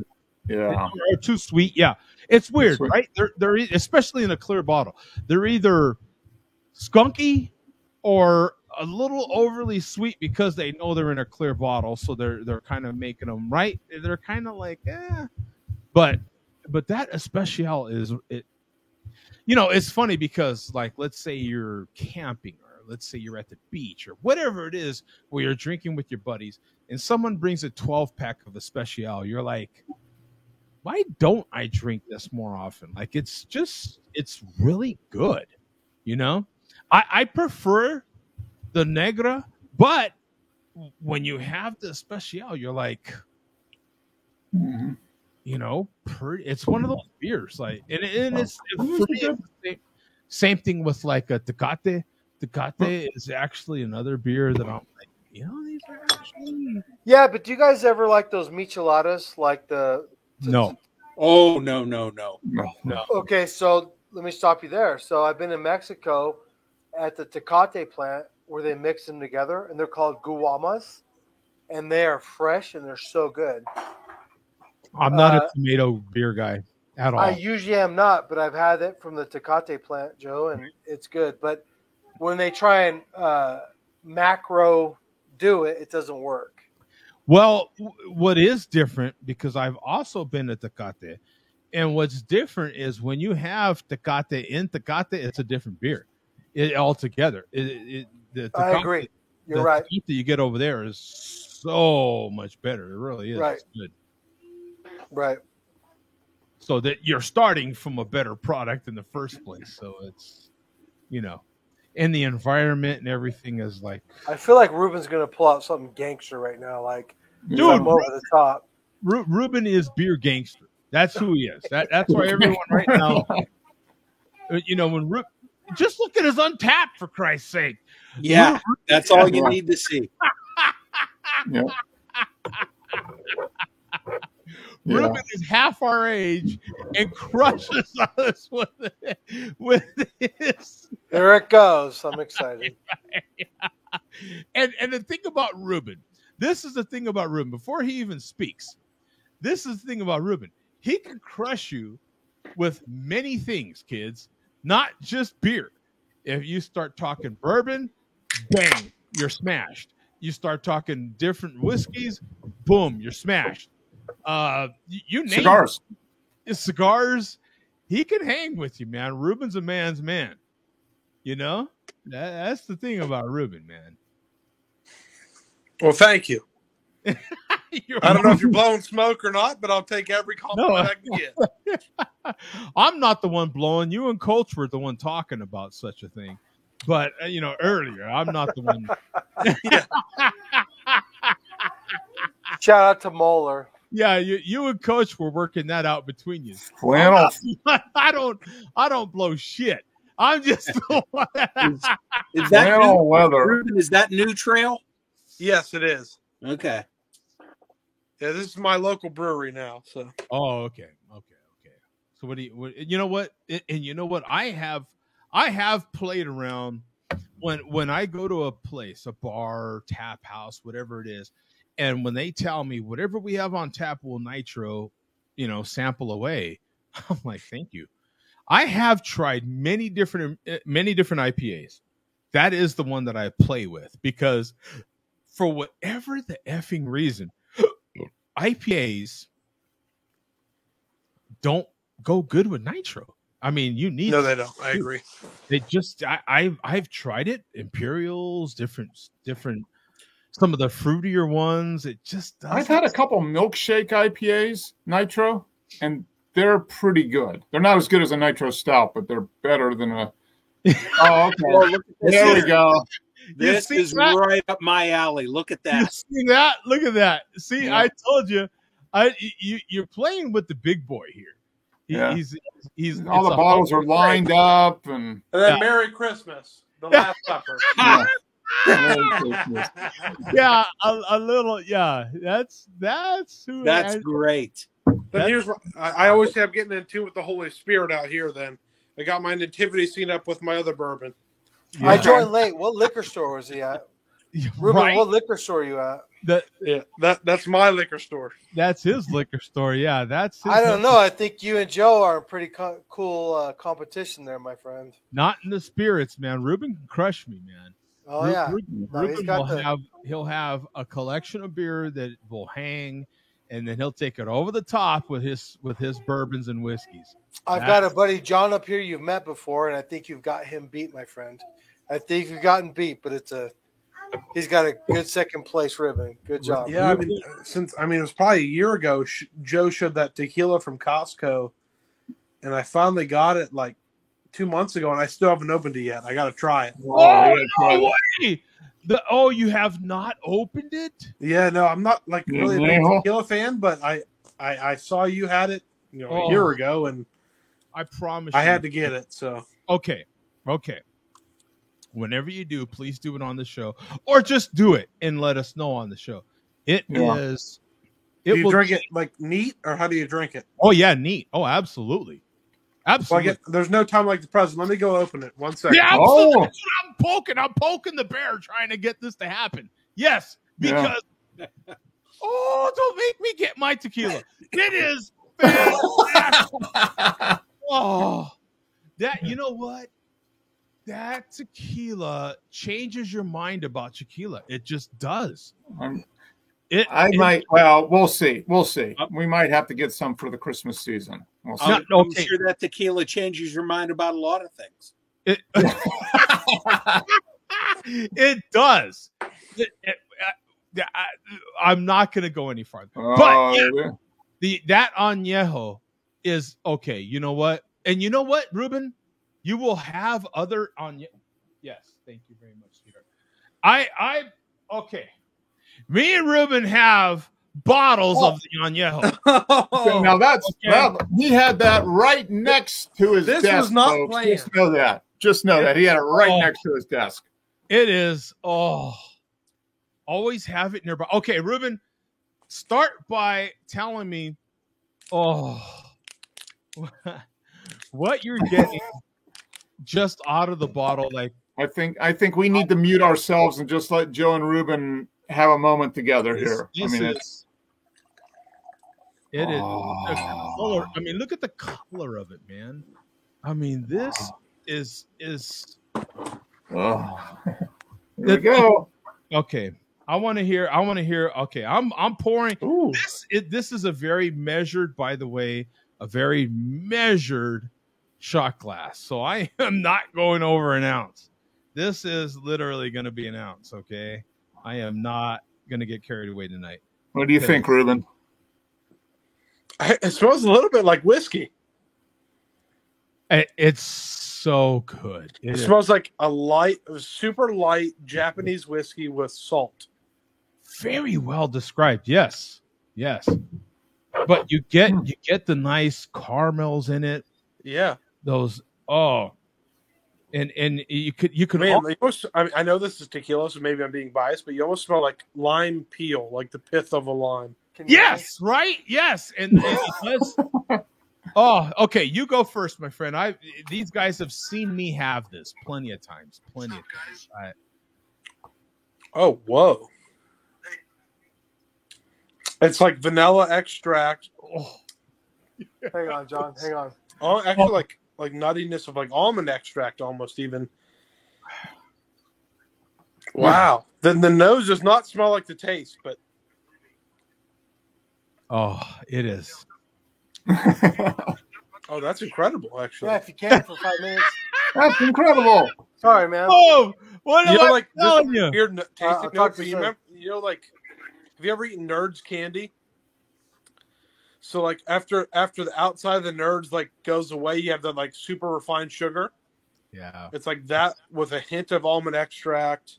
Speaker 4: Yeah,
Speaker 1: or too sweet. Yeah, it's weird, right? They're especially in a clear bottle. They're either skunky or a little overly sweet because they know they're in a clear bottle, so they're kind of making them right. They're kind of like, but that Especial is it. It's funny because like let's say you're camping or let's say you're at the beach or whatever it is where you're drinking with your buddies and someone brings a 12-pack of Especial, you're like, why don't I drink this more often? Like it's really good. I prefer the Negra But when you have the Especial, you're like, you know, it's one of those beers. Like, and it's for me, it's the same thing with like a Tecate. Tecate is actually another beer that I'm like, you know, these are actually.
Speaker 3: Yeah, but do you guys ever like those micheladas? Like
Speaker 1: No.
Speaker 5: Oh, no.
Speaker 3: Okay, so let me stop you there. So I've been in Mexico at the Tecate plant where they mix them together, and they're called guamas, and they are fresh and they're so good.
Speaker 1: I'm not a tomato beer guy at all.
Speaker 3: I usually am not, but I've had it from the Tecate plant, Joe, and it's good. But when they try and macro do it, it doesn't work.
Speaker 1: Well, what is different, because I've also been at Tecate, and what's different is when you have Tecate in Tecate, it's a different beer altogether. The Tecate,
Speaker 3: I agree. You're right.
Speaker 1: The Tecate you get over there is so much better. It really is.
Speaker 3: Right.
Speaker 1: It's good.
Speaker 3: Right.
Speaker 1: So that you're starting from a better product in the first place. So it's, you know, and the environment and everything is like.
Speaker 3: I feel like Ruben's going to pull out something gangster right now. Like,
Speaker 1: dude,
Speaker 3: over the top.
Speaker 1: Ruben is beer gangster. That's who he is. That's why everyone right now, you know, when just look at his Untapped, for Christ's sake.
Speaker 5: Yeah, that's all you need to see.
Speaker 4: Yeah.
Speaker 1: Ruben is half our age and crushes us with his.
Speaker 3: There it goes. I'm excited.
Speaker 1: And the thing about Ruben, this is the thing about Ruben. Before he even speaks, this is the thing about Ruben. He can crush you with many things, kids, not just beer. If you start talking bourbon, bang, you're smashed. You start talking different whiskeys, boom, you're smashed. You name
Speaker 4: cigars.
Speaker 1: Cigars. He can hang with you, man. Ruben's a man's man. You know, that's the thing about Ruben, man.
Speaker 9: Well, thank you. I don't know if you're blowing smoke or not, but I'll take every compliment I can get.
Speaker 1: I'm not the one blowing. You and Coach were the one talking about such a thing. But, you know, earlier, I'm not the one.
Speaker 3: Shout out to Moeller.
Speaker 1: Yeah, you and Coach were working that out between you.
Speaker 4: Flannel.
Speaker 1: I don't blow shit. I'm just
Speaker 5: is that
Speaker 4: flannel leather.
Speaker 5: Ruben, is that New Trail?
Speaker 9: Yes, it is.
Speaker 5: Okay.
Speaker 9: Yeah, this is my local brewery now. So.
Speaker 1: Oh, okay. So you know what? And you know what? I have played around when I go to a place, a bar, tap house, whatever it is, and when they tell me whatever we have on tap will nitro, you know, sample away, I'm like, thank you. I have tried many different IPAs. That is the one that I play with, because for whatever the effing reason, IPAs don't go good with nitro. I mean, you need.
Speaker 9: No, they don't. I agree.
Speaker 1: They just. I've tried it. Imperials, different. Some of the fruitier ones. It just. Doesn't.
Speaker 4: I've had a couple milkshake IPAs nitro, and they're pretty good. They're not as good as a nitro stout, but they're better than a. Oh, okay.
Speaker 5: Well,
Speaker 4: there we go.
Speaker 5: This is
Speaker 1: that?
Speaker 5: right up my alley. Look at that.
Speaker 1: You see that? Look at that. See,
Speaker 4: Yeah.
Speaker 1: I told you. You're playing with the big boy here.
Speaker 4: Yeah.
Speaker 1: He's
Speaker 4: All the bottles are lined up, and
Speaker 9: then Merry Christmas, the Last Supper.
Speaker 1: Yeah, a little. Yeah, that's who.
Speaker 5: That's great.
Speaker 9: Then here's what I always have getting in tune with the Holy Spirit out here. Then I got my nativity scene up with my other bourbon.
Speaker 1: Yeah.
Speaker 3: I joined late. What liquor store was he at? Ruben,
Speaker 1: Right.
Speaker 3: what liquor store are you at?
Speaker 9: That's my liquor store.
Speaker 1: That's his liquor store. Yeah, that's. His
Speaker 3: I don't know. I think you and Joe are a pretty cool competition there, my friend.
Speaker 1: Not in the spirits, man. Ruben can crush me, man.
Speaker 3: Oh yeah,
Speaker 1: Ruben he'll have a collection of beer that will hang, and then he'll take it over the top with his bourbons and whiskeys.
Speaker 3: I've got a buddy John up here you've met before, and I think you've got him beat, my friend. I think you've gotten beat, but he's got a good second place ribbon. Good job.
Speaker 9: Yeah, I mean, it was probably a year ago. Joe showed that tequila from Costco, and I finally got it like 2 months ago, and I still haven't opened it yet. I got to try it.
Speaker 1: Oh, no way! You have not opened it?
Speaker 9: Yeah, no, I'm not like really a big
Speaker 4: Yeah.
Speaker 9: tequila fan, but I saw you had it, a year ago, and
Speaker 1: I promise
Speaker 9: I
Speaker 1: you.
Speaker 9: had to get it. So
Speaker 1: Okay. Whenever you do, please do it on the show, or just do it and let us know on the show. It is.
Speaker 9: Do you drink it like neat, or how do you drink it?
Speaker 1: Oh yeah, neat. Oh, absolutely. Absolutely.
Speaker 9: There's no time like the present. Let me go open it. 1 second.
Speaker 1: Yeah, absolutely. That's what I'm poking the bear trying to get this to happen. Yes, because don't make me get my tequila. It is fantastic. You know what? That tequila changes your mind about tequila. It just does.
Speaker 4: We'll see. We might have to get some for the Christmas season. We'll see.
Speaker 5: I'm sure that tequila changes your mind about a lot of things.
Speaker 1: It does. I'm not going to go any farther. But that añejo is okay. You know what? And you know what, Ruben? You will have other añejo. Yes, thank you very much, sweetheart. Okay. Me and Ruben have bottles of the añejo.
Speaker 4: Now he had that right next to his desk. This was not planned. Just know that he had it right next to his desk.
Speaker 1: It is. Always have it nearby. Okay, Ruben, start by telling me, what you're getting just out of the bottle. Like,
Speaker 4: I think we need to mute ourselves and just let Joe and Ruben have a moment together here.
Speaker 1: It is. Color. I mean, look at the color of it, man. I mean, this is.
Speaker 4: Here we go.
Speaker 1: Okay, I want to hear. Okay, I'm pouring. This is a very measured, by the way, a very measured shot glass. So I am not going over an ounce. This is literally going to be an ounce. Okay. I am not going to get carried away tonight.
Speaker 4: What do you think, Ruben?
Speaker 9: It smells a little bit like whiskey.
Speaker 1: It's so good.
Speaker 9: It smells like a super light Japanese whiskey with salt.
Speaker 1: Very well described. Yes. But you get the nice caramels in it.
Speaker 9: Yeah.
Speaker 1: Those. And you could.
Speaker 9: Man, I know this is tequila, so maybe I'm being biased, but you almost smell like lime peel, like the pith of a lime.
Speaker 1: Yes, right. Yes, and it does. Okay. You go first, my friend. These guys have seen me have this plenty of times.
Speaker 9: Oh, whoa! It's like vanilla extract.
Speaker 3: Hang on, John. Hang on.
Speaker 9: Oh, actually, like nuttiness of like almond extract almost even. Wow. Then the nose does not smell like the taste, but
Speaker 1: it is.
Speaker 9: Oh, that's incredible, actually.
Speaker 3: Yeah, if you can for 5 minutes.
Speaker 4: That's incredible.
Speaker 3: Sorry, man.
Speaker 1: What am I telling you?
Speaker 9: Weird tasting note, but have you ever eaten Nerds candy? So like after the outside of the Nerds like goes away, you have the like super refined sugar.
Speaker 1: Yeah.
Speaker 9: It's like that with a hint of almond extract.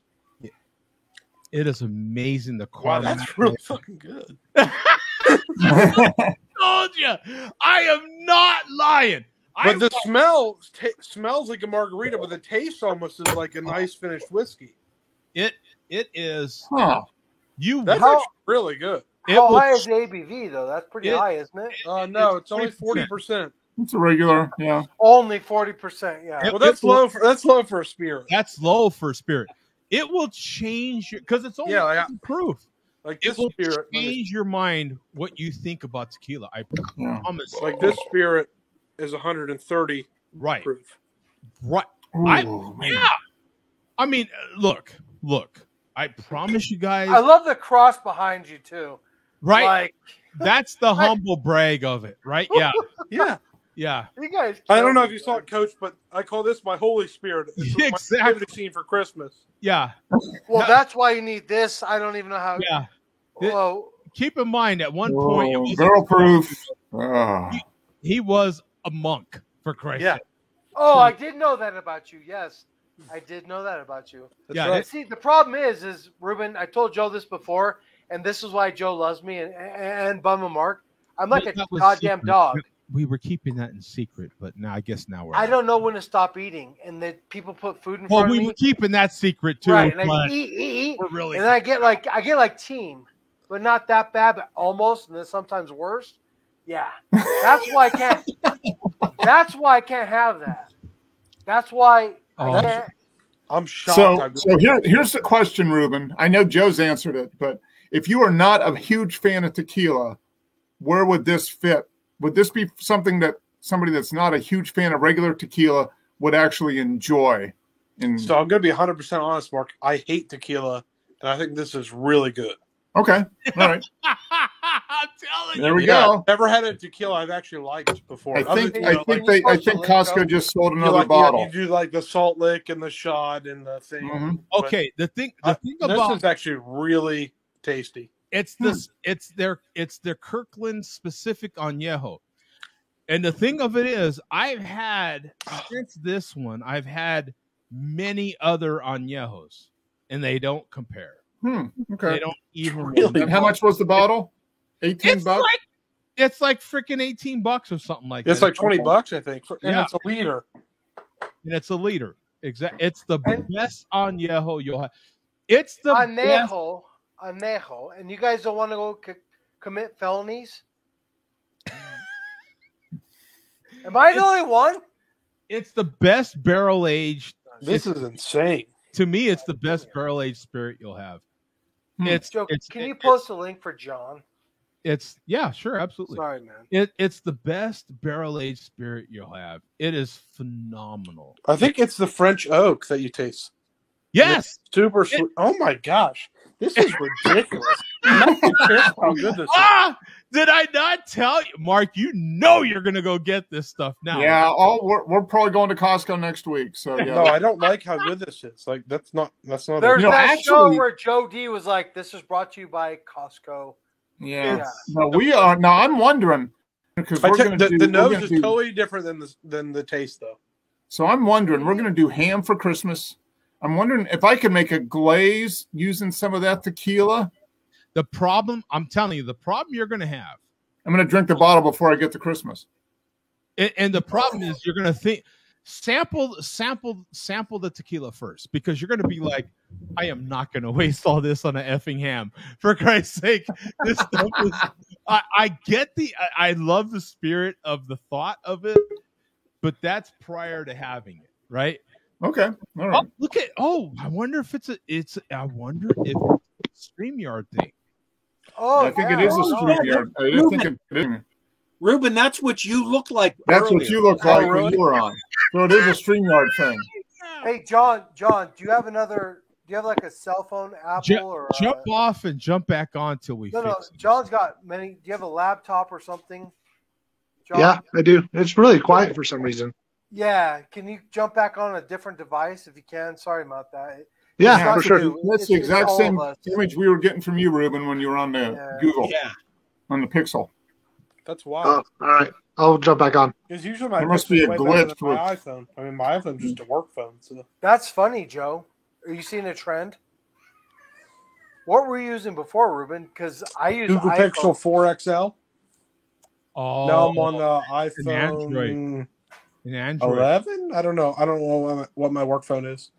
Speaker 1: It is amazing. The
Speaker 9: wow, that's really fucking good.
Speaker 1: Told you, I am not lying.
Speaker 9: But the smell smells like a margarita, but the taste almost is like a nice finished whiskey.
Speaker 1: It is.
Speaker 4: Huh.
Speaker 9: That's actually really good.
Speaker 3: How high is the ABV though? That's pretty high, isn't it?
Speaker 9: No, it's only 40%.
Speaker 4: It's a regular, yeah.
Speaker 3: Only 40%, yeah.
Speaker 9: Well, that's low for a spirit.
Speaker 1: That's low for a spirit. It will change because it's only proof.
Speaker 9: Like
Speaker 1: it will change your mind what you think about tequila. I promise.
Speaker 9: Like this spirit is 130 proof.
Speaker 1: Right. I mean, look. I promise you guys.
Speaker 3: I love the cross behind you too.
Speaker 1: Right. Like that's the humble brag of it, right? Yeah.
Speaker 9: Yeah.
Speaker 3: You guys.
Speaker 9: I don't know if you saw it, Coach, but I call this my Holy Spirit. It's
Speaker 1: exactly.
Speaker 9: My favorite scene for Christmas.
Speaker 1: Yeah.
Speaker 3: Well, that's why you need this. I don't even know how.
Speaker 1: Yeah.
Speaker 3: Well,
Speaker 1: keep in mind, at one point, it was
Speaker 4: girl proof.
Speaker 1: He was a monk, for Christ's sake.
Speaker 3: Oh, I did know that about you. Yes. I did know that about you.
Speaker 1: Yeah,
Speaker 3: But see, the problem is Ruben. I told Joe this before, and this is why Joe loves me and Bum and Mark. I'm like a
Speaker 1: That was
Speaker 3: goddamn
Speaker 1: secret.
Speaker 3: dog.
Speaker 1: We were keeping that in secret, but now I guess now we're.
Speaker 3: I don't know when to stop eating, and that people put food in
Speaker 1: Well,
Speaker 3: front
Speaker 1: we
Speaker 3: of me.
Speaker 1: were keeping that secret too.
Speaker 3: Right, and I
Speaker 1: but
Speaker 3: eat,
Speaker 1: we're really.
Speaker 3: and then I get like team, but not that bad, but almost, and then sometimes worse. Yeah, that's why I can't. That's why I can't have that. That's why I can't.
Speaker 9: I'm shocked.
Speaker 4: So here's the question, Ruben. I know Joe's answered it, but if you are not a huge fan of tequila, where would this fit? Would this be something that somebody that's not a huge fan of regular tequila would actually enjoy?
Speaker 9: So I'm going to be 100% honest, Mark. I hate tequila, and I think this is really good.
Speaker 4: Okay. All right.
Speaker 1: I'm telling
Speaker 4: There
Speaker 1: you.
Speaker 4: we go.
Speaker 9: Never had a tequila I've actually liked before.
Speaker 4: I think Costco just sold another
Speaker 9: you
Speaker 4: bottle.
Speaker 9: you do like the salt lick and the shot and the thing.
Speaker 4: Mm-hmm.
Speaker 1: Okay, the thing about
Speaker 9: this is actually really tasty.
Speaker 1: It's this. It's their Kirkland specific añejo, and the thing of it is, I've had since this one, I've had many other añejos, and they don't compare.
Speaker 4: Okay.
Speaker 1: They don't even.
Speaker 4: Really? And how much was the bottle? $18 bucks.
Speaker 1: It's like freaking $18 or something like that.
Speaker 9: It's like $20, I think. And
Speaker 1: Yeah.
Speaker 9: it's a liter.
Speaker 1: And it's a liter. Exactly. It's the best añejo you'll have. It's the best.
Speaker 3: Añejo, and you guys don't want to go commit felonies? Am I the only one?
Speaker 1: It's the best barrel aged.
Speaker 9: This is insane.
Speaker 1: To me, it's the best barrel aged spirit you'll have.
Speaker 3: Joe, can you post a link for John?
Speaker 1: Yeah, sure, absolutely.
Speaker 3: Sorry, man.
Speaker 1: It's the best barrel aged spirit you'll have. It is phenomenal.
Speaker 9: I think it's the French oak that you taste.
Speaker 1: Yes,
Speaker 9: it's super sweet. Oh my gosh, this is ridiculous. How good this is.
Speaker 1: Did I not tell you, Mark? You know you're gonna go get this stuff now.
Speaker 4: Yeah, we're probably going to Costco next week. So yeah.
Speaker 9: No, I don't like how good this is. Like that's not.
Speaker 3: There's that show where Joe D was like, "This is brought to you by Costco."
Speaker 4: Yeah. No, we are. Now I'm wondering because
Speaker 9: the nose is totally different than the taste, though.
Speaker 4: So I'm wondering, we're going to do ham for Christmas. I'm wondering if I could make a glaze using some of that tequila.
Speaker 1: The problem, I'm telling you, the problem you're going to have.
Speaker 4: I'm going to drink the bottle before I get to Christmas.
Speaker 1: And the problem is you're going to think, sample the tequila first, because you're going to be like, I am not going to waste all this on an effing ham. For Christ's sake, this stuff is. I love the spirit of the thought of it, but that's prior to having it, right?
Speaker 4: Okay, all right.
Speaker 1: I wonder if it's a StreamYard thing.
Speaker 3: Oh,
Speaker 4: I think it is a StreamYard. I think it is.
Speaker 5: Ruben, that's what you look like.
Speaker 4: That's
Speaker 5: earlier.
Speaker 4: what you look like when you were on. So it is a StreamYard thing.
Speaker 3: Hey, John, do you have like a cell phone, Apple, or
Speaker 1: jump off and jump back on till we fix it.
Speaker 3: John's got many. Do you have a laptop or something? John?
Speaker 7: Yeah, I do. It's really quiet for some reason.
Speaker 3: Yeah, can you jump back on a different device if you can? Sorry about that.
Speaker 7: Yeah, for sure.
Speaker 4: That's the exact same image we were getting from you, Ruben, when you were on the Google.
Speaker 5: Yeah.
Speaker 4: On the Pixel.
Speaker 9: That's wild.
Speaker 7: Oh, all right. I'll jump back on.
Speaker 9: Because usually my
Speaker 4: there must be a glitch
Speaker 9: with my iPhone. I mean, my iPhone's just a work phone. So
Speaker 3: that's funny, Joe. Are you seeing a trend? What were you using before, Ruben? Because I use
Speaker 9: Google
Speaker 3: iPhone.
Speaker 9: Pixel 4 XL.
Speaker 1: Oh,
Speaker 9: now I'm on the iPhone.
Speaker 1: An Android.
Speaker 9: 11? I don't know what my work phone is.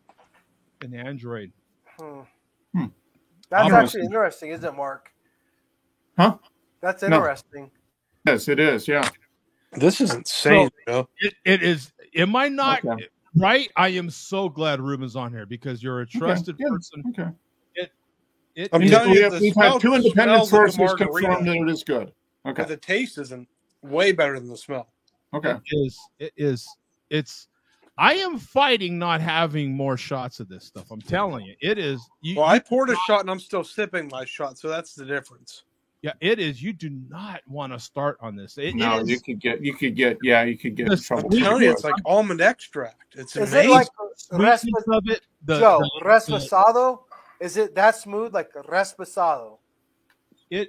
Speaker 1: An Android.
Speaker 3: That's actually interesting, isn't it, Mark?
Speaker 4: Huh?
Speaker 3: That's interesting.
Speaker 4: Yes, it is. Yeah.
Speaker 9: This is insane.
Speaker 1: So, it is. Am I not right? I am so glad Ruben's on here because you're a trusted person.
Speaker 4: Okay.
Speaker 9: I'm telling you,
Speaker 4: we've had two independent sources confirm that it is good. Okay.
Speaker 9: But the taste isn't way better than the smell.
Speaker 4: Okay.
Speaker 1: It is. I am fighting not having more shots of this stuff. I'm telling you, it is.
Speaker 9: I poured a shot and I'm still sipping my shot, so that's the difference.
Speaker 1: Yeah, it is. You do not want to start on this.
Speaker 4: You could get in trouble.
Speaker 9: I'm telling you, it's like almond extract. It's amazing.
Speaker 3: Is it like
Speaker 1: Rasposado?
Speaker 3: Is it that smooth, like raspasado?
Speaker 1: It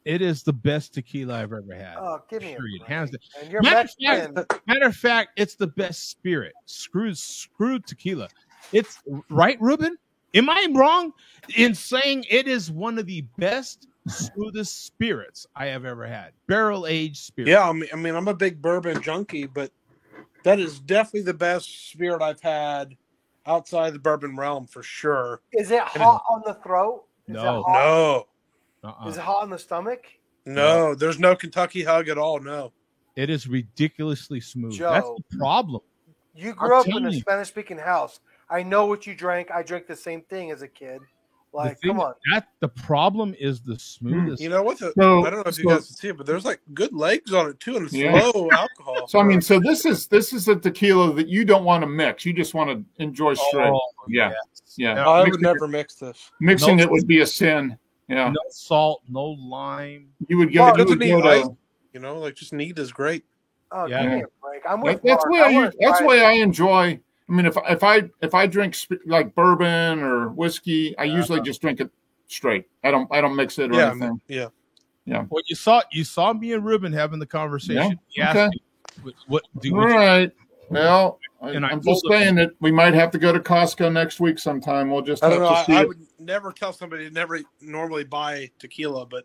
Speaker 1: It is the best tequila I've ever had.
Speaker 3: Oh, give me
Speaker 1: period.
Speaker 3: a
Speaker 1: Hands down.
Speaker 3: And you're
Speaker 1: Matter of fact, it's the best spirit. Screw tequila. It's right, Ruben? Am I wrong in saying it is one of the best, smoothest spirits I have ever had? Barrel-aged spirit.
Speaker 9: Yeah, I mean, I'm a big bourbon junkie, but that is definitely the best spirit I've had outside the bourbon realm for sure.
Speaker 3: Is it hot on the throat?
Speaker 9: No.
Speaker 3: Is it hot on the stomach?
Speaker 9: No, there's no Kentucky hug at all. No.
Speaker 1: It is ridiculously smooth.
Speaker 3: Joe,
Speaker 1: that's the problem.
Speaker 3: You grew up in a Spanish-speaking house. I know what you drank. I drank the same thing as a kid. Like, come on.
Speaker 1: The problem is the smoothest.
Speaker 9: You know what? I don't know if you guys can see it, but there's like good legs on it too, and it's low alcohol.
Speaker 4: So I mean, so this is a tequila that you don't want to mix. You just want to enjoy straight. Yeah.
Speaker 9: No, I would never mix this.
Speaker 4: Mixing it would be a sin. Yeah.
Speaker 1: No salt, no lime.
Speaker 4: You would go.
Speaker 9: You know, like just neat is great.
Speaker 3: Oh, give me a break. I'm with
Speaker 4: that's why I enjoy. I mean, if I drink like bourbon or whiskey, I usually just drink it straight. I don't mix it or anything.
Speaker 9: Yeah.
Speaker 1: Well, you saw me and Ruben having the conversation.
Speaker 4: Yeah.
Speaker 1: He asked me, what do
Speaker 4: all right. Well, I'm just saying that we might have to go to Costco next week sometime. We'll just
Speaker 9: I
Speaker 4: have
Speaker 9: don't know.
Speaker 4: to see
Speaker 9: I
Speaker 4: it.
Speaker 9: would never tell somebody to never normally buy tequila, but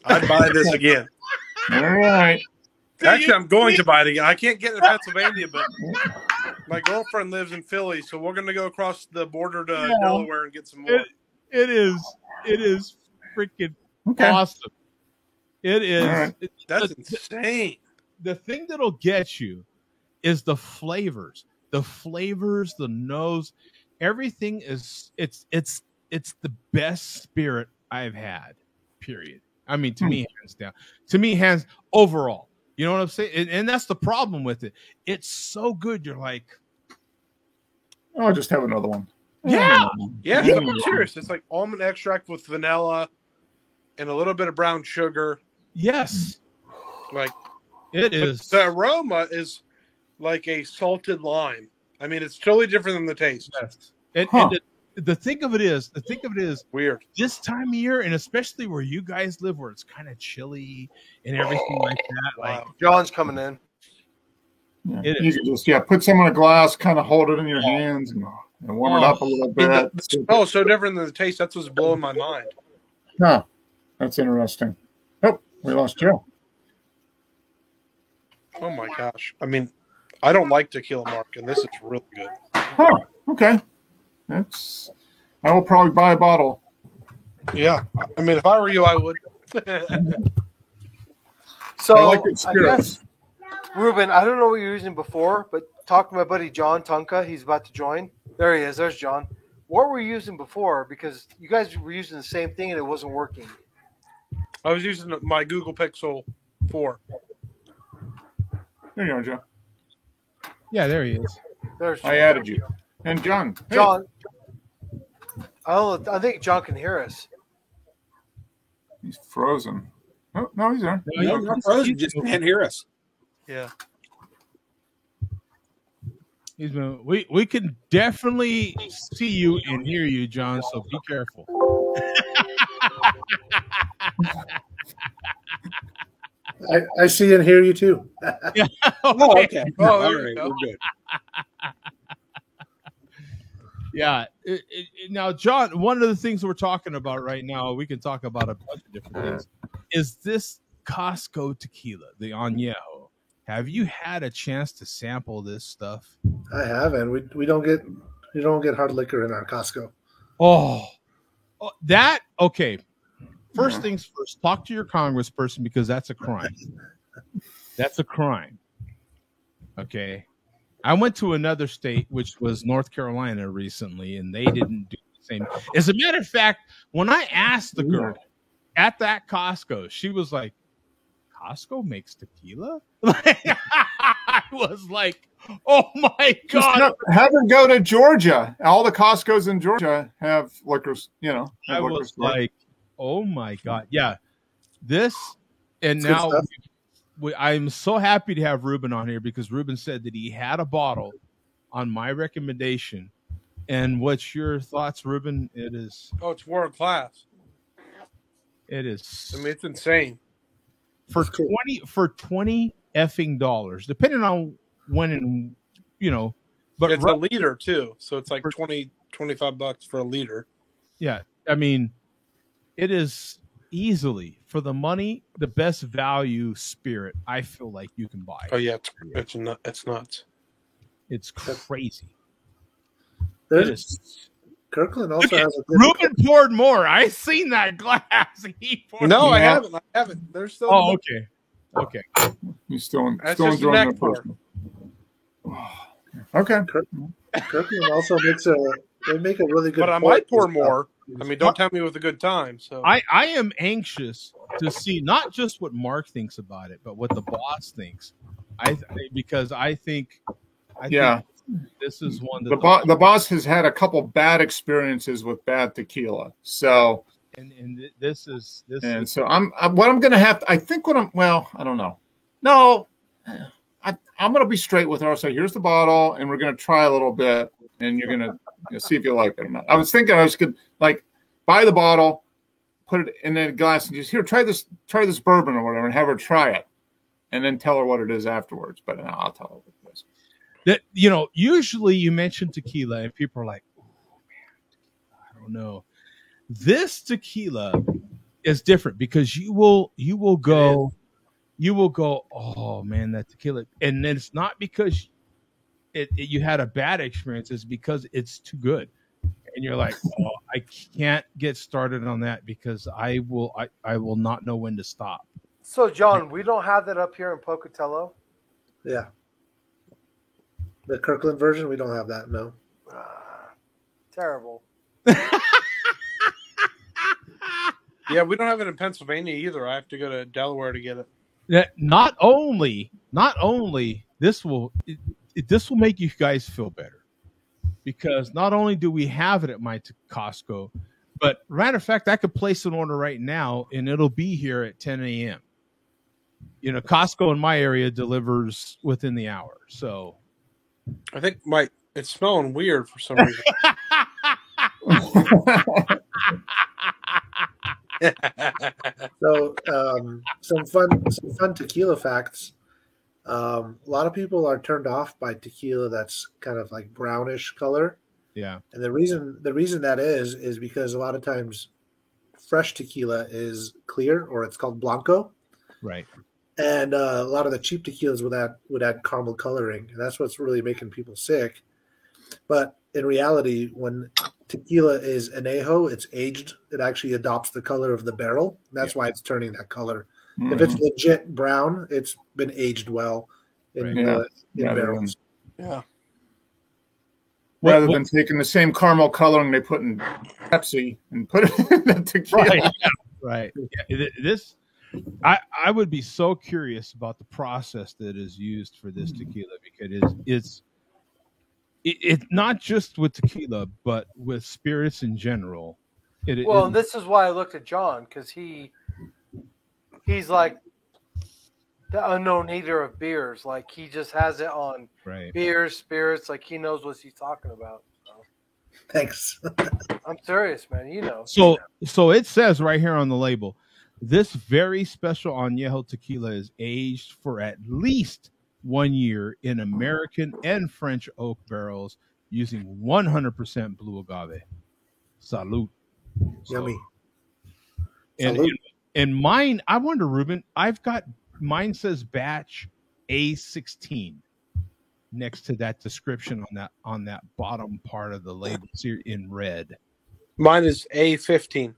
Speaker 9: I'd buy this again.
Speaker 4: All right.
Speaker 9: Actually, I'm going to buy it again. I can't get it in Pennsylvania, but my girlfriend lives in Philly, so we're going to go across the border to Delaware and get some more.
Speaker 1: It is freaking awesome. It is.
Speaker 4: Right.
Speaker 9: That's insane.
Speaker 1: The thing that'll get you is the flavors, the nose, everything is. It's the best spirit I've had. Period. I mean, to me, hands down. To me, hands overall. You know what I'm saying? And that's the problem with it. It's so good. You're like,
Speaker 4: I'll just have another one.
Speaker 9: Yeah. I'm serious. It's like almond extract with vanilla and a little bit of brown sugar.
Speaker 1: Yes.
Speaker 9: Like
Speaker 1: it is.
Speaker 9: The aroma is like a salted lime. I mean, it's totally different than the taste.
Speaker 1: Yes. And the thing of it is
Speaker 9: weird.
Speaker 1: This time of year, and especially where you guys live, where it's kind of chilly and everything like that. Like
Speaker 3: John's coming in.
Speaker 4: Yeah. You can just put some in a glass, kind of hold it in your hands, and warm it up a little bit.
Speaker 9: Oh, so different than the taste. That's what's blowing my mind.
Speaker 4: Huh. That's interesting. Oh, we lost Joe.
Speaker 9: Oh my gosh. I mean, I don't like tequila, Mark, and this is really good.
Speaker 4: Huh. Okay. I will probably buy a bottle.
Speaker 9: Yeah. I mean, if I were you, I would.
Speaker 3: So,
Speaker 4: I like good spirits.
Speaker 3: Ruben, I don't know what you were using before, but talk to my buddy John Tunka. He's about to join. There he is. There's John. What were you using before? Because you guys were using the same thing and it wasn't working.
Speaker 9: I was using my Google Pixel 4.
Speaker 4: There you go, Joe.
Speaker 1: Yeah, there he is.
Speaker 4: I added you. And John. Hey.
Speaker 3: John. I think John can hear us.
Speaker 4: He's frozen. Oh, no, he's there.
Speaker 5: No, you're not frozen. Just can't hear us.
Speaker 9: Yeah.
Speaker 1: We can definitely see you and hear you, John, so be careful.
Speaker 12: I see and hear you too.
Speaker 1: Yeah.
Speaker 5: Oh, okay.
Speaker 9: Oh,
Speaker 5: all right. We're good.
Speaker 1: Yeah. Now, John, one of the things we're talking about right now, we can talk about a bunch of different things, is this Costco tequila, the Añejo. Have you had a chance to sample this stuff?
Speaker 12: I haven't. We don't get hard liquor in our Costco.
Speaker 1: Oh, that okay. First things first, talk to your congressperson because that's a crime. That's a crime. Okay. I went to another state, which was North Carolina recently, and they didn't do the same. As a matter of fact, when I asked the girl at that Costco, she was like, Costco makes tequila? I was like, oh my God.
Speaker 4: Have her go to Georgia. All the Costcos in Georgia have liquors,
Speaker 1: I was like, oh my God. Yeah. This, and it's now I'm so happy to have Ruben on here because Ruben said that he had a bottle on my recommendation. And what's your thoughts, Ruben? It is.
Speaker 9: Oh, it's world class.
Speaker 1: It is.
Speaker 9: I mean, it's insane.
Speaker 1: For 20 effing dollars, depending on when and but
Speaker 9: it's a liter too, so it's like $25 for a liter.
Speaker 1: Yeah, I mean, it is easily for the money the best value spirit I feel like you can buy.
Speaker 9: Oh yeah, it's nuts.
Speaker 1: It's crazy.
Speaker 12: Kirkland also has a good.
Speaker 1: Ruben poured more. I seen that glass. He poured
Speaker 9: No,
Speaker 1: more.
Speaker 9: I haven't. There's still.
Speaker 1: Oh, okay.
Speaker 4: He's still
Speaker 9: That's
Speaker 4: enjoying
Speaker 9: just a neck
Speaker 4: the
Speaker 9: pour.
Speaker 4: first one. Okay.
Speaker 12: Kirkland also they make a really good.
Speaker 9: But I might pour more. I mean, don't tell me with a good time. So
Speaker 1: I am anxious to see not just what Mark thinks about it, but what the boss thinks. Because I think this is one that
Speaker 4: the boss has had a couple bad experiences with bad tequila. So so I'm going to have to, I don't know. No, I'm going to be straight with her. I'll say, here's the bottle, and we're going to try a little bit, and you're going to see if you like it or not. I was thinking I was going to buy the bottle, put it in a glass, and just here, try this bourbon or whatever, and have her try it, and then tell her what it is afterwards. But no, I'll tell her what it is.
Speaker 1: That usually you mention tequila, and people are like, "Oh man, I don't know." This tequila is different because you will go, oh man, that tequila, and then it's not because you had a bad experience; it's because it's too good, and you're like, oh, I can't get started on that because I will not know when to stop.
Speaker 3: So, John, we don't have that up here in Pocatello.
Speaker 12: Yeah, the Kirkland version, we don't have that. No,
Speaker 3: terrible.
Speaker 9: Yeah, we don't have it in Pennsylvania either. I have to go to Delaware to get it.
Speaker 1: Not only this will make you guys feel better because not only do we have it at my Costco, but matter of fact, I could place an order right now and it'll be here at 10 a.m. Costco in my area delivers within the hour. So
Speaker 9: I think it's smelling weird for some reason.
Speaker 12: So some fun tequila facts. A lot of people are turned off by tequila that's kind of like brownish color.
Speaker 1: Yeah.
Speaker 12: And the reason that is because a lot of times fresh tequila is clear or it's called blanco.
Speaker 1: Right.
Speaker 12: And a lot of the cheap tequilas would add caramel coloring. And that's what's really making people sick. But in reality, when tequila is añejo, it's aged. It actually adopts the color of the barrel. That's why it's turning that color.
Speaker 4: Mm-hmm.
Speaker 12: If it's legit brown, it's been aged well in barrels.
Speaker 9: Yeah.
Speaker 4: Rather than taking the same caramel coloring they put in Pepsi and put it in the tequila.
Speaker 1: Right. Yeah. Right. Yeah. This, I would be so curious about the process that is used for this tequila because it's not just with tequila, but with spirits in general.
Speaker 3: And this is why I looked at John because he's like the unknown eater of beers. Like he just has it on beers, spirits. Like he knows what he's talking about. So.
Speaker 12: Thanks.
Speaker 3: I'm serious, man.
Speaker 1: So it says right here on the label, this very special añejo tequila is aged for at least 1 year in American and French oak barrels using 100% blue agave. Salud.
Speaker 12: Yummy.
Speaker 1: And mine, I wonder, Ruben, mine says batch A16 next to that description on that bottom part of the label here in red.
Speaker 9: Mine is A15.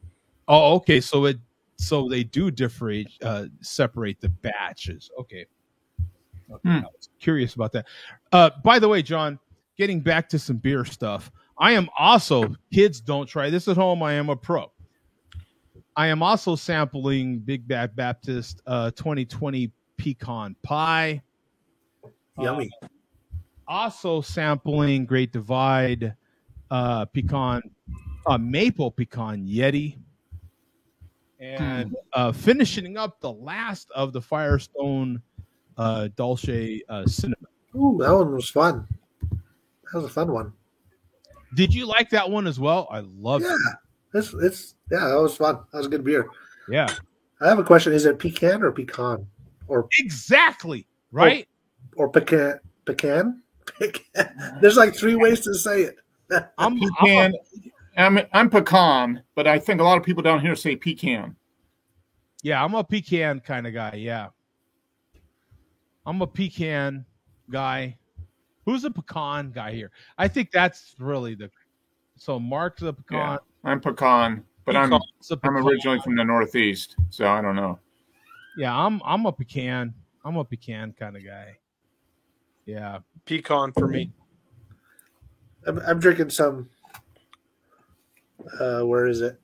Speaker 1: Oh, okay. So they do separate the batches. Okay. I was curious about that. By the way, John, getting back to some beer stuff, I am also, kids don't try this at home. I am a pro. I am also sampling Big Bad Baptist 2020 pecan pie.
Speaker 12: Yummy.
Speaker 1: Also sampling Great Divide pecan, maple pecan Yeti. And finishing up the last of the Firestone Dolce cinnamon.
Speaker 12: Ooh, that one was fun. That was a fun one.
Speaker 1: Did you like that one as well? I loved it.
Speaker 12: That was fun. That was a good beer.
Speaker 1: Yeah.
Speaker 12: I have a question. Is it pecan or pecan? Or
Speaker 1: exactly, right?
Speaker 12: Or pecan? Pecan? There's like 3 ways to say it.
Speaker 4: I'm pecan, but I think a lot of people down here say pecan.
Speaker 1: Yeah, I'm a pecan kind of guy. Yeah. I'm a pecan guy. Who's a pecan guy here? I think that's really so Mark's a pecan.
Speaker 4: Yeah, I'm pecan, but I'm originally from the Northeast, so I don't know.
Speaker 1: Yeah, I'm a pecan. I'm a pecan kind of guy. Yeah.
Speaker 9: Pecan for me.
Speaker 12: I'm drinking some. Where is it?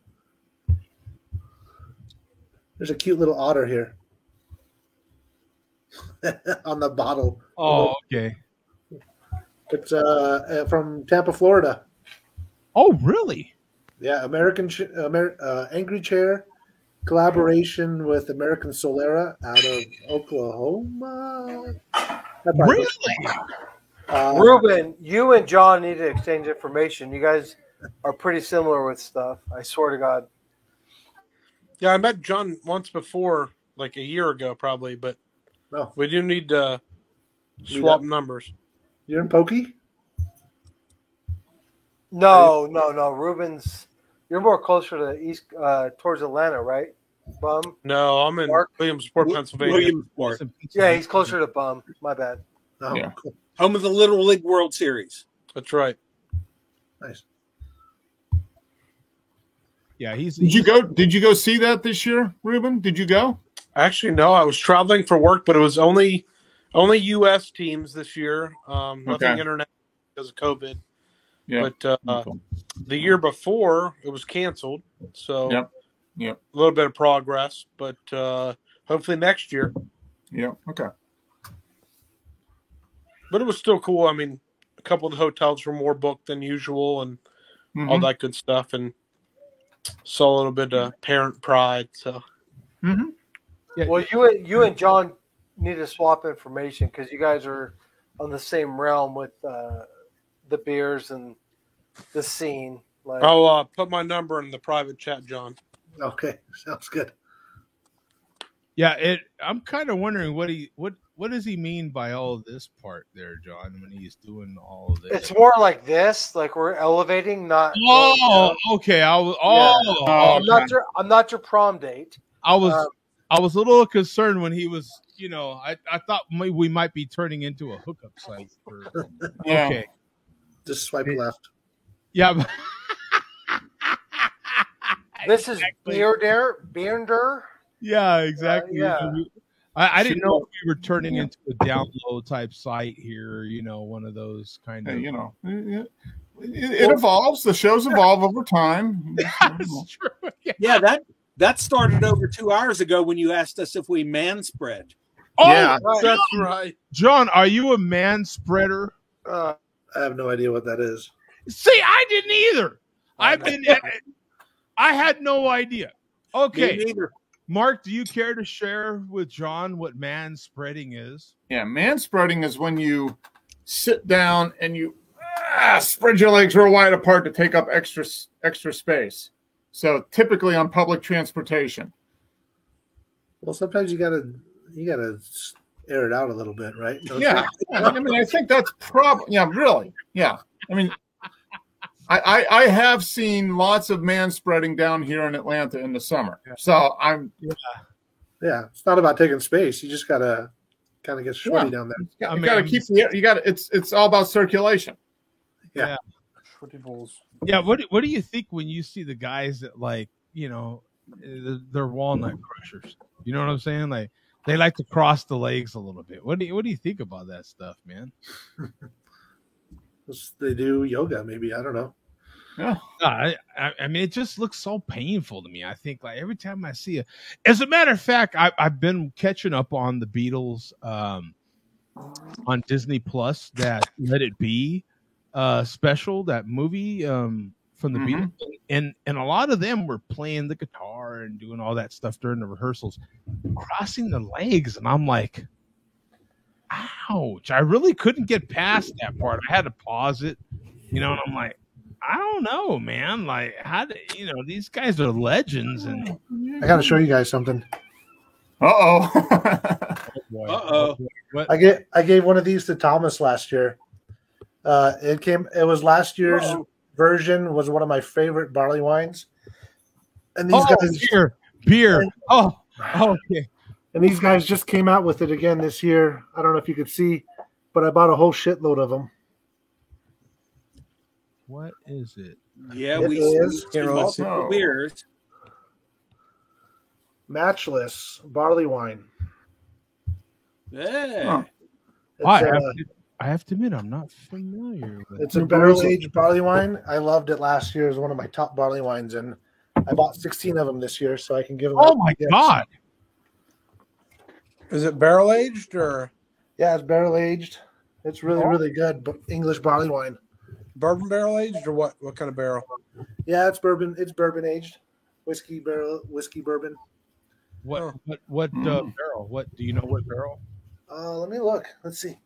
Speaker 12: There's a cute little otter here on the bottle.
Speaker 1: Oh, okay.
Speaker 12: It's from Tampa, Florida.
Speaker 1: Oh, really?
Speaker 12: Yeah, Angry Chair collaboration with American Solera out of Oklahoma.
Speaker 1: Really?
Speaker 3: Ruben, you and John need to exchange information. You guys are pretty similar with stuff. I swear to God.
Speaker 9: Yeah, I met John once before, like a year ago, probably, but we do need to swap numbers.
Speaker 12: You're in Pokey?
Speaker 3: No. Ruben's, you're more closer to the east, towards Atlanta, right? Bum.
Speaker 9: No, I'm in Williamsport, Pennsylvania.
Speaker 5: Williamsport.
Speaker 3: Yeah, he's closer to Bum. My bad.
Speaker 12: Oh,
Speaker 5: yeah. Home of the Little League World Series.
Speaker 9: That's right.
Speaker 12: Nice.
Speaker 1: Yeah,
Speaker 4: Did you go see that this year, Ruben? Did you go?
Speaker 9: Actually, no. I was traveling for work, but it was only U.S. teams this year. Nothing international because of COVID.
Speaker 4: Yeah.
Speaker 9: But the year before, it was canceled. So
Speaker 4: yep.
Speaker 9: A little bit of progress, but hopefully next year.
Speaker 4: Yeah. Okay.
Speaker 9: But it was still cool. I mean, a couple of the hotels were more booked than usual and all that good stuff. And saw a little bit of parent pride. So,
Speaker 3: Yeah. Well, you and John need to swap information because you guys are on the same realm with the beers and the scene. Like,
Speaker 9: I'll put my number in the private chat, John.
Speaker 12: Okay, sounds good.
Speaker 1: Yeah, I'm kind of wondering what does he mean by all of this part there, John, when he's doing all of this?
Speaker 3: It's more like this, like we're elevating, not.
Speaker 1: Okay.
Speaker 3: I'm not your prom date.
Speaker 1: I was a little concerned when he was, I thought we might be turning into a hookup site. Okay.
Speaker 12: Just swipe left.
Speaker 1: Yeah.
Speaker 3: This is Beerder.
Speaker 1: Yeah, exactly.
Speaker 3: Yeah.
Speaker 1: I didn't know if we were turning into a download type site here, one of those kind of.
Speaker 4: It evolves. The shows evolve over time.
Speaker 1: That's true.
Speaker 5: Yeah, that started over 2 hours ago when you asked us if we man spread.
Speaker 1: Oh,
Speaker 4: yeah,
Speaker 9: that's right.
Speaker 1: John, are you a man spreader?
Speaker 12: I have no idea what that is.
Speaker 1: See, I didn't either. I had no idea. Okay.
Speaker 5: Me neither.
Speaker 1: Mark, do you care to share with John what man spreading is?
Speaker 4: Yeah, man spreading is when you sit down and you spread your legs real wide apart to take up extra space. So typically on public transportation.
Speaker 12: Well, sometimes you gotta air it out a little bit, right?
Speaker 4: Yeah. I mean, I think that's probably really. Yeah. I mean, I have seen lots of man spreading down here in Atlanta in the summer. So I'm
Speaker 12: it's not about taking space. You just gotta kind of get sweaty down there.
Speaker 4: You gotta keep the air. You gotta. It's all about circulation.
Speaker 12: Yeah.
Speaker 9: Sweaty balls.
Speaker 1: Yeah. What do you think when you see the guys that they're walnut crushers? You know what I'm saying? Like they like to cross the legs a little bit. What do you think about that stuff, man?
Speaker 12: They do yoga, maybe. I don't know.
Speaker 1: Yeah. I mean, it just looks so painful to me. I think like every time I see it. As a matter of fact, I've been catching up on the Beatles on Disney Plus, that Let It Be special, that movie from the Beatles, and a lot of them were playing the guitar and doing all that stuff during the rehearsals, crossing the legs, and I'm like, ouch! I really couldn't get past that part. I had to pause it, and I'm like, I don't know, man. Like, how do these guys are legends, and
Speaker 12: I got to show you guys something.
Speaker 5: Uh-oh.
Speaker 1: What?
Speaker 12: I gave one of these to Thomas last year. It was last year's version, was one of my favorite barley wines. And these guys
Speaker 1: beer. Oh, okay.
Speaker 12: And these guys just came out with it again this year. I don't know if you could see, but I bought a whole shitload of them.
Speaker 1: What is it?
Speaker 5: Yeah,
Speaker 12: It is
Speaker 5: multiple beers.
Speaker 12: Matchless barley wine.
Speaker 5: Yeah.
Speaker 1: I have to admit, I'm not familiar with it.
Speaker 12: It's a barrel-aged barley wine. I loved it last year. It was one of my top barley wines, and I bought 16 of them this year, so I can give them.
Speaker 1: Oh my God!
Speaker 9: Is it barrel aged or?
Speaker 12: Yeah, it's barrel aged. It's really, really good. But English barley wine.
Speaker 9: Bourbon barrel aged or what? What kind of barrel?
Speaker 12: Yeah, it's bourbon. It's bourbon aged, whiskey bourbon.
Speaker 1: What barrel? What do you know? What barrel?
Speaker 12: Let me look. Let's see.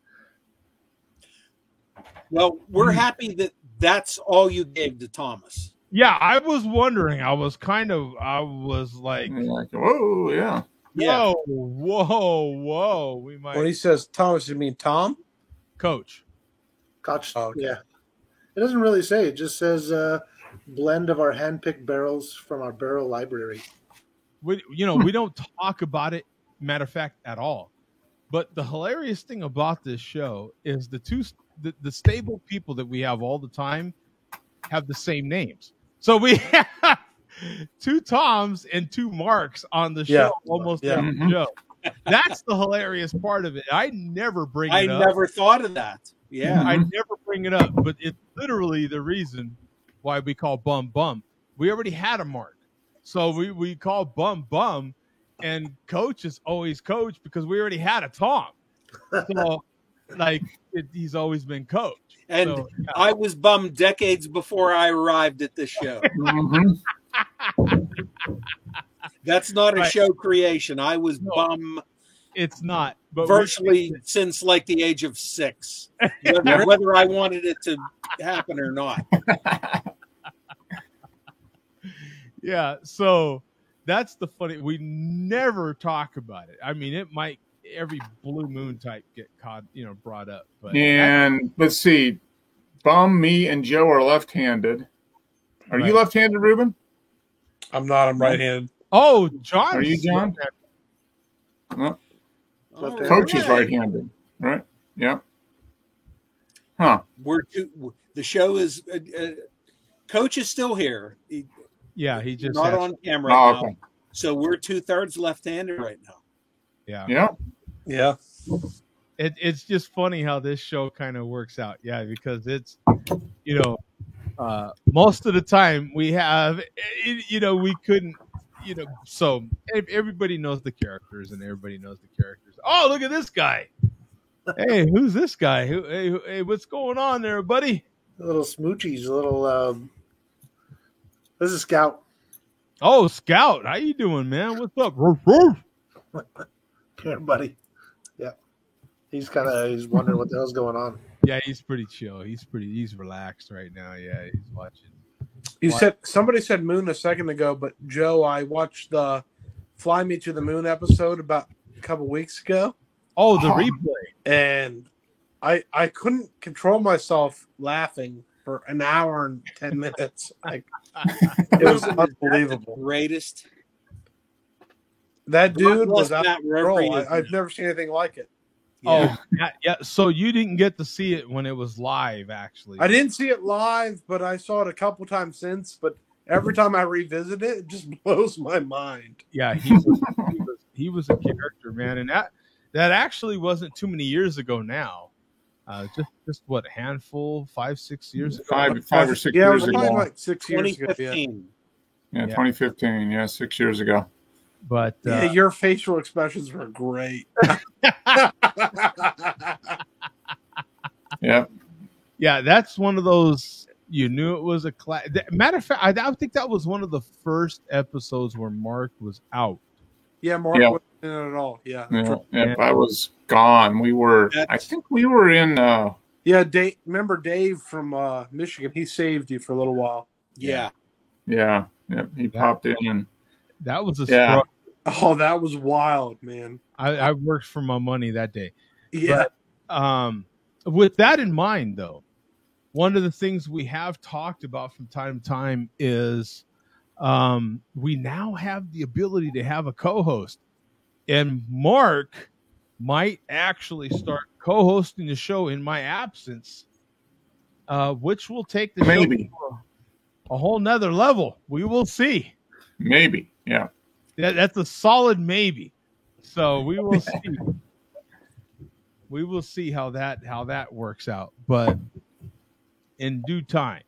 Speaker 5: Well, we're happy that that's all you gave to Thomas.
Speaker 1: Yeah, I was wondering. I was like,
Speaker 4: whoa, yeah.
Speaker 1: Whoa. We might.
Speaker 9: When he says Thomas, you mean Tom?
Speaker 1: Coach.
Speaker 12: Yeah. It doesn't really say. It just says blend of our hand-picked barrels from our barrel library.
Speaker 1: We don't talk about it, matter of fact, at all. But the hilarious thing about this show is the stable people that we have all the time have the same names. So we have 2 Toms and 2 Marks on the show almost every show. That's the hilarious part of it. I never bring it up.
Speaker 5: I never thought of that. Yeah.
Speaker 1: I never bring it up, but it's literally the reason why we call Bum Bum. We already had a Mark. So we call Bum Bum, and Coach is always Coach because we already had a Tom. So, he's always been Coach.
Speaker 5: And
Speaker 1: so, yeah.
Speaker 5: I was Bum decades before I arrived at this show. That's not a show creation. I was Bum.
Speaker 1: It's not. But
Speaker 5: virtually since like the age of 6, whether I wanted it to happen or not.
Speaker 1: Yeah, so that's the funny. We never talk about it. I mean, it might every blue moon type get brought up. But
Speaker 4: let's see, Bum, me, and Joe are left-handed. Are you left-handed, Ruben?
Speaker 9: I'm not. I'm right-handed.
Speaker 1: Oh, John.
Speaker 4: Are you, John? Coach is right-handed, right? Yeah. Huh.
Speaker 5: The show is. Coach is still here.
Speaker 1: He just
Speaker 5: not on camera now. Okay. So we're 2/3 left-handed right now.
Speaker 1: Yeah. It's just funny how this show kind of works out. Yeah, because it's most of the time we have we couldn't so everybody knows the characters and everybody knows the characters. Oh, look at this guy. Hey, who's this guy? Hey, what's going on there, buddy?
Speaker 12: A little smoochies, a little this is Scout.
Speaker 1: Oh, Scout. How you doing, man? What's up?
Speaker 12: Here, buddy. Yeah. He's wondering what the hell's going on.
Speaker 1: Yeah, he's pretty chill. He's relaxed right now. Yeah, he's watching.
Speaker 9: Somebody said Moon a second ago, but Joe, I watched the Fly Me to the Moon episode about a couple weeks ago.
Speaker 1: Oh, the replay.
Speaker 9: And I couldn't control myself laughing for an hour and 10 minutes. It was unbelievable.
Speaker 5: Greatest.
Speaker 9: That dude was out of control. I've never seen anything like it.
Speaker 1: Yeah. Oh, yeah. So you didn't get to see it when it was live, actually.
Speaker 9: I didn't see it live, but I saw it a couple times since. But every time I revisit it, it just blows my mind.
Speaker 1: Yeah, he was a character, man, and that actually wasn't too many years ago now. Just what, a handful, 5-6 years ago?
Speaker 4: 5 or 6 years ago.
Speaker 9: Yeah, like 6 years ago.
Speaker 5: 2015.
Speaker 4: Yeah, 2015. Yeah, 6 years ago.
Speaker 1: But
Speaker 9: your facial expressions were great.
Speaker 1: Yeah, that's one of those. You knew it was a class. Matter of fact, I think that was one of the first episodes where Mark was out.
Speaker 9: Yeah, Mark wasn't in it at all. Yeah.
Speaker 4: I was gone. I think we were in
Speaker 9: Yeah, Dave. Remember Dave from Michigan? He saved you for a little while.
Speaker 5: Yeah.
Speaker 4: Yeah. He popped in and
Speaker 1: that was a
Speaker 4: yeah.
Speaker 1: struggle.
Speaker 9: Oh, that was wild, man.
Speaker 1: I worked for my money that day.
Speaker 9: Yeah.
Speaker 1: But, with that in mind, though, one of the things we have talked about from time to time is we now have the ability to have a co-host, and Mark might actually start co-hosting the show in my absence, which will take the show to a whole nother level. We will see.
Speaker 4: Maybe, yeah.
Speaker 1: That's a solid maybe. So we will see. We will see how that works out, but in due time.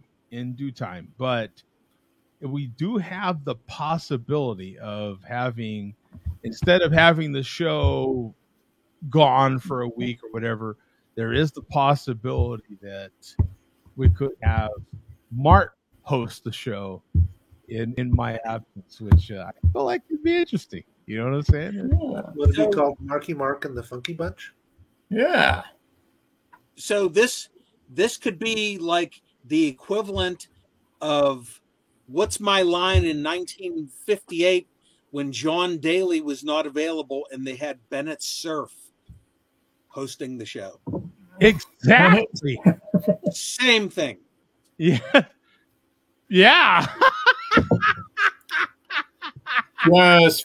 Speaker 1: But we do have the possibility of having, instead of having the show gone for a week or whatever, there is the possibility that we could have Mark host the show in my absence, which I feel like could be interesting. You know what I'm saying?
Speaker 12: What is it called? Marky Mark and the Funky Bunch?
Speaker 4: Yeah.
Speaker 5: So this could be like the equivalent of What's My Line in 1958 when John Daly was not available and they had Bennett Cerf hosting the show.
Speaker 1: Exactly.
Speaker 5: Same thing.
Speaker 1: Yeah. Yeah.
Speaker 4: Yes,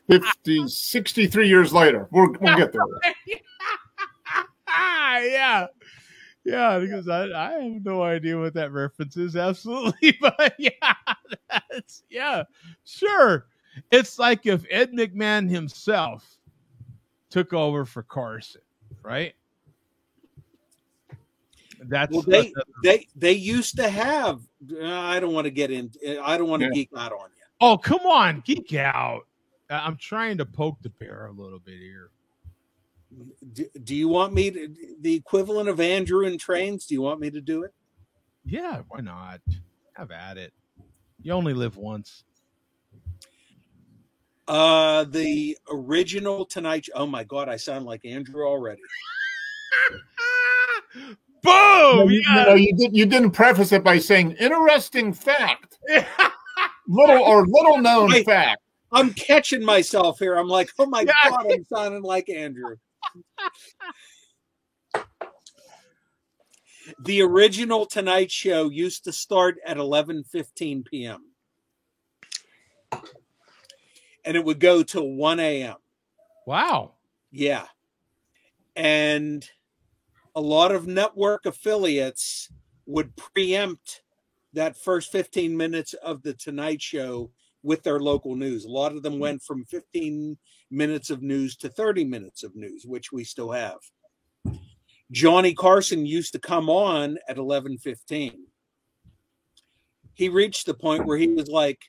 Speaker 4: 63 years later. We'll get there.
Speaker 1: Yeah. Yeah, because I have no idea what that reference is, absolutely. But yeah, sure. It's like if Ed McMahon himself took over for Carson, right?
Speaker 5: They used to have. I don't want to get into. I don't want to geek out on you.
Speaker 1: Oh, come on, geek out. I'm trying to poke the bear a little bit here.
Speaker 5: Do you want me to, the equivalent of Andrew and Trains? Do you want me to do it?
Speaker 1: Yeah, why not? Have at it. You only live once.
Speaker 5: The original Tonight Show. Oh my God, I sound like Andrew already.
Speaker 1: Boom!
Speaker 4: You didn't preface it by saying interesting fact. little known fact.
Speaker 5: I'm catching myself here. I'm like, oh my God, I'm sounding like Andrew. The original Tonight Show used to start at 11:15 p.m. and it would go till 1 a.m.
Speaker 1: Wow.
Speaker 5: Yeah. And a lot of network affiliates would preempt that first 15 minutes of the Tonight Show with their local news. A lot of them went from 15 minutes of news to 30 minutes of news, which we still have. Johnny Carson used to come on at 11:15. He reached the point where he was like,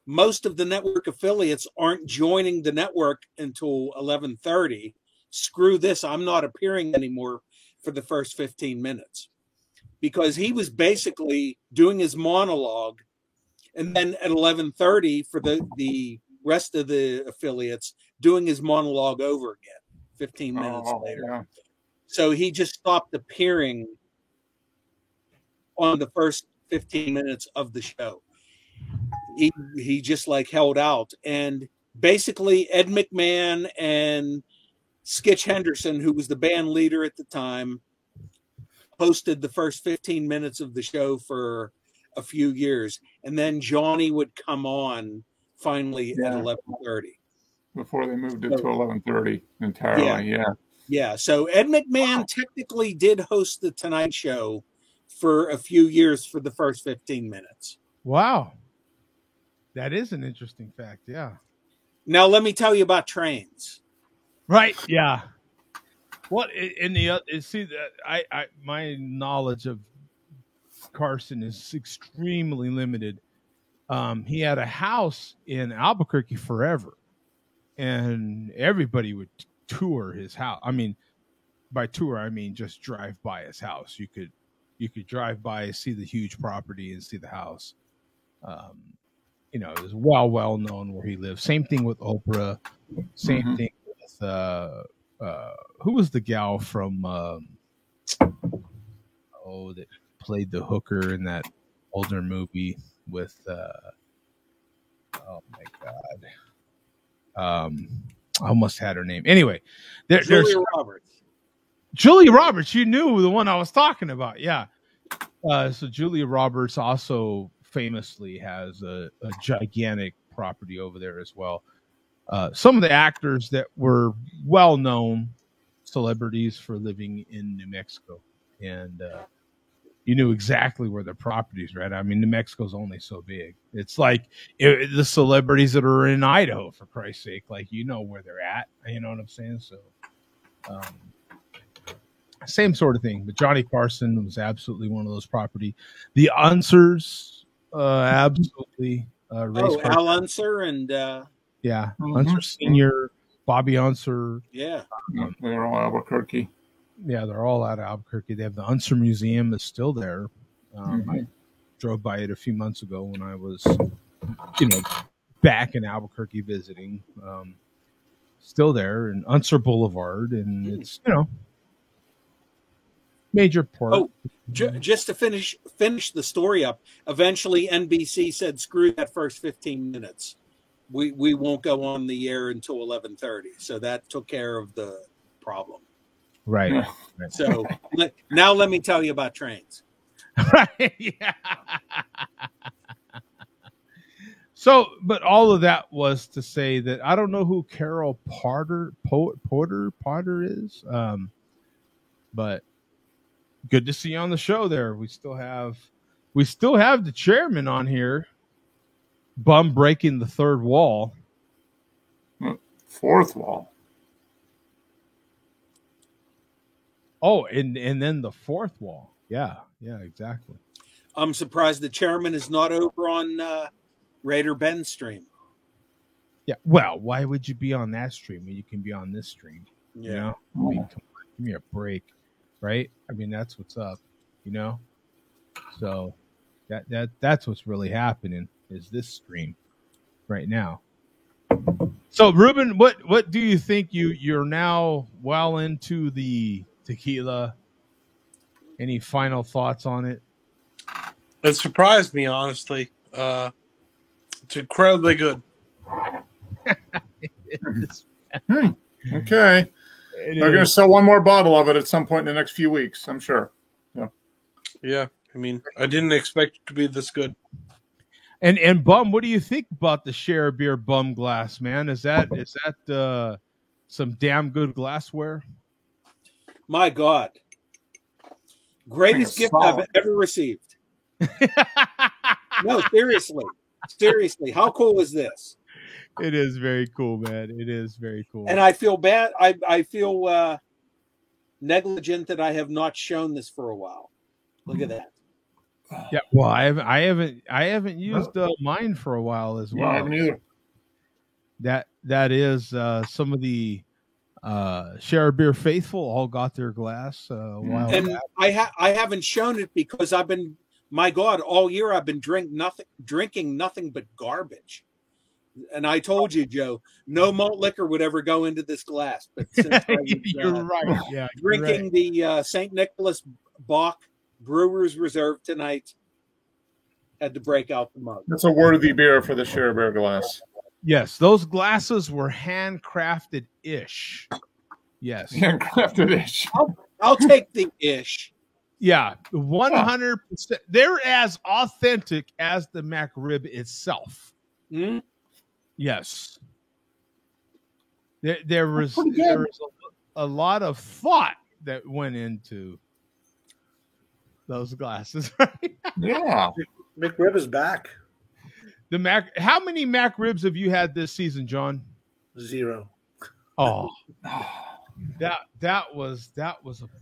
Speaker 5: most of the network affiliates aren't joining the network until 11:30. Screw this. I'm not appearing anymore for the first 15 minutes. Because he was basically doing his monologue, and then at 11:30 for the rest of the affiliates doing his monologue over again 15 minutes later. Yeah. So he just stopped appearing on the first 15 minutes of the show. He just like held out, and basically Ed McMahon and Skitch Henderson, who was the band leader at the time, hosted the first 15 minutes of the show for a few years, and then Johnny would come on finally at 11:30
Speaker 4: before they moved it to 11:30 entirely.
Speaker 5: Yeah. So Ed McMahon technically did host the Tonight Show for a few years for the first 15 minutes.
Speaker 1: Wow, that is an interesting fact. Yeah.
Speaker 5: Now let me tell you about Trains.
Speaker 1: Right. Yeah. What in the see that I my knowledge of Carson is extremely limited. He had a house in Albuquerque forever, and everybody would tour his house. I mean, by tour I mean just drive by his house. You could drive by, see the huge property, and see the house. It was well known where he lived. Same thing with Oprah. Same thing with who was the gal from that played the hooker in that older movie with oh my god, I almost had her name. Anyway, there's
Speaker 5: Roberts.
Speaker 1: Julia Roberts. You knew the one I was talking about. Yeah. So Julia Roberts also famously has a gigantic property over there as well. Some of the actors that were well-known celebrities for living in New Mexico, and you knew exactly where their properties were at. I mean, New Mexico's only so big. It's like the celebrities that are in Idaho, for Christ's sake, like, you know where they're at. You know what I'm saying? So, same sort of thing. But Johnny Carson was absolutely one of those property. The Unsers, absolutely.
Speaker 5: Al Unser and
Speaker 1: yeah, Unser Senior, Bobby Unser.
Speaker 5: Yeah,
Speaker 4: they're all Albuquerque.
Speaker 1: Yeah, they're all out of Albuquerque. They have the Unser Museum is still there. I drove by it a few months ago when I was, back in Albuquerque visiting. Still there, and Unser Boulevard, and it's major port.
Speaker 5: Oh, just to finish the story up. Eventually, NBC said, "Screw that first 15 minutes. We won't go on the air until 11:30." So that took care of the problem.
Speaker 1: Right.
Speaker 5: So now let me tell you about trains.
Speaker 1: Right. Yeah. So, but all of that was to say that I don't know who Carol Potter is, but good to see you on the show. There, we still have the chairman on here. Bum breaking the third wall,
Speaker 4: fourth wall.
Speaker 1: Oh, and then the fourth wall. Yeah, exactly.
Speaker 5: I'm surprised the chairman is not over on Raider Ben's stream.
Speaker 1: Yeah, well, why would you be on that stream when you can be on this stream?
Speaker 5: Yeah.
Speaker 1: You know? I mean, come on, give me a break, right? I mean, that's what's up, So that's what's really happening is this stream right now. So, Ruben, what do you think? You're now well into the tequila. Any final thoughts on it?
Speaker 9: It surprised me, honestly. It's incredibly good.
Speaker 4: Okay. They're going to sell one more bottle of it at some point in the next few weeks, I'm sure.
Speaker 9: Yeah. I mean, I didn't expect it to be this good.
Speaker 1: And Bum, what do you think about the Share Beer Bum glass, man? Is that some damn good glassware?
Speaker 5: My God. Greatest gift I've ever received. No, seriously. Seriously. How cool is this?
Speaker 1: It is very cool, man. It is very cool.
Speaker 5: And I feel bad. I feel negligent that I have not shown this for a while. Look at that.
Speaker 1: Yeah, well, I haven't used mine for a while as well.
Speaker 4: Yeah, I haven't either.
Speaker 1: That is some of the Share Beer faithful all got their glass a while
Speaker 5: and
Speaker 1: back.
Speaker 5: I haven't shown it because I've been, my God, all year I've been drinking nothing but garbage. And I told you, Joe, no malt liquor would ever go into this glass. But since I was,
Speaker 1: you're right. Yeah,
Speaker 5: drinking the St. Nicholas Bock Brewers Reserve tonight, had to break out the mug.
Speaker 4: That's a worthy beer for the Share Beer glass.
Speaker 1: Yes, those glasses were handcrafted-ish. Yes.
Speaker 4: Handcrafted-ish.
Speaker 5: I'll take the ish.
Speaker 1: Yeah, 100%. They're as authentic as the McRib itself.
Speaker 5: Mm-hmm.
Speaker 1: Yes. There was a lot of thought that went into those glasses. Right?
Speaker 4: Yeah.
Speaker 12: McRib is back.
Speaker 1: How many McRibs have you had this season, John?
Speaker 12: 0.
Speaker 1: Oh. That was a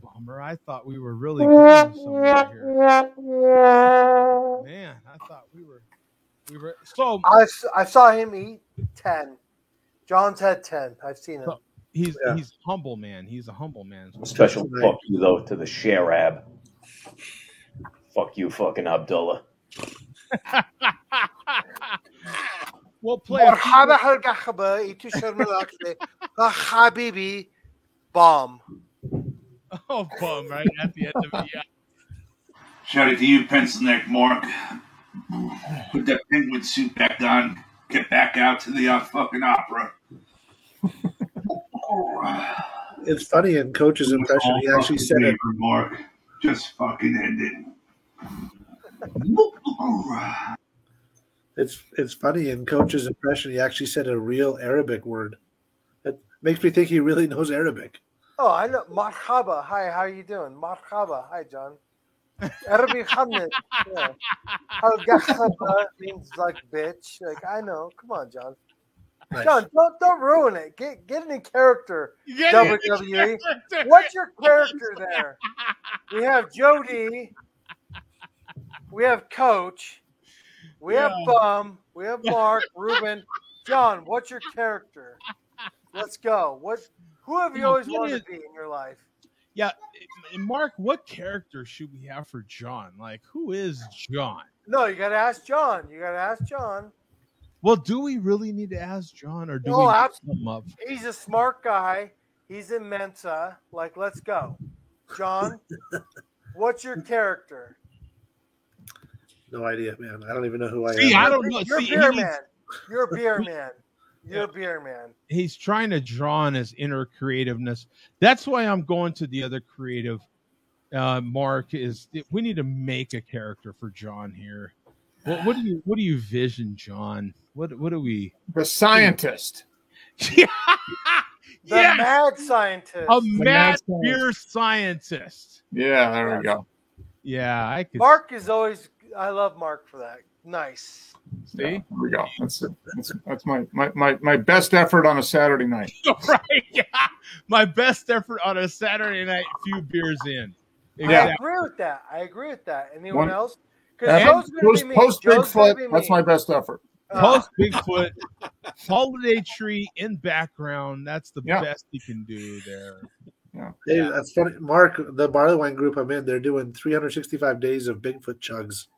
Speaker 1: bummer. I thought we were really going somewhere here. Man, I thought we were so.
Speaker 3: I saw him eat 10. John's had 10. I've seen him.
Speaker 1: He's humble, man. He's a humble man.
Speaker 2: Special fuck you though to the Sharab. Fuck you, fucking Abdullah.
Speaker 1: We'll play.
Speaker 3: Habibi, bomb.
Speaker 1: Oh, bomb! Right at the end of it. Yeah.
Speaker 11: Shout out to you, pencil neck Mark. Put that penguin suit back on. Get back out to the fucking opera.
Speaker 12: It's funny in Coach's impression. He actually said it.
Speaker 11: Mark, just fucking end it.
Speaker 12: It's funny in Coach's impression. He actually said a real Arabic word. It makes me think he really knows Arabic.
Speaker 3: Oh, I know. Marhaba. Hi, how you doing? Marhaba. Hi, John. Arabic Hamid. Yeah. Al-Gakhaba means like bitch. Like, I know. Come on, John.
Speaker 12: Nice.
Speaker 3: John, don't ruin it. Get in character,
Speaker 1: Get
Speaker 3: WWE.
Speaker 1: in character.
Speaker 3: What's your character there? We have Jody. We have Coach. We have Bum. We have Mark, Ruben. John, what's your character? Let's go. Who have you always wanted to be in your life?
Speaker 1: Yeah, Mark, what character should we have for John? Like, who is John?
Speaker 3: No, you got to ask John.
Speaker 1: Well, do we really need to ask John, or do we
Speaker 3: Oh,
Speaker 1: make something up?
Speaker 3: He's a smart guy. He's in Mensa. Like, let's go. John, what's your character?
Speaker 12: No idea, man. I don't even know who I am.
Speaker 1: See, I don't know.
Speaker 3: You're
Speaker 1: See,
Speaker 3: beer man. You're a beer man. You're a beer man.
Speaker 1: He's trying to draw on his inner creativeness. That's why I'm going to the other creative. Mark, is we need to make a character for John here. What do you vision, John? What do we?
Speaker 4: The scientist.
Speaker 1: Yeah.
Speaker 3: The mad scientist.
Speaker 1: A mad beer scientist.
Speaker 4: Yeah, there we go.
Speaker 1: Yeah, I could.
Speaker 3: Mark is always. I love Mark for that. Nice.
Speaker 1: See,
Speaker 4: there we go. That's my best effort on a Saturday night.
Speaker 1: Right? Yeah, my best effort on a Saturday night. Few beers in.
Speaker 3: Exactly. I agree with that. Anyone else?
Speaker 4: Post Bigfoot. That's my best effort.
Speaker 1: Post Bigfoot, holiday tree in background. That's the best you can do there.
Speaker 4: Yeah.
Speaker 12: Hey, that's funny. Mark, the barley wine group I'm in, they're doing 365 days of Bigfoot chugs.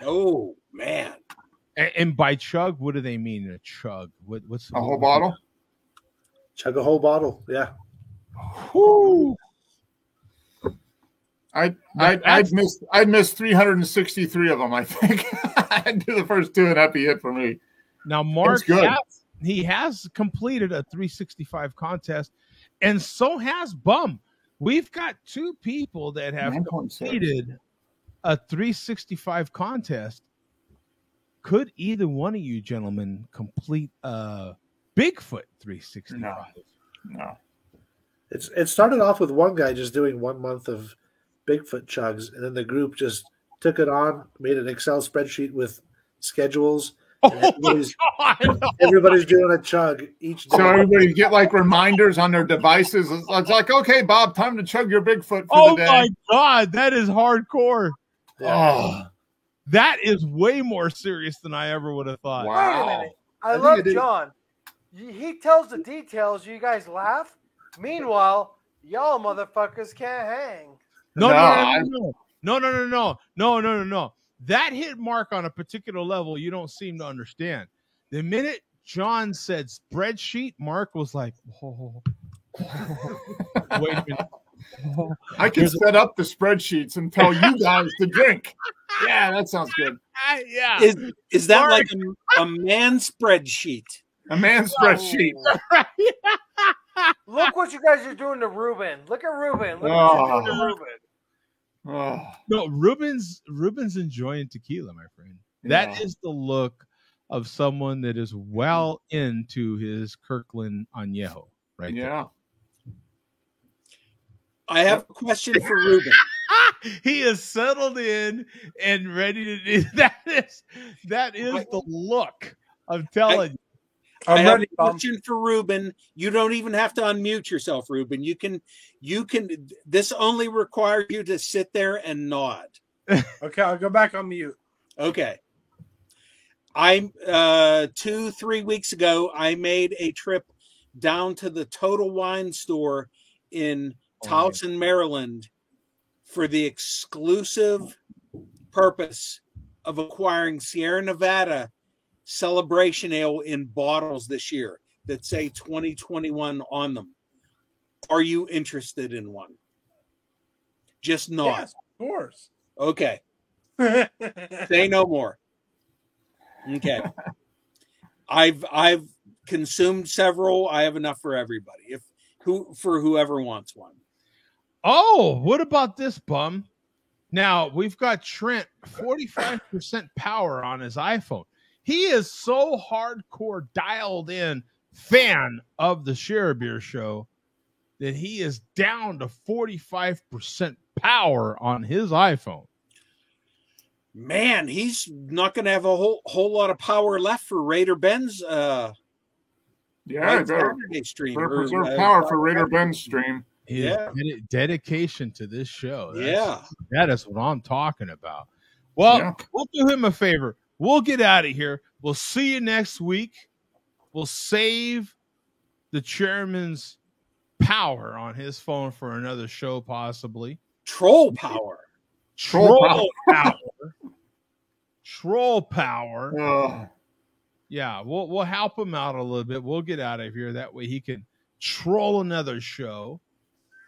Speaker 5: Oh man!
Speaker 1: And by chug, what do they mean? A chug? What's
Speaker 4: a whole bottle?
Speaker 12: Chug a whole bottle. Yeah.
Speaker 1: Whoo!
Speaker 4: I'd miss 363 of them. I think I'd do the first two, and that'd be it for me.
Speaker 1: Now, Mark, has completed a 365 contest, and so has Bum. We've got two people that have completed a 365 contest. Could either one of you gentlemen complete a Bigfoot 365?
Speaker 4: No.
Speaker 12: It started off with one guy just doing 1 month of Bigfoot chugs, and then the group just took it on, made an Excel spreadsheet with schedules. Everybody's doing a chug each day.
Speaker 4: So everybody get like reminders on their devices. It's like, okay, Bob, time to chug your Bigfoot for the day.
Speaker 1: Oh my God, that is hardcore.
Speaker 12: Yeah.
Speaker 4: Oh,
Speaker 1: that is way more serious than I ever would have thought.
Speaker 3: Wait a minute. I love John. He tells the details. You guys laugh. Meanwhile, y'all motherfuckers can't hang.
Speaker 1: No. That hit Mark on a particular level you don't seem to understand. The minute John said spreadsheet, Mark was like, whoa. Wait a minute.
Speaker 4: I can set up the spreadsheets and tell you guys to drink. Yeah, that sounds good.
Speaker 1: Yeah.
Speaker 5: Is that Mark, like a man spreadsheet?
Speaker 4: A man spreadsheet.
Speaker 3: Look what you guys are doing to Ruben. Look at Ruben. Look what you're doing to Ruben.
Speaker 1: No, Ruben's enjoying tequila, my friend. That is the look of someone that is well into his Kirkland Añejo, right?
Speaker 4: Yeah.
Speaker 1: There.
Speaker 5: I have a question for Ruben.
Speaker 1: He is settled in and ready to do that. That is the look. I'm telling you.
Speaker 5: I have a question for Ruben. You don't even have to unmute yourself, Ruben. You can. This only requires you to sit there and nod.
Speaker 9: Okay, I'll go back on mute.
Speaker 5: Okay. I 2-3 weeks ago, I made a trip down to the Total Wine store in Towson, Maryland, for the exclusive purpose of acquiring Sierra Nevada Celebration Ale in bottles this year that say 2021 on them. Are you interested in one? Just nod.
Speaker 9: Of course.
Speaker 5: Okay. Say no more. Okay. I've consumed several. I have enough for everybody. For whoever wants one.
Speaker 1: Oh, what about this, bum? Now we've got Trent 45% power on his iPhone. He is so hardcore dialed in fan of the Share Beer Show that he is down to 45% power on his iPhone.
Speaker 5: Man, he's not going to have a whole lot of power left for Raider Ben's Saturday stream.
Speaker 4: Better preserve power for Raider Ben's stream.
Speaker 1: His dedication to this show.
Speaker 5: That
Speaker 1: is what I'm talking about. Well, we'll do him a favor. We'll get out of here. We'll see you next week. We'll save the chairman's power on his phone for another show, possibly.
Speaker 5: Troll power.
Speaker 1: Troll power. Yeah, we'll help him out a little bit. We'll get out of here. That way he can troll another show.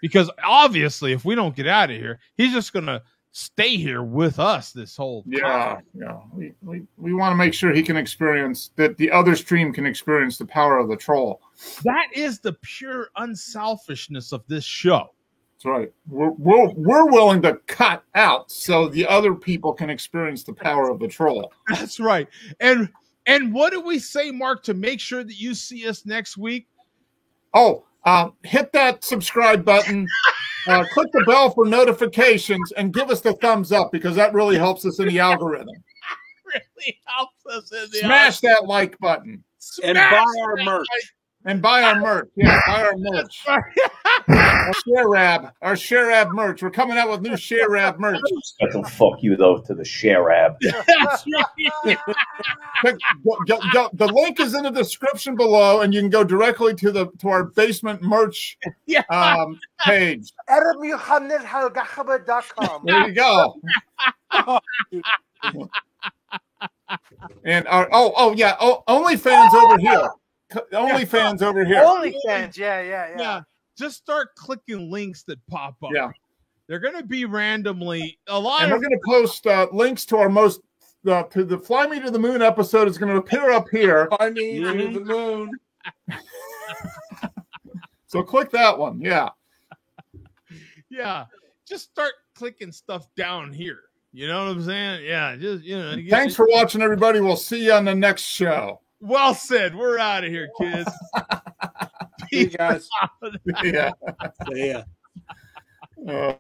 Speaker 1: Because obviously, if we don't get out of here, he's just going to stay here with us this whole time.
Speaker 4: Yeah. We want to make sure he can experience that the other stream can experience the power of the troll.
Speaker 1: That is the pure unselfishness of this show.
Speaker 4: That's right. We're willing to cut out so the other people can experience the power of the troll.
Speaker 1: That's right. And what do we say, Mark, to make sure that you see us next week?
Speaker 4: Hit that subscribe button, click the bell for notifications, and give us the thumbs up because that really helps us in the algorithm.
Speaker 1: Really helps us in the
Speaker 4: Smash that like button.
Speaker 5: And buy our merch.
Speaker 4: And buy our merch. Yeah, buy our merch. Our ShareAb merch. We're coming out with new ShareAb merch.
Speaker 2: Special fuck you, though, to the ShareAb.
Speaker 4: The link is in the description below, and you can go directly to our basement merch page.
Speaker 3: AdamMuhammadHalgahaba.com.
Speaker 4: There you go. And OnlyFans over here. OnlyFans over here.
Speaker 3: OnlyFans, yeah.
Speaker 1: Just start clicking links that pop up.
Speaker 4: Yeah.
Speaker 1: They're going to be randomly
Speaker 4: we're going to post links to our to the Fly Me to the Moon episode is going to appear up here.
Speaker 9: Fly me to the moon.
Speaker 4: So click that one. Yeah.
Speaker 1: Yeah. Just start clicking stuff down here. You know what I'm saying? Yeah.
Speaker 4: Thanks for watching, everybody. We'll see you on the next show.
Speaker 1: Well said. We're out of here, kids.
Speaker 9: See you guys.
Speaker 4: Yeah.
Speaker 5: Yeah.